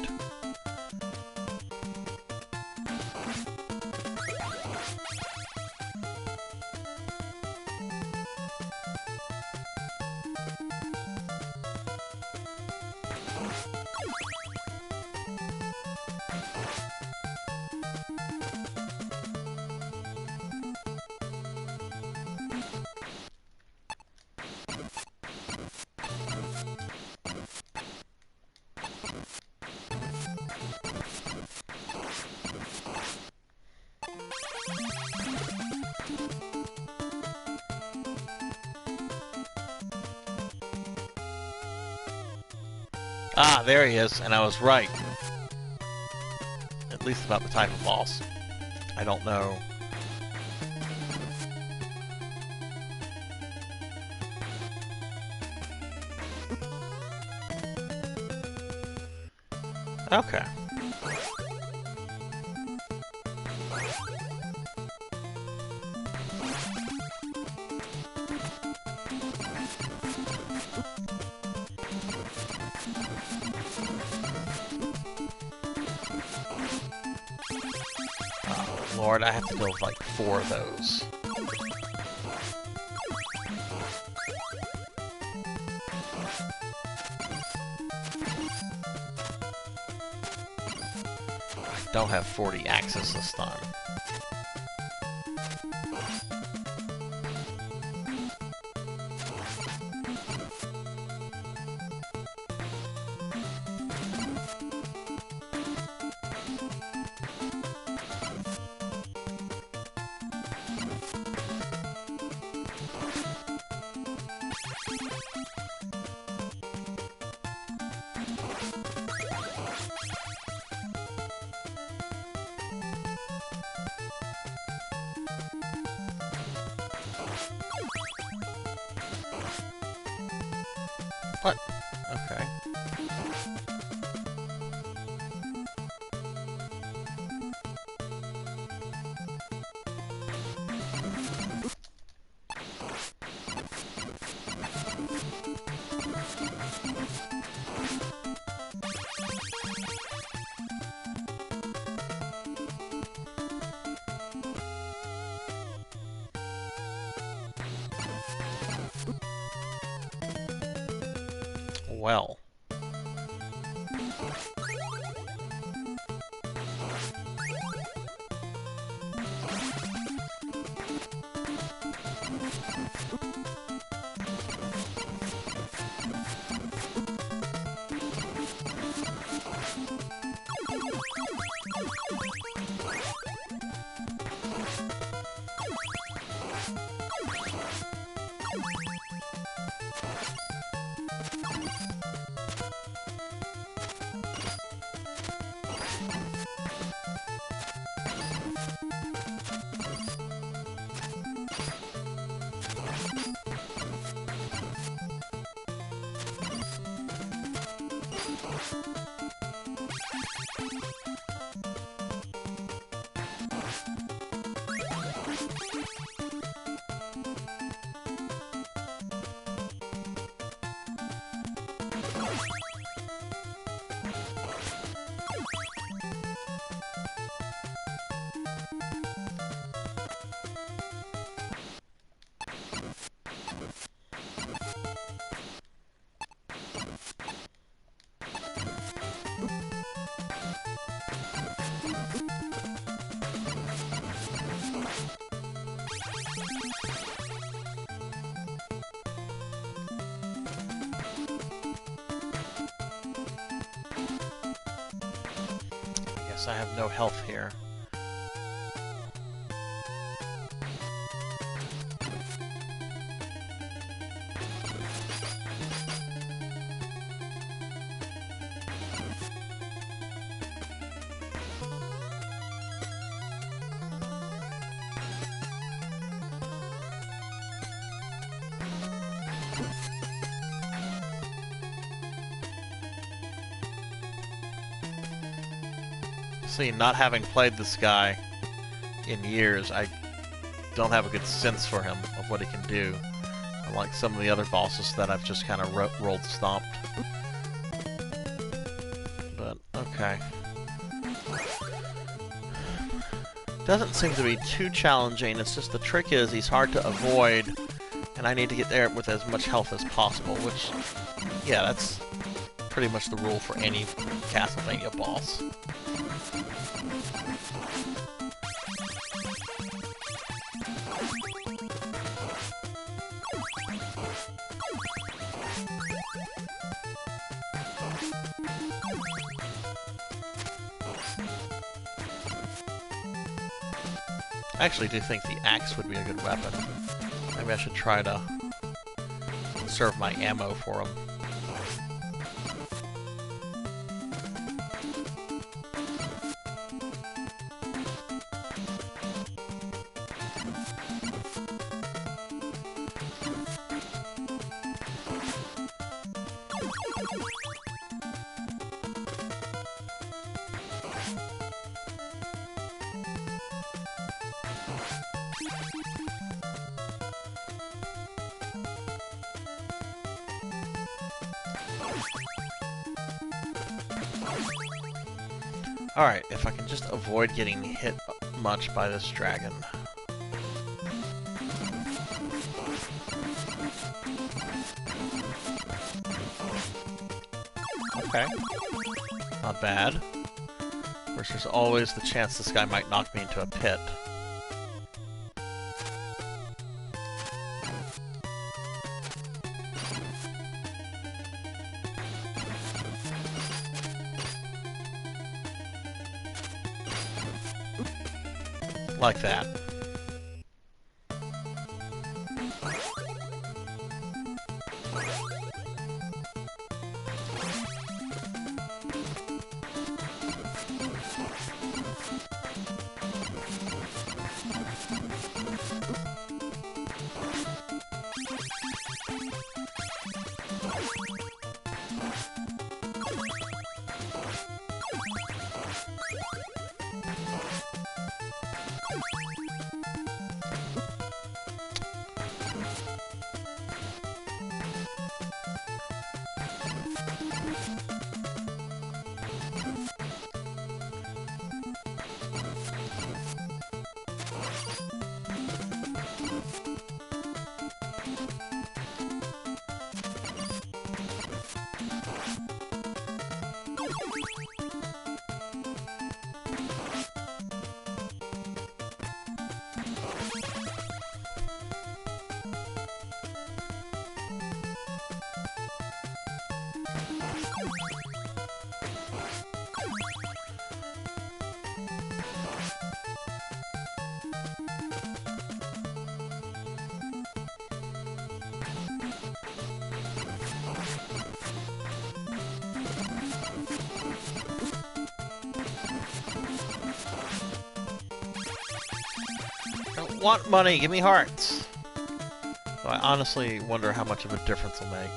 Ah, there he is, and I was right. At least about the type of boss. I don't know. Okay. Lord, I have to build like 4 of those. I don't have 40 axes this time. What? Okay. Well. I have no health here. See, not having played this guy in years, I don't have a good sense for him of what he can do. Unlike some of the other bosses that I've just kind of rolled stomped. But, okay. Doesn't seem to be too challenging, it's just the trick is he's hard to avoid, and I need to get there with as much health as possible, which, yeah, that's pretty much the rule for any Castlevania boss. I actually do think the axe would be a good weapon. Maybe I should try to conserve my ammo for him. Alright, if I can just avoid getting hit much by this dragon. Okay. Not bad. Of course, there's always the chance this guy might knock me into a pit. Like that. Want money, give me hearts. So I honestly wonder how much of a difference it'll make.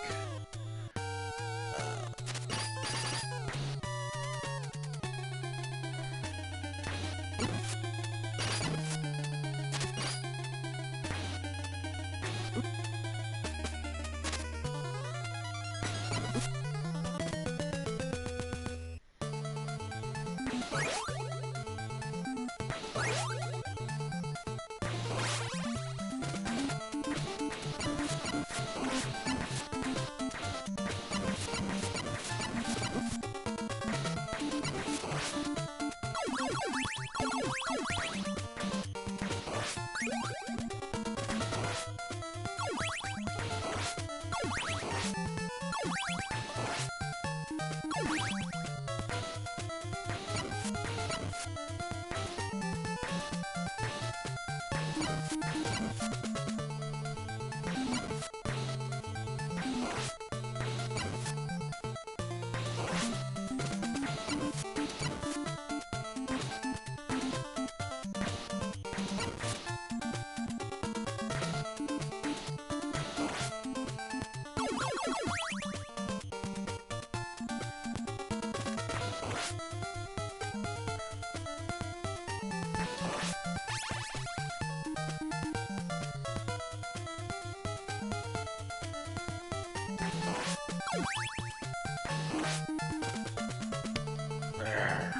There.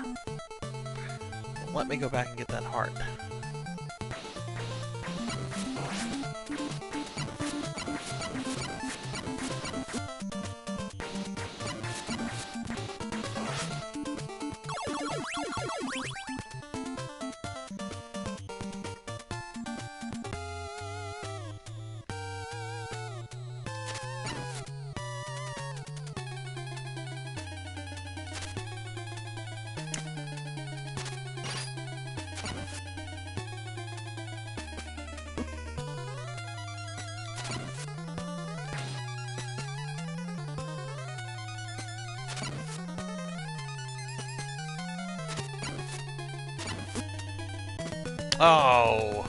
Let me go back and get that heart. Oh!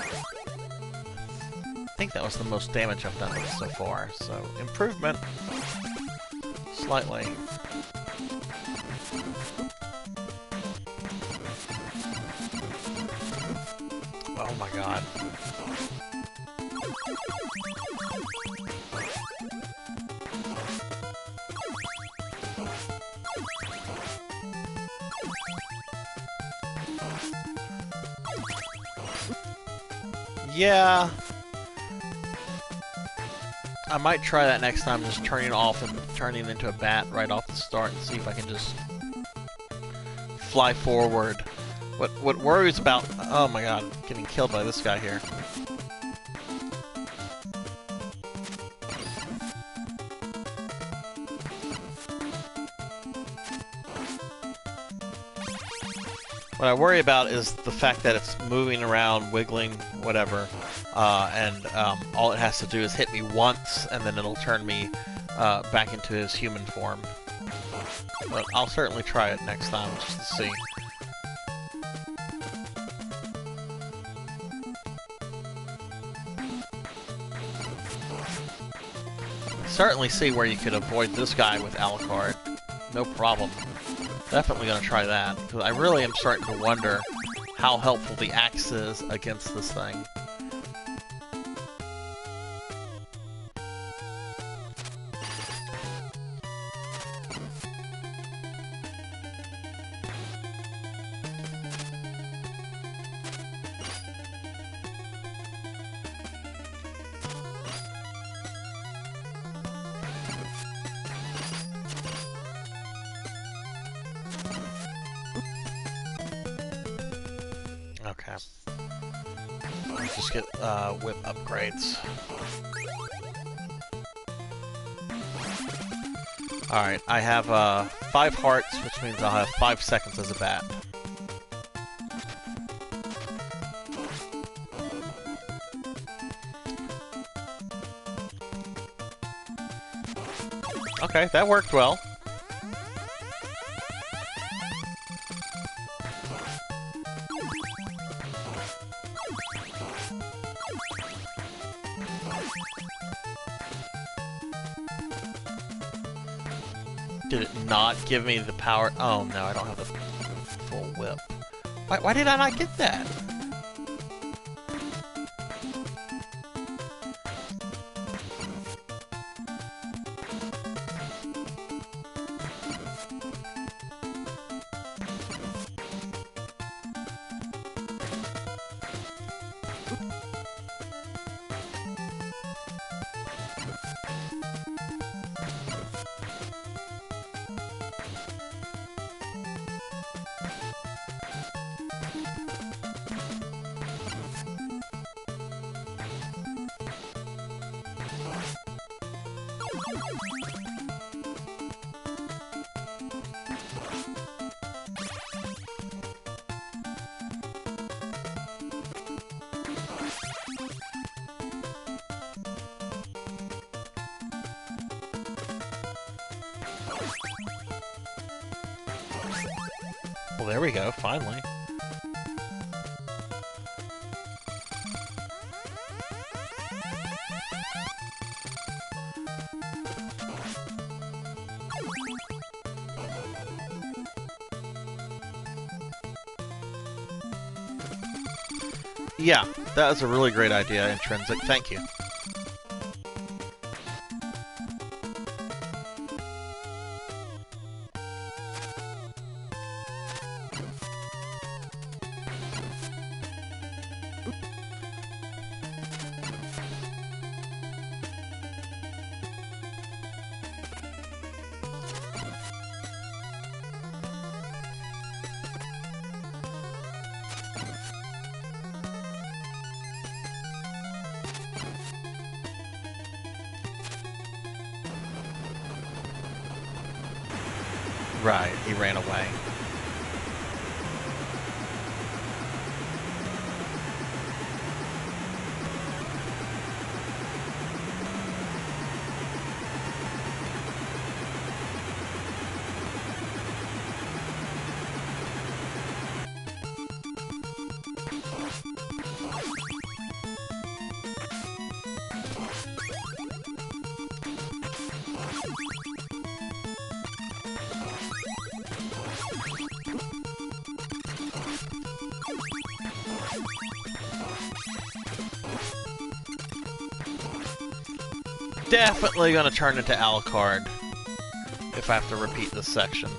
I think that was the most damage I've done with it so far, so improvement. Slightly. Oh my god. Yeah. I might try that next time, just turning it off and turning it into a bat right off the start and see if I can just fly forward. What worries about... Oh my god, getting killed by this guy here. What I worry about is the fact that it's moving around, wiggling, whatever, and all it has to do is hit me once, and then it'll turn me back into his human form. But I'll certainly try it next time, just to see. Certainly see where you could avoid this guy with Alucard. No problem. Definitely gonna try that, because I really am starting to wonder how helpful the axe is against this thing. Okay. Let's just get whip upgrades. Alright, I have 5 hearts, which means I'll have 5 seconds as a bat. Okay, that worked well. Did it not give me the power? Oh no, I don't have the full whip. Why did I not get that? Well, there we go, finally. Yeah, that was a really great idea, Intrinsic. Thank you. Right, he ran away. Definitely gonna turn into Alucard if I have to repeat this section.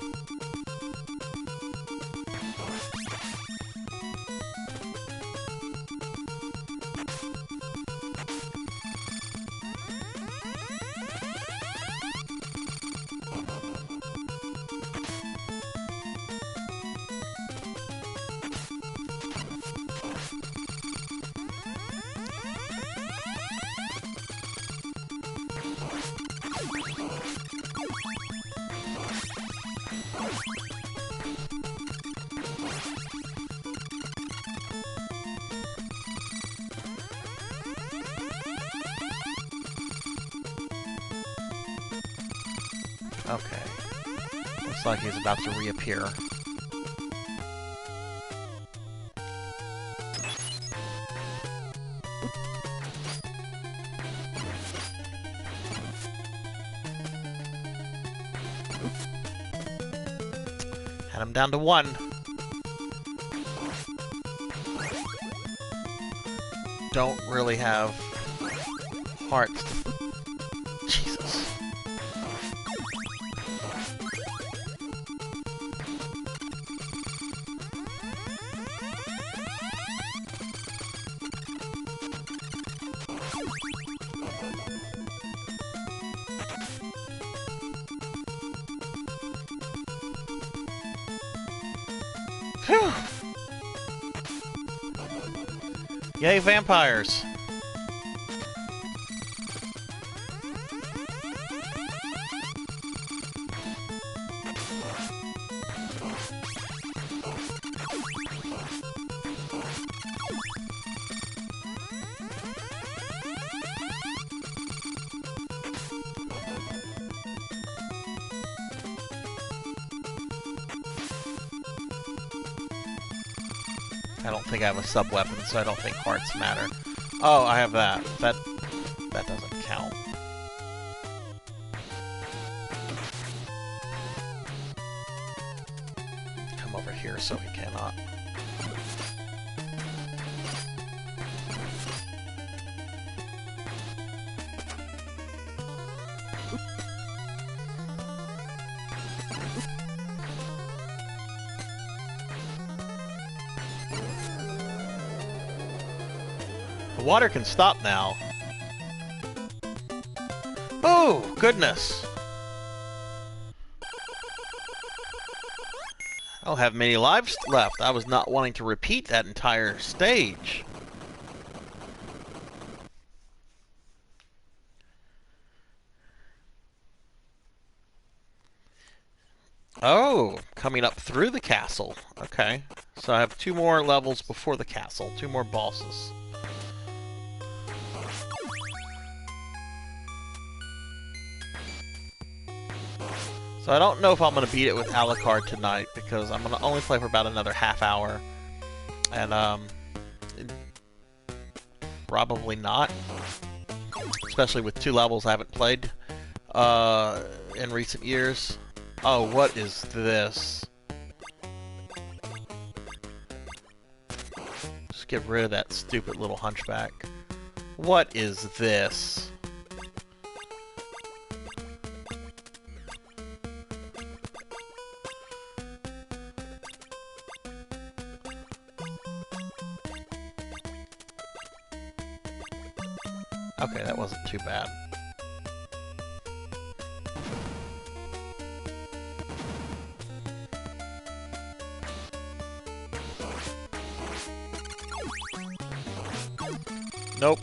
Okay. Looks like he's about to reappear. Had him down to 1. Don't really have hearts. Jesus. Phew. Yay, vampires! I don't think I have a sub-weapon, so I don't think hearts matter. Oh, I have that. That doesn't count. Come over here so he cannot. The water can stop now. Oh, goodness. I don't have many lives left. I was not wanting to repeat that entire stage. Oh, coming up through the castle. Okay. So I have 2 more levels before the castle. 2 more bosses. So I don't know if I'm going to beat it with Alucard tonight, because I'm going to only play for about another half hour. And, probably not. Especially with 2 levels I haven't played, in recent years. Oh, what is this? Just get rid of that stupid little hunchback. What is this? Okay, that wasn't too bad. Nope.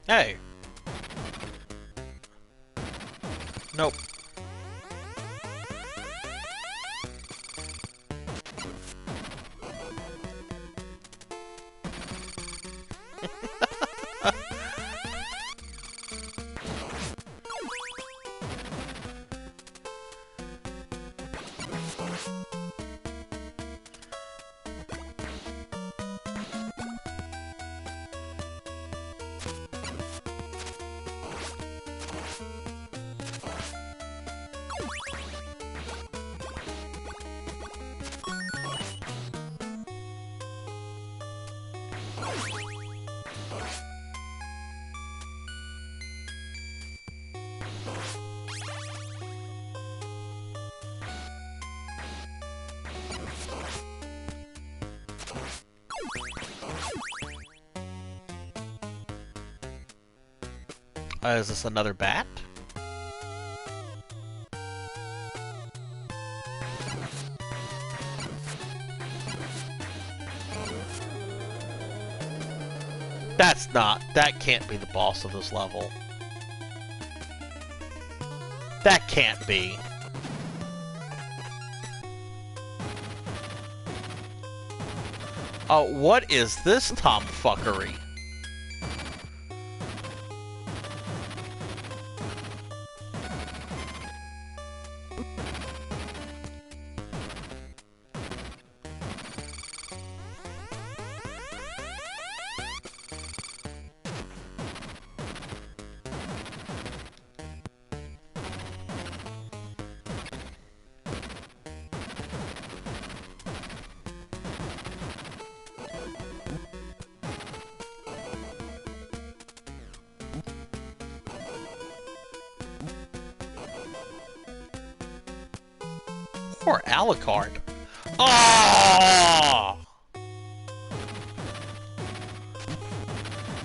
Hey. Nope. Is this another bat? That can't be the boss of this level. That can't be. Oh, what is this tomfuckery? Or Alucard. Oh!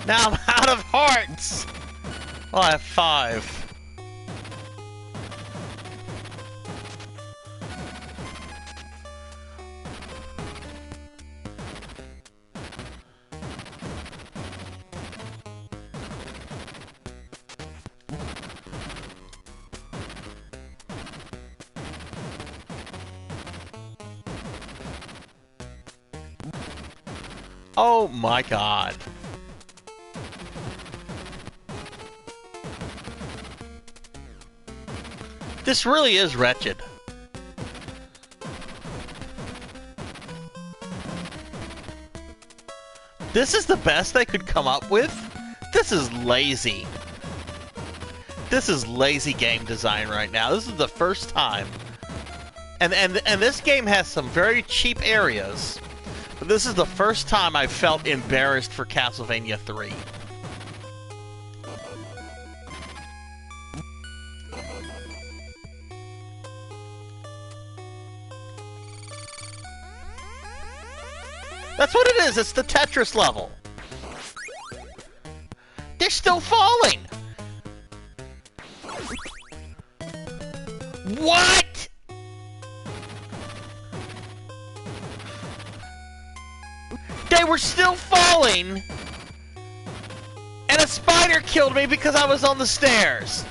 Now I'm out of hearts! Well, I have 5. Oh my god. This really is wretched. This is the best they could come up with? This is lazy. This is lazy game design right now. This is the first time. And this game has some very cheap areas. But this is the first time I've felt embarrassed for Castlevania 3. That's what it is, it's the Tetris level. They're still falling! What?! They were still falling, and a spider killed me because I was on the stairs.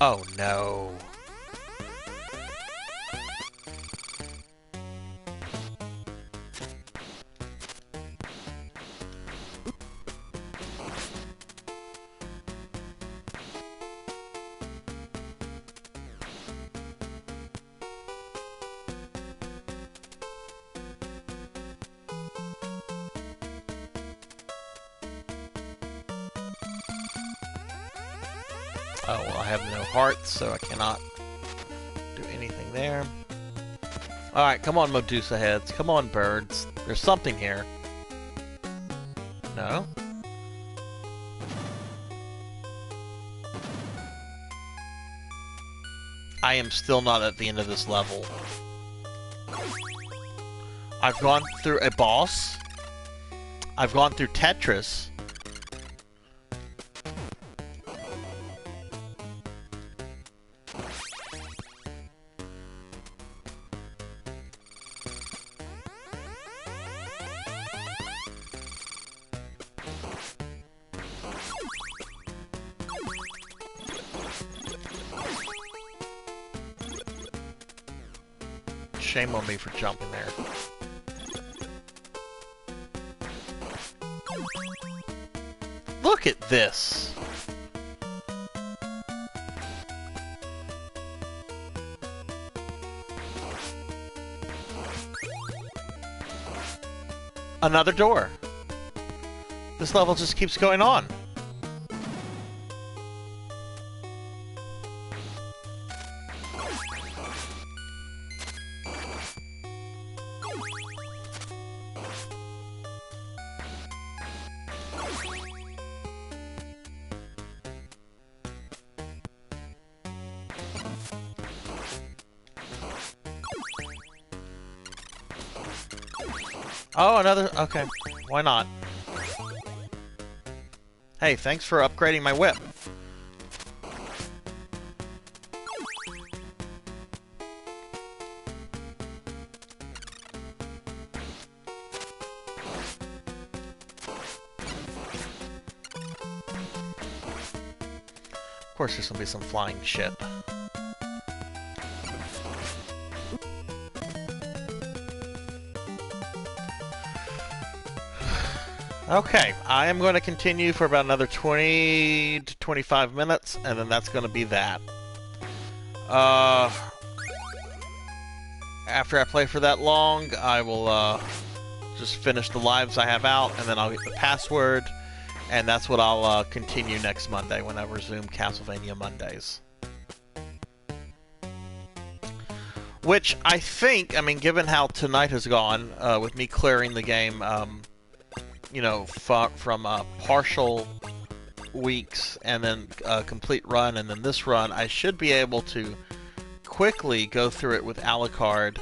Oh no. Oh, well, I have no hearts, so I cannot do anything there. Alright, come on, Medusa heads. Come on, birds. There's something here. No? I am still not at the end of this level. I've gone through a boss. I've gone through Tetris. Shame on me for jumping there. Look at this! Another door. This level just keeps going on. Oh, another... Okay. Why not? Hey, thanks for upgrading my whip. Of course, there's gonna be some flying shit. Okay, I am going to continue for about another 20 to 25 minutes, and then that's going to be that. After I play for that long, I will just finish the lives I have out, and then I'll get the password, and that's what I'll continue next Monday when I resume Castlevania Mondays. Which I think, I mean, given how tonight has gone, with me clearing the game, you know, from partial weeks and then a complete run and then this run, I should be able to quickly go through it with Alucard,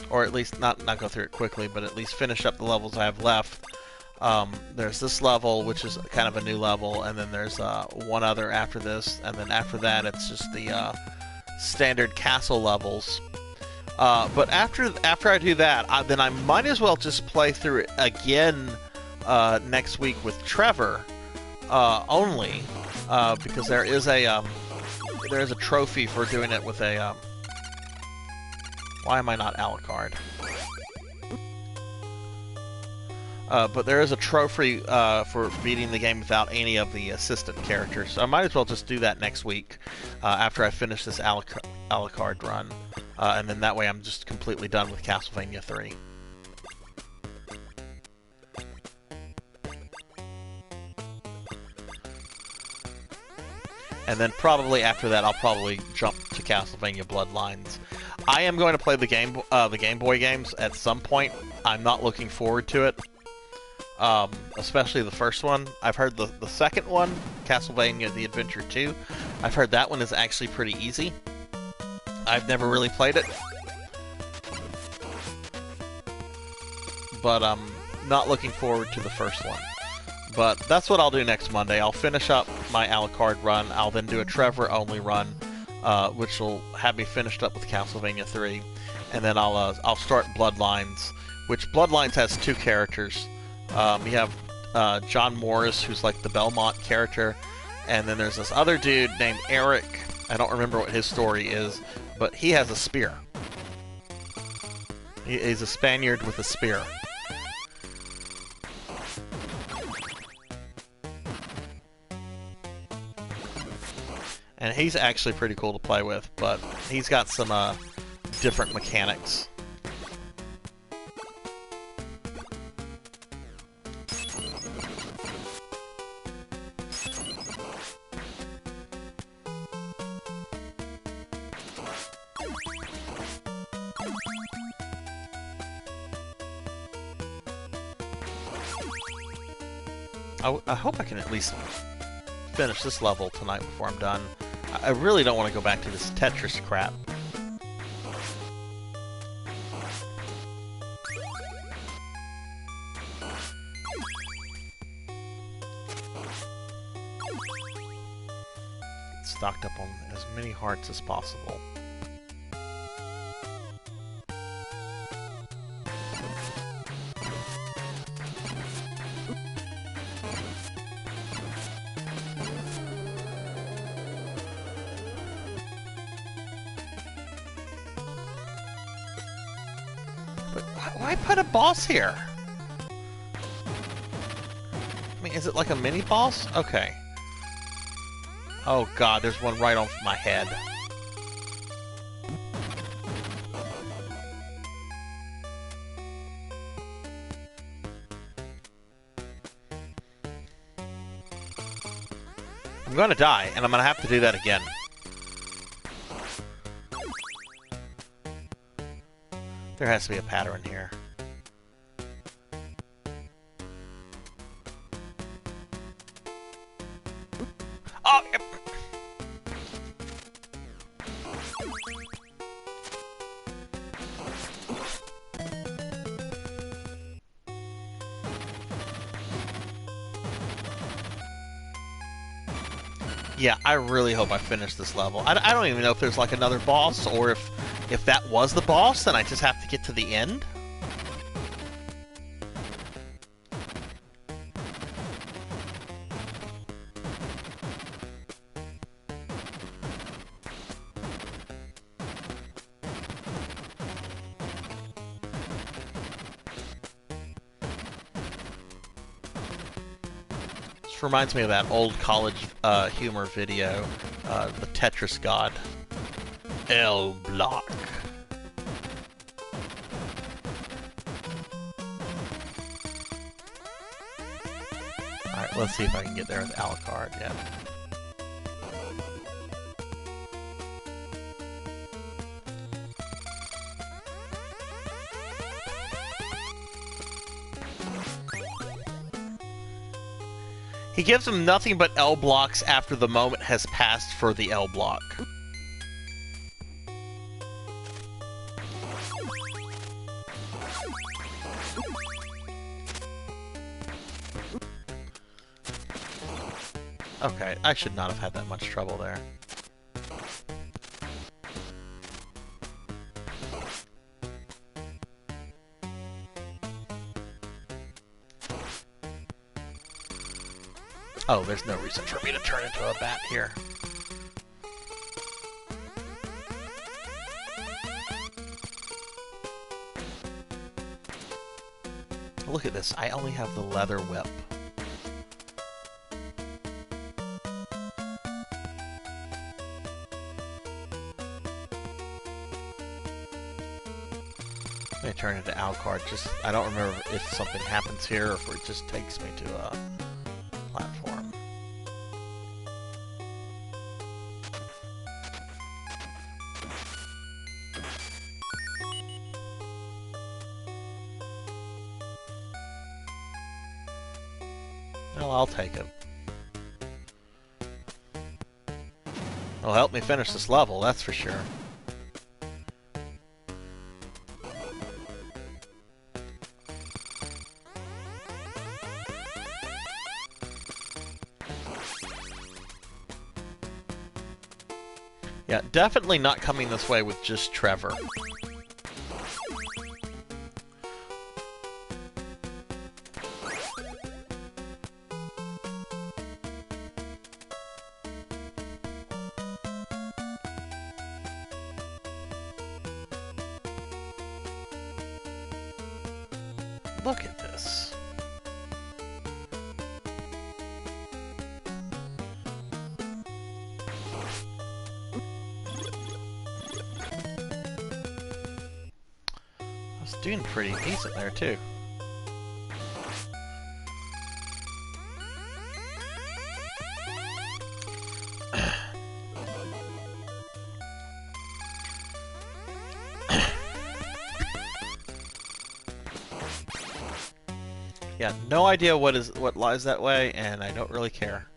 or at least not go through it quickly, but at least finish up the levels I have left. There's this level, which is kind of a new level, and then there's one other after this, and then after that it's just the standard castle levels. But after I do that, then I might as well just play through it again next week with Trevor only, because there is a trophy for doing it with a. Why am I not Alucard? But there is a trophy for beating the game without any of the assistant characters, so I might as well just do that next week after I finish this Alucard run. And then that way I'm just completely done with Castlevania 3. And then probably after that I'll probably jump to Castlevania Bloodlines. I am going to play the Game Boy games at some point. I'm not looking forward to it. Especially the first one. I've heard the second one, Castlevania The Adventure 2, I've heard that one is actually pretty easy. I've never really played it, but I'm not looking forward to the first one. But that's what I'll do next Monday. I'll finish up my Alucard run. I'll then do a Trevor-only run, which will have me finished up with Castlevania 3, and then I'll start Bloodlines, which Bloodlines has two characters. You have John Morris, who's like the Belmont character, And then there's this other dude named Eric. I don't remember what his story is, but he has a spear. He's a Spaniard with a spear. And he's actually pretty cool to play with, but he's got some different mechanics. I hope I can at least finish this level tonight before I'm done. I really don't want to go back to this Tetris crap. Get stocked up on as many hearts as possible. Why put a boss here? I mean, is it like a mini boss? Okay. Oh god, there's one right on my head. I'm gonna die, and I'm gonna have to do that again. There has to be a pattern here. Oh! Yep. Yeah, I really hope I finish this level. I don't even know if there's like another boss, or if that was the boss, then I just have to get to the end. This reminds me of that old college humor video, the Tetris God. L block. Alright, let's see if I can get there with Alucard. Yeah. He gives him nothing but L blocks after the moment has passed for the L block. Okay, I should not have had that much trouble there. Oh, there's no reason for me to turn into a bat here. Look at this, I only have the leather whip. I'm gonna turn into Alucard. Just, I don't remember if something happens here or if it just takes me to a platform. Well, I'll take it. It'll help me finish this level, that's for sure. Yeah, definitely not coming this way with just Trevor. Look at this. I was doing pretty decent there, too. Yeah, no idea what lies that way, and I don't really care.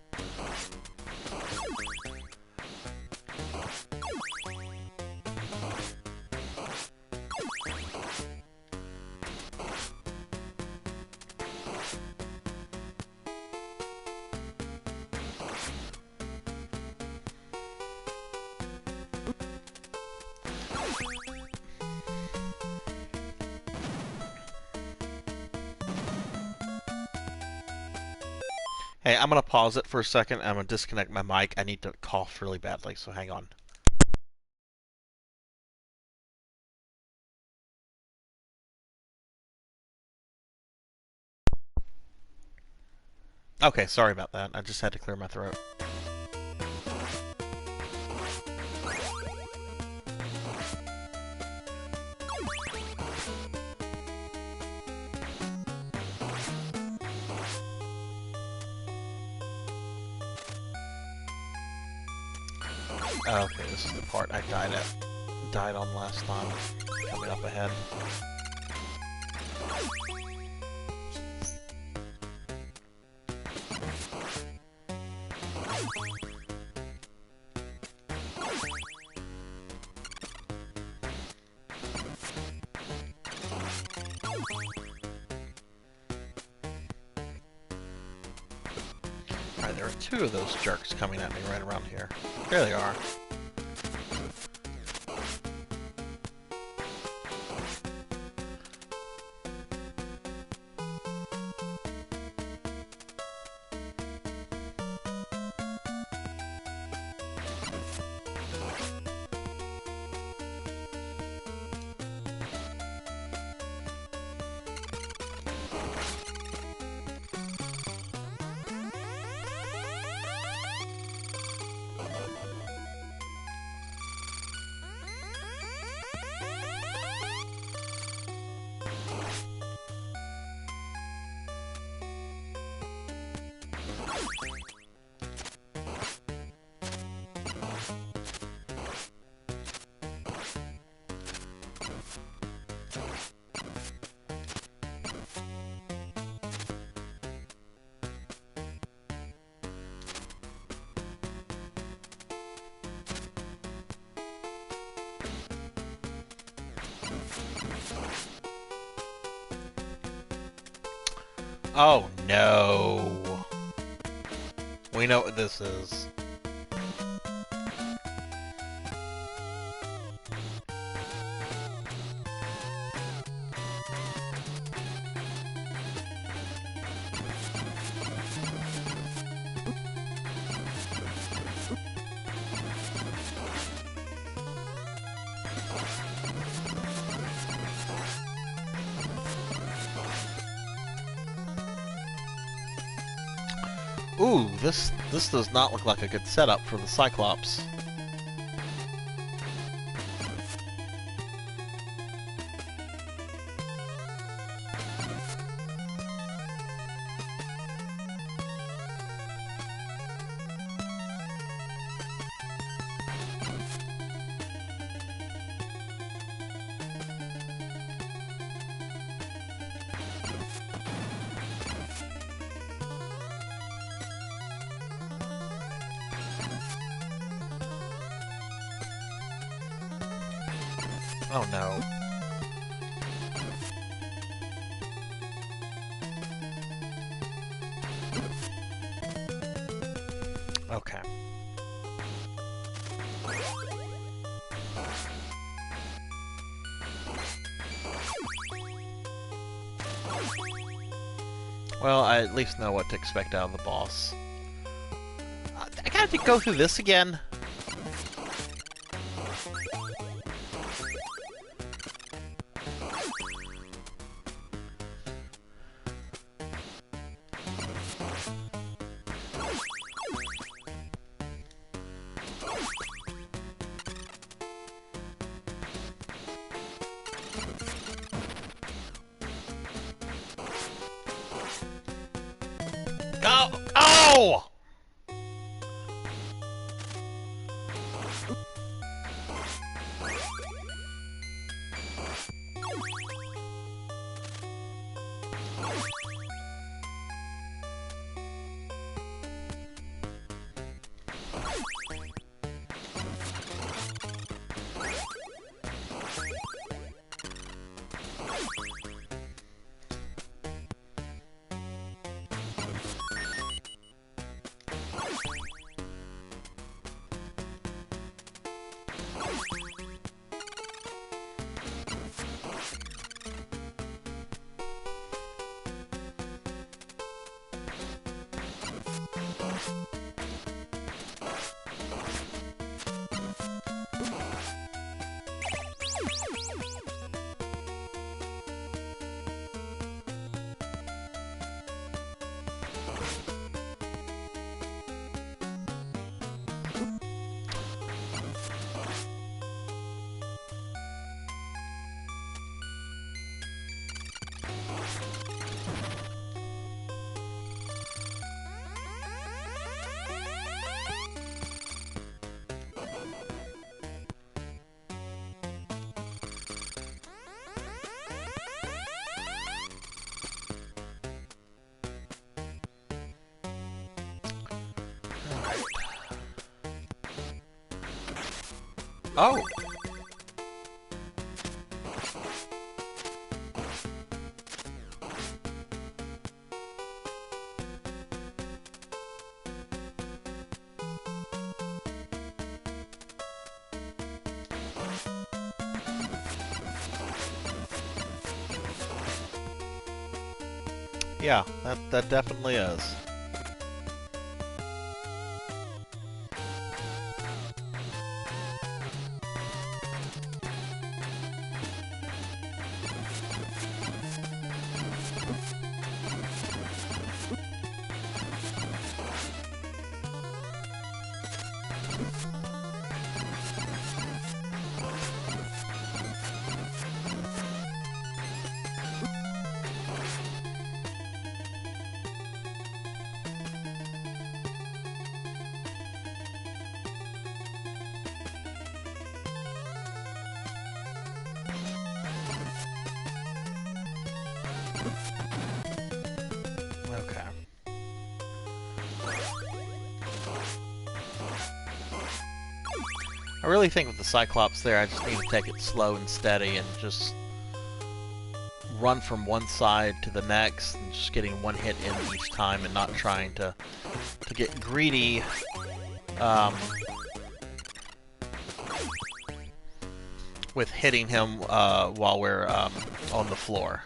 Hey, I'm gonna pause it for a second. I'm gonna disconnect my mic. I need to cough really badly, so hang on. Okay, sorry about that. I just had to clear my throat. Okay, this is the part I died on last time. Coming up ahead. Alright, there are two of those jerks coming at me right around here. There they are. Oh no. We know what this is. Ooh, this does not look like a good setup for the Cyclops. Oh no. Okay. Well, I at least know what to expect out of the boss. I gotta go through this again. Go! Oh! Oh! Yeah, that definitely is. Okay. I really think with the Cyclops there, I just need to take it slow and steady and just run from one side to the next and just getting one hit in each time and not trying to get greedy with hitting him while we're on the floor.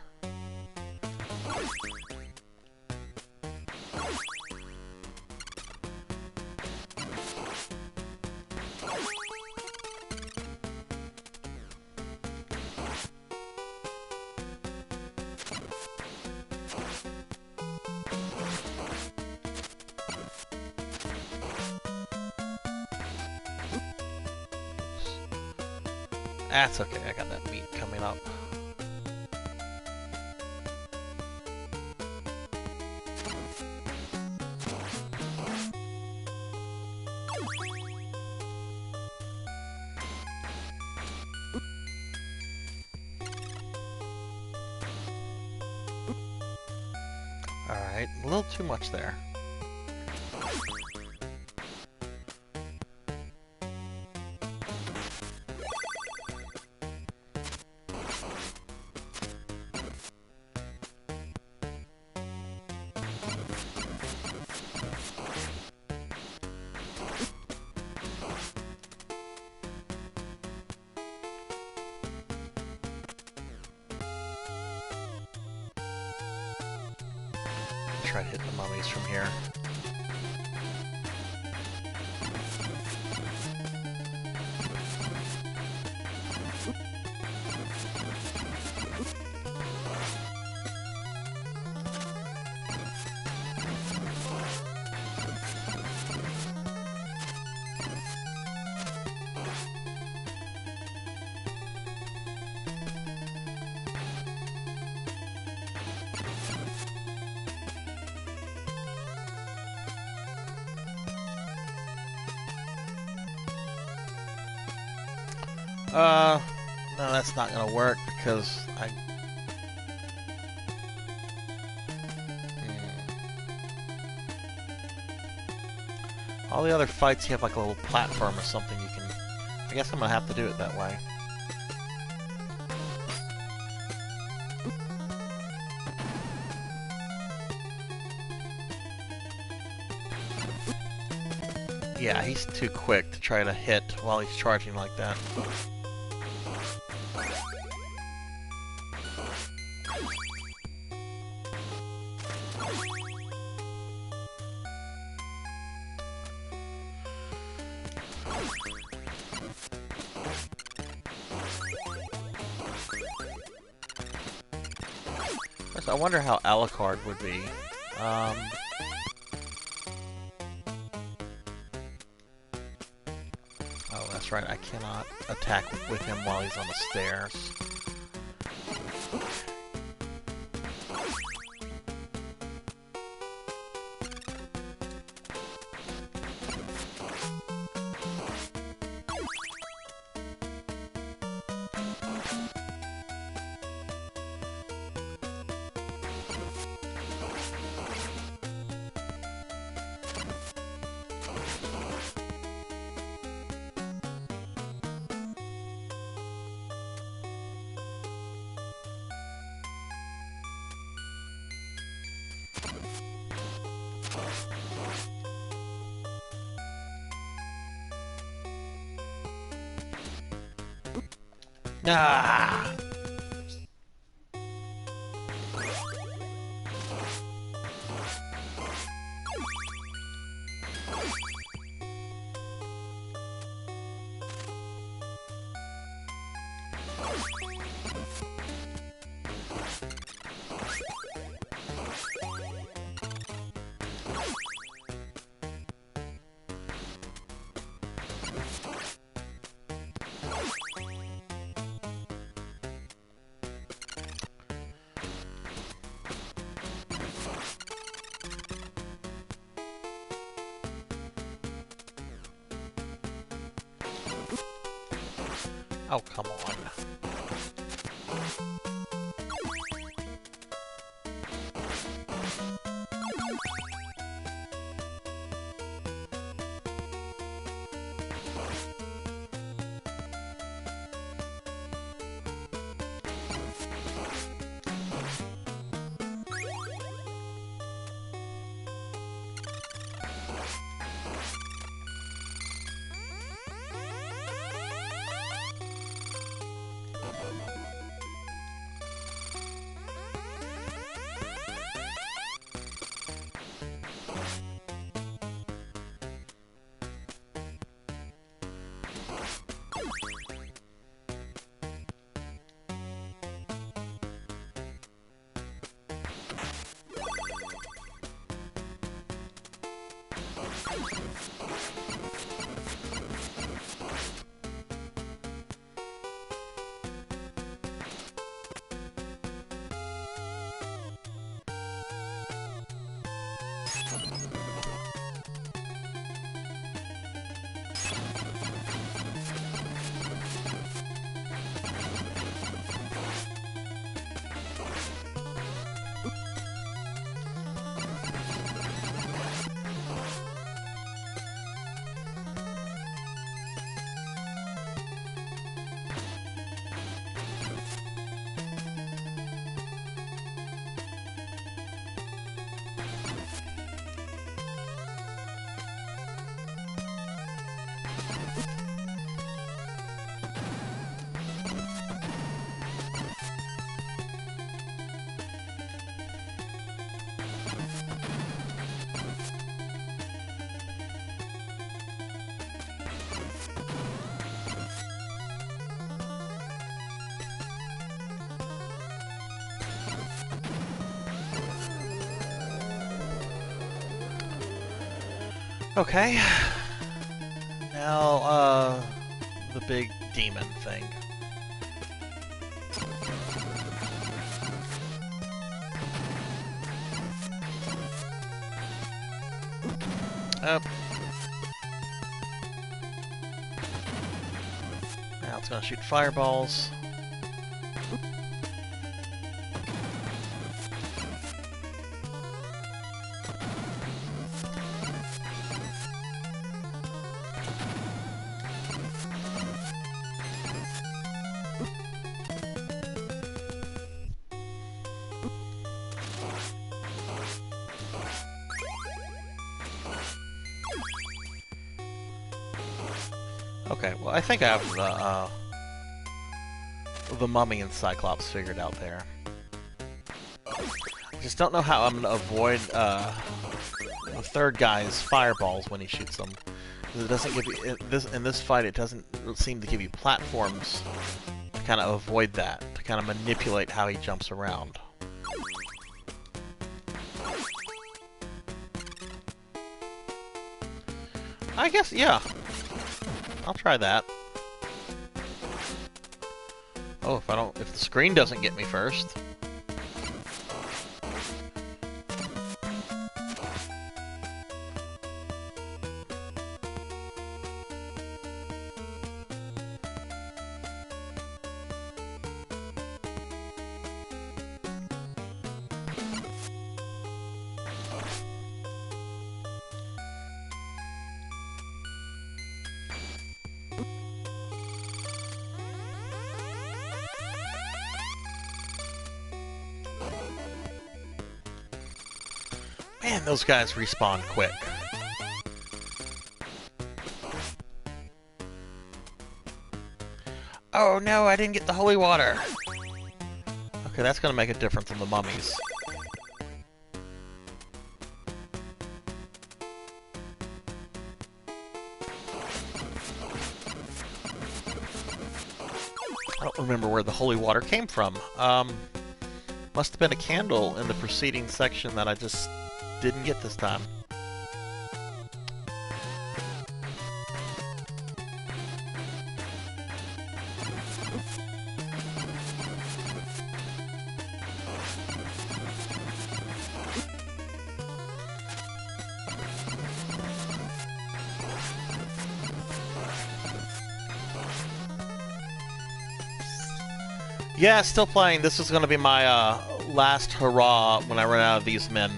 That's okay, I got that meat coming up. Alright, a little too much there. Try to hit the mummies from here. No, that's not gonna work because I... All the other fights, you have like a little platform or something you can... I guess I'm gonna have to do it that way. Yeah, he's too quick to try to hit while he's charging like that. I wonder how Alucard would be. Oh, that's right. I cannot attack with him while he's on the stairs. Ah! Oh, come on. Okay. Now, the big demon thing. Up. Now It's gonna shoot fireballs. Okay, well, I think I have the Mummy and Cyclops figured out there. I just don't know how I'm gonna avoid the third guy's fireballs when he shoots them. Because it doesn't give you in this fight. It doesn't seem to give you platforms to kind of avoid that, to kind of manipulate how he jumps around. I guess, yeah. I'll try that. Oh, if the screen doesn't get me first. Man, those guys respawn quick. Oh no, I didn't get the holy water! Okay, that's gonna make a difference in the mummies. I don't remember where the holy water came from. Must have been a candle in the preceding section that I just didn't get this time. Yeah, still playing. This is going to be my last hurrah when I run out of these men.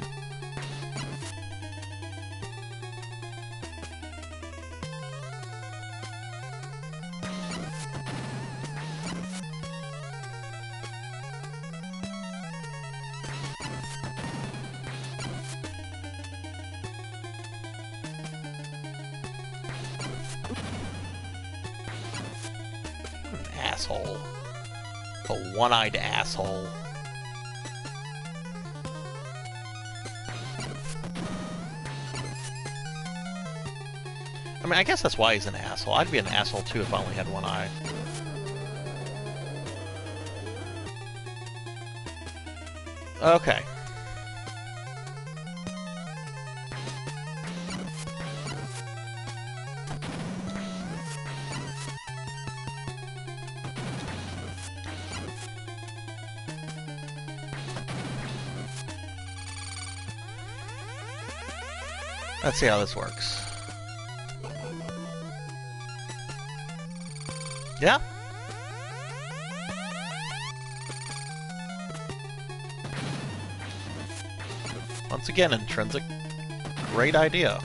Asshole. A one-eyed asshole. I mean, I guess that's why he's an asshole. I'd be an asshole too if I only had one eye. Okay. Let's see how this works. Yeah? Once again, Intrinsic. Great idea.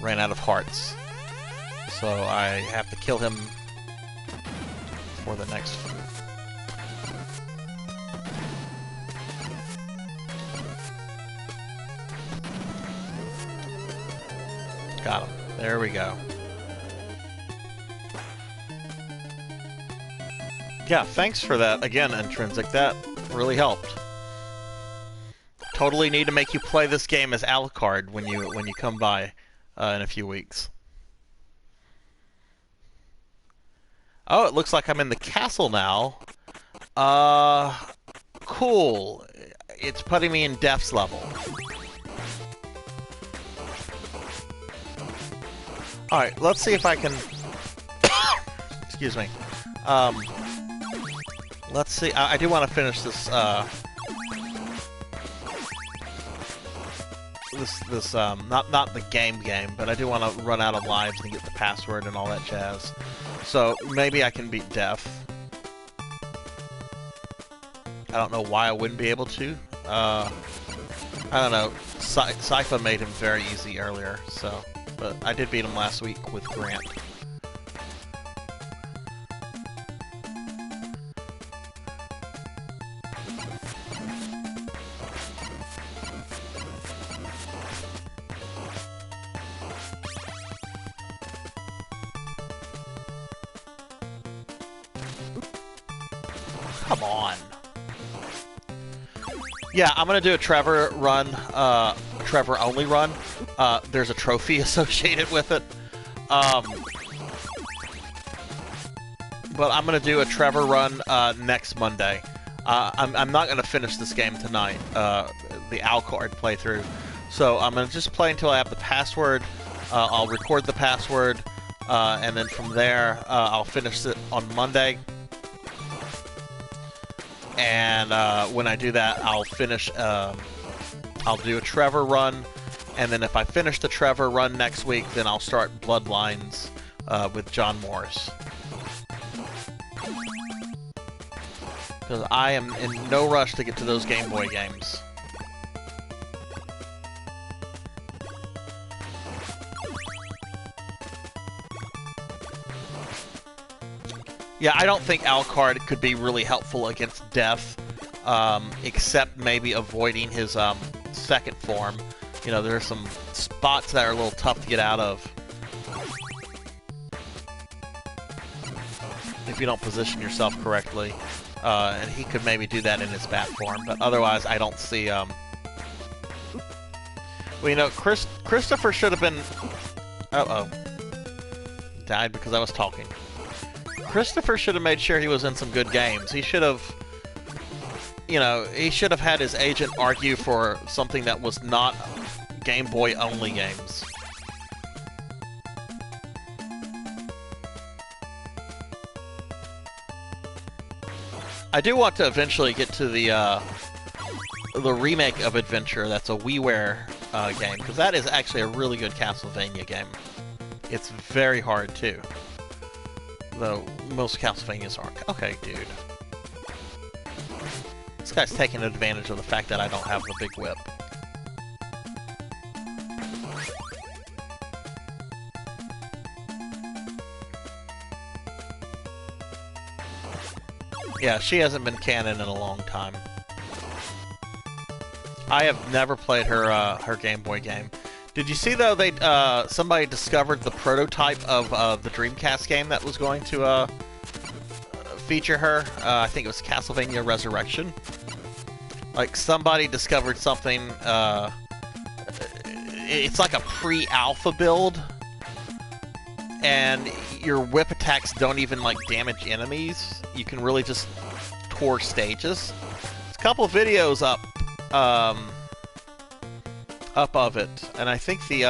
Ran out of hearts. So I have to kill him for the next... Got him. There we go. Yeah, thanks for that again, Intrinsic. That really helped. totally need to make you play this game as Alucard when you come by in a few weeks. Oh, it looks like I'm in the castle now. Cool. It's putting me in Death's level. Alright, let's see if I can... Excuse me. Let's see. I do want to finish this, not the game, but I do want to run out of lives and get the password and all that jazz. So, maybe I can beat Death. I don't know why I wouldn't be able to. I don't know. Sypha made him very easy earlier, so... But I did beat him last week with Grant. Come on. Yeah, I'm gonna do a Trevor run, Trevor only run. There's a trophy associated with it. But I'm gonna do a Trevor run next Monday. I'm not gonna finish this game tonight, the Alucard playthrough. So I'm gonna just play until I have the password. I'll record the password, and then from there I'll finish it on Monday. And when I do that, I'll finish. I'll do a Trevor run, and then if I finish the Trevor run next week, then I'll start Bloodlines with John Morris. Because I am in no rush to get to those Game Boy games. Yeah, I don't think Alucard could be really helpful against Death, except maybe avoiding his second form. You know, there are some spots that are a little tough to get out of if you don't position yourself correctly. And he could maybe do that in his bat form, but otherwise I don't see... Well, you know, Christopher should have been... Uh-oh. Died because I was talking. Christopher should have made sure he was in some good games. He should have... You know, he should have had his agent argue for something that was not Game Boy only games. I do want to eventually get to the remake of Adventure. That's a WiiWare game, because that is actually a really good Castlevania game. It's very hard too, though most Castlevanias aren't. Okay, dude. This guy's taking advantage of the fact that I don't have the big whip. Yeah, she hasn't been canon in a long time. I have never played her her Game Boy game. Did you see though they somebody discovered the prototype of the Dreamcast game that was going to feature her? I think it was Castlevania Resurrection. Like somebody discovered something. It's like a pre-alpha build, and your whip attacks don't even like damage enemies. You can really just tour stages. There's a couple of videos up of it, and I think the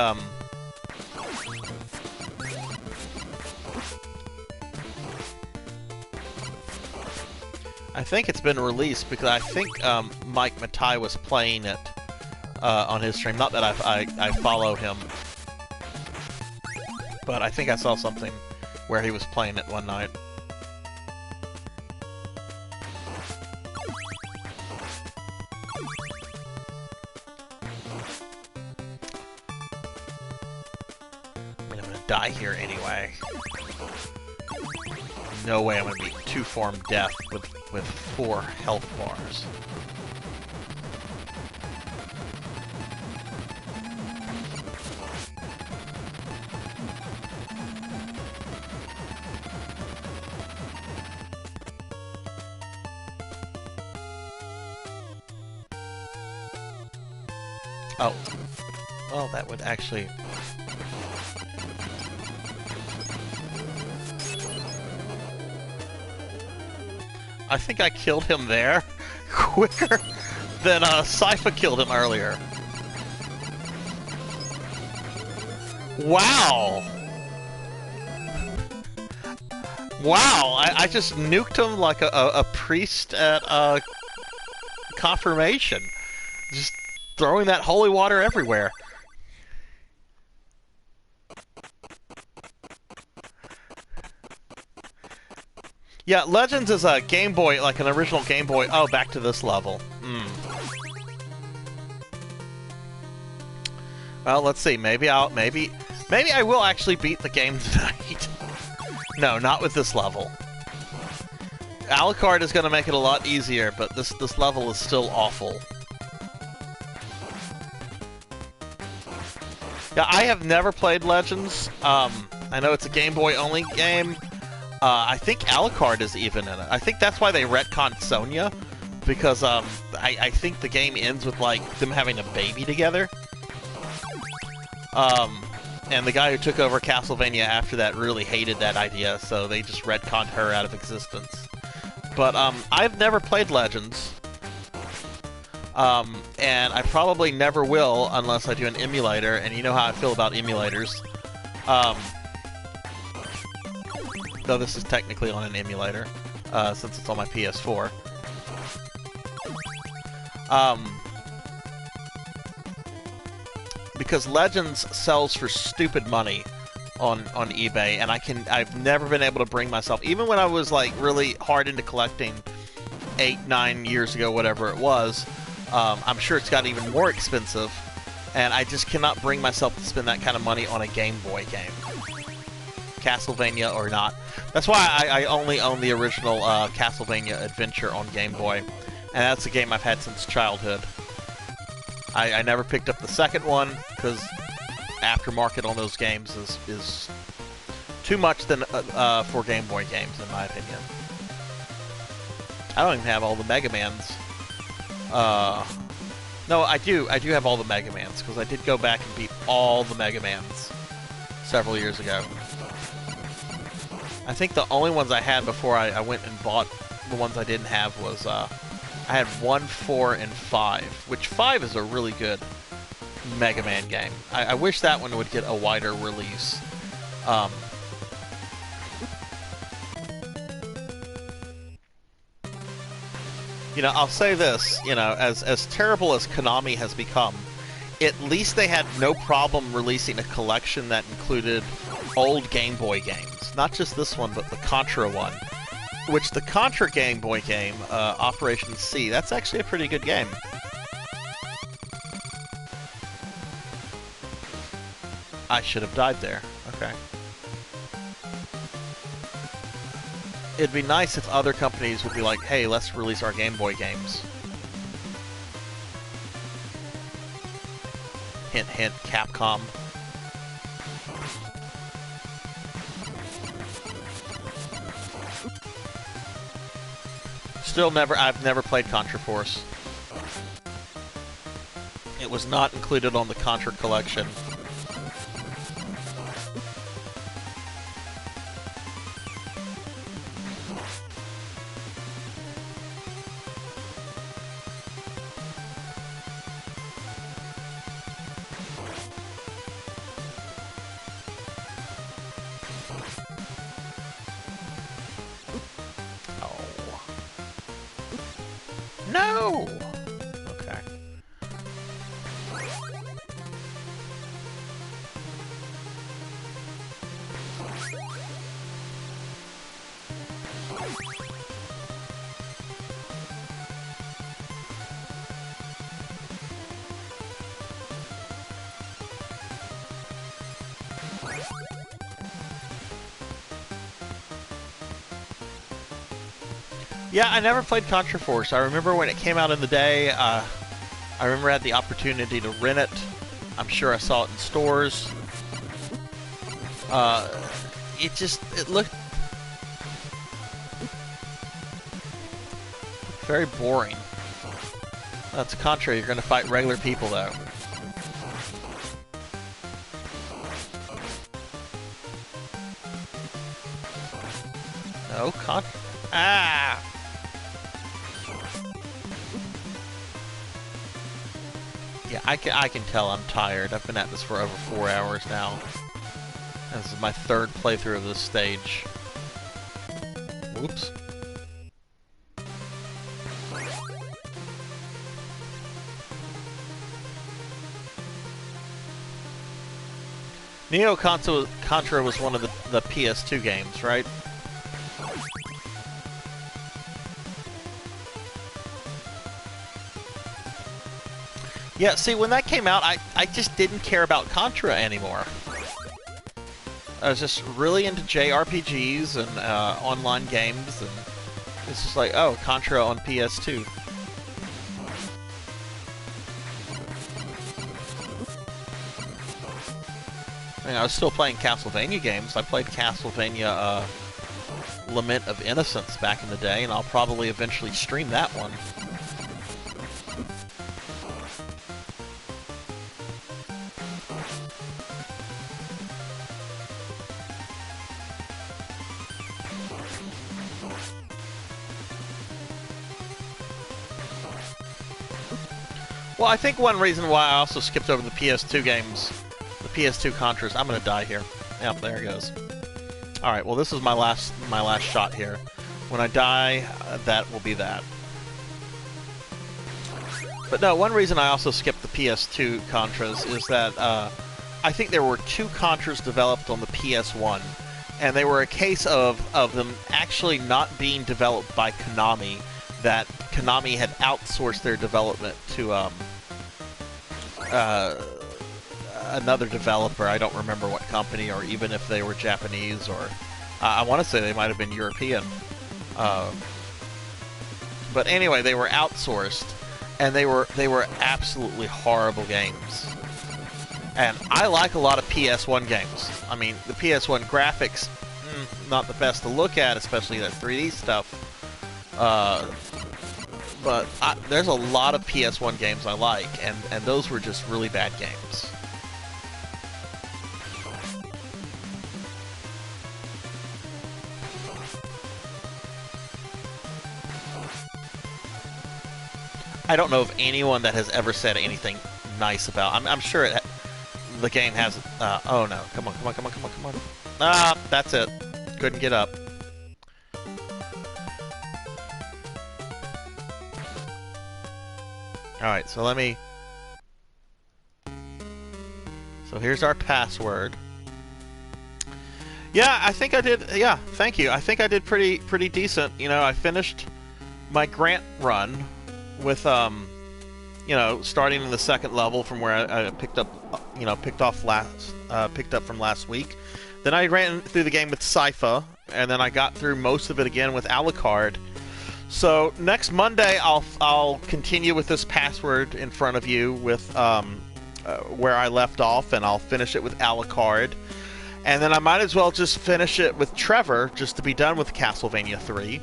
I think it's been released because I think Mike Matai was playing it on his stream. Not that I follow him, but I think I saw something where he was playing it one night. I mean, I'm gonna die here anyway. No way I'm gonna beat two-form Death with 4 health bars. Oh. Well, that would actually... I think I killed him there quicker than Sypha killed him earlier. Wow! Wow, I just nuked him like a priest at confirmation. Just throwing that holy water everywhere. Yeah, Legends is a Game Boy, like an original Game Boy. Oh, back to this level. Well, let's see. Maybe I will actually beat the game tonight. No, not with this level. Alucard is going to make it a lot easier, but this level is still awful. Yeah, I have never played Legends. I know it's a Game Boy only game. I think Alucard is even in it. I think that's why they retconned Sonya, because I think the game ends with like them having a baby together. And the guy who took over Castlevania after that really hated that idea, so they just retconned her out of existence. But I've never played Legends, and I probably never will unless I do an emulator. And you know how I feel about emulators. Though this is technically on an emulator, since it's on my PS4. Because Legends sells for stupid money on eBay, and I've never been able to bring myself, even when I was like really hard into collecting 8-9 years ago, whatever it was. I'm sure it's got even more expensive, and I just cannot bring myself to spend that kind of money on a Game Boy game. Castlevania or not. That's why I only own the original Castlevania Adventure on Game Boy, and that's a game I've had since childhood. I never picked up the second one, because aftermarket on those games is too much for Game Boy games, in my opinion. I don't even have all the Mega Mans. No, I do have all the Mega Mans, because I did go back and beat all the Mega Mans several years ago. I think the only ones I had before I went and bought the ones I didn't have was, I had 1, 4, and 5, which 5 is a really good Mega Man game. I wish that one would get a wider release. You know, I'll say this, you know, as terrible as Konami has become, at least they had no problem releasing a collection that included old Game Boy games. Not just this one, but the Contra one. Which, the Contra Game Boy game, Operation C, that's actually a pretty good game. I should have died there. Okay. It'd be nice if other companies would be like, hey, let's release our Game Boy games. Hint, hint, Capcom. I've never played Contra Force. It was not included on the Contra collection. No! Okay. Yeah, I never played Contra Force. I remember when it came out in the day, I remember I had the opportunity to rent it. I'm sure I saw it in stores. It looked very boring. That's Contra, you're gonna fight regular people though. Oh, God. Ah! Yeah, I can tell I'm tired. I've been at this for over 4 hours now. This is my third playthrough of this stage. Whoops. Neo Contra was one of the PS2 games, right? Yeah, see, when that came out, I just didn't care about Contra anymore. I was just really into JRPGs and online games, and it's just like, oh, Contra on PS2. I mean, I was still playing Castlevania games. I played Castlevania Lament of Innocence back in the day, and I'll probably eventually stream that one. Well, I think one reason why I also skipped over the PS2 games, the PS2 Contras. I'm gonna die here. Yep, there it goes. All right. Well, this is my last shot here. When I die, that will be that. But no, one reason I also skipped the PS2 Contras is that I think there were 2 Contras developed on the PS1, and they were a case of them actually not being developed by Konami. That Konami had outsourced their development to another developer. I don't remember what company, or even if they were Japanese, or I want to say they might have been European. But anyway, they were outsourced, and they were absolutely horrible games. And I like a lot of PS1 games. I mean, the PS1 graphics, not the best to look at, especially that 3D stuff. But there's a lot of PS1 games I like, and those were just really bad games. I don't know of anyone that has ever said anything nice about. I'm sure the game has. Oh no! Come on! Come on! Come on! Come on! Come on! Ah, that's it. Couldn't get up. Alright, so let me... So here's our password. Yeah, I think I did... Yeah, thank you. I think I did pretty decent. You know, I finished my Grant run with, you know, starting in the 2nd level from where I picked up, you know, picked up from last week. Then I ran through the game with Sypha, and then I got through most of it again with Alucard. So next Monday, I'll continue with this password in front of you with where I left off, and I'll finish it with Alucard, and then I might as well just finish it with Trevor just to be done with Castlevania 3,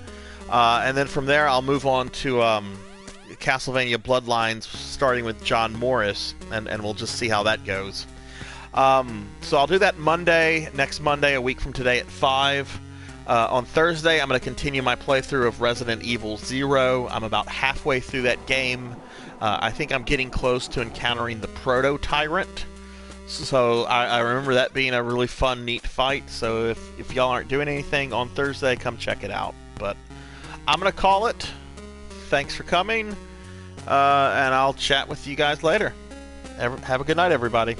and then from there I'll move on to Castlevania Bloodlines, starting with John Morris, and we'll just see how that goes. So I'll do that next Monday, a week from today at 5. On Thursday, I'm going to continue my playthrough of Resident Evil 0. I'm about halfway through that game. I think I'm getting close to encountering the Proto-Tyrant. So I remember that being a really fun, neat fight. So if y'all aren't doing anything on Thursday, come check it out. But I'm going to call it. Thanks for coming. And I'll chat with you guys later. Have a good night, everybody.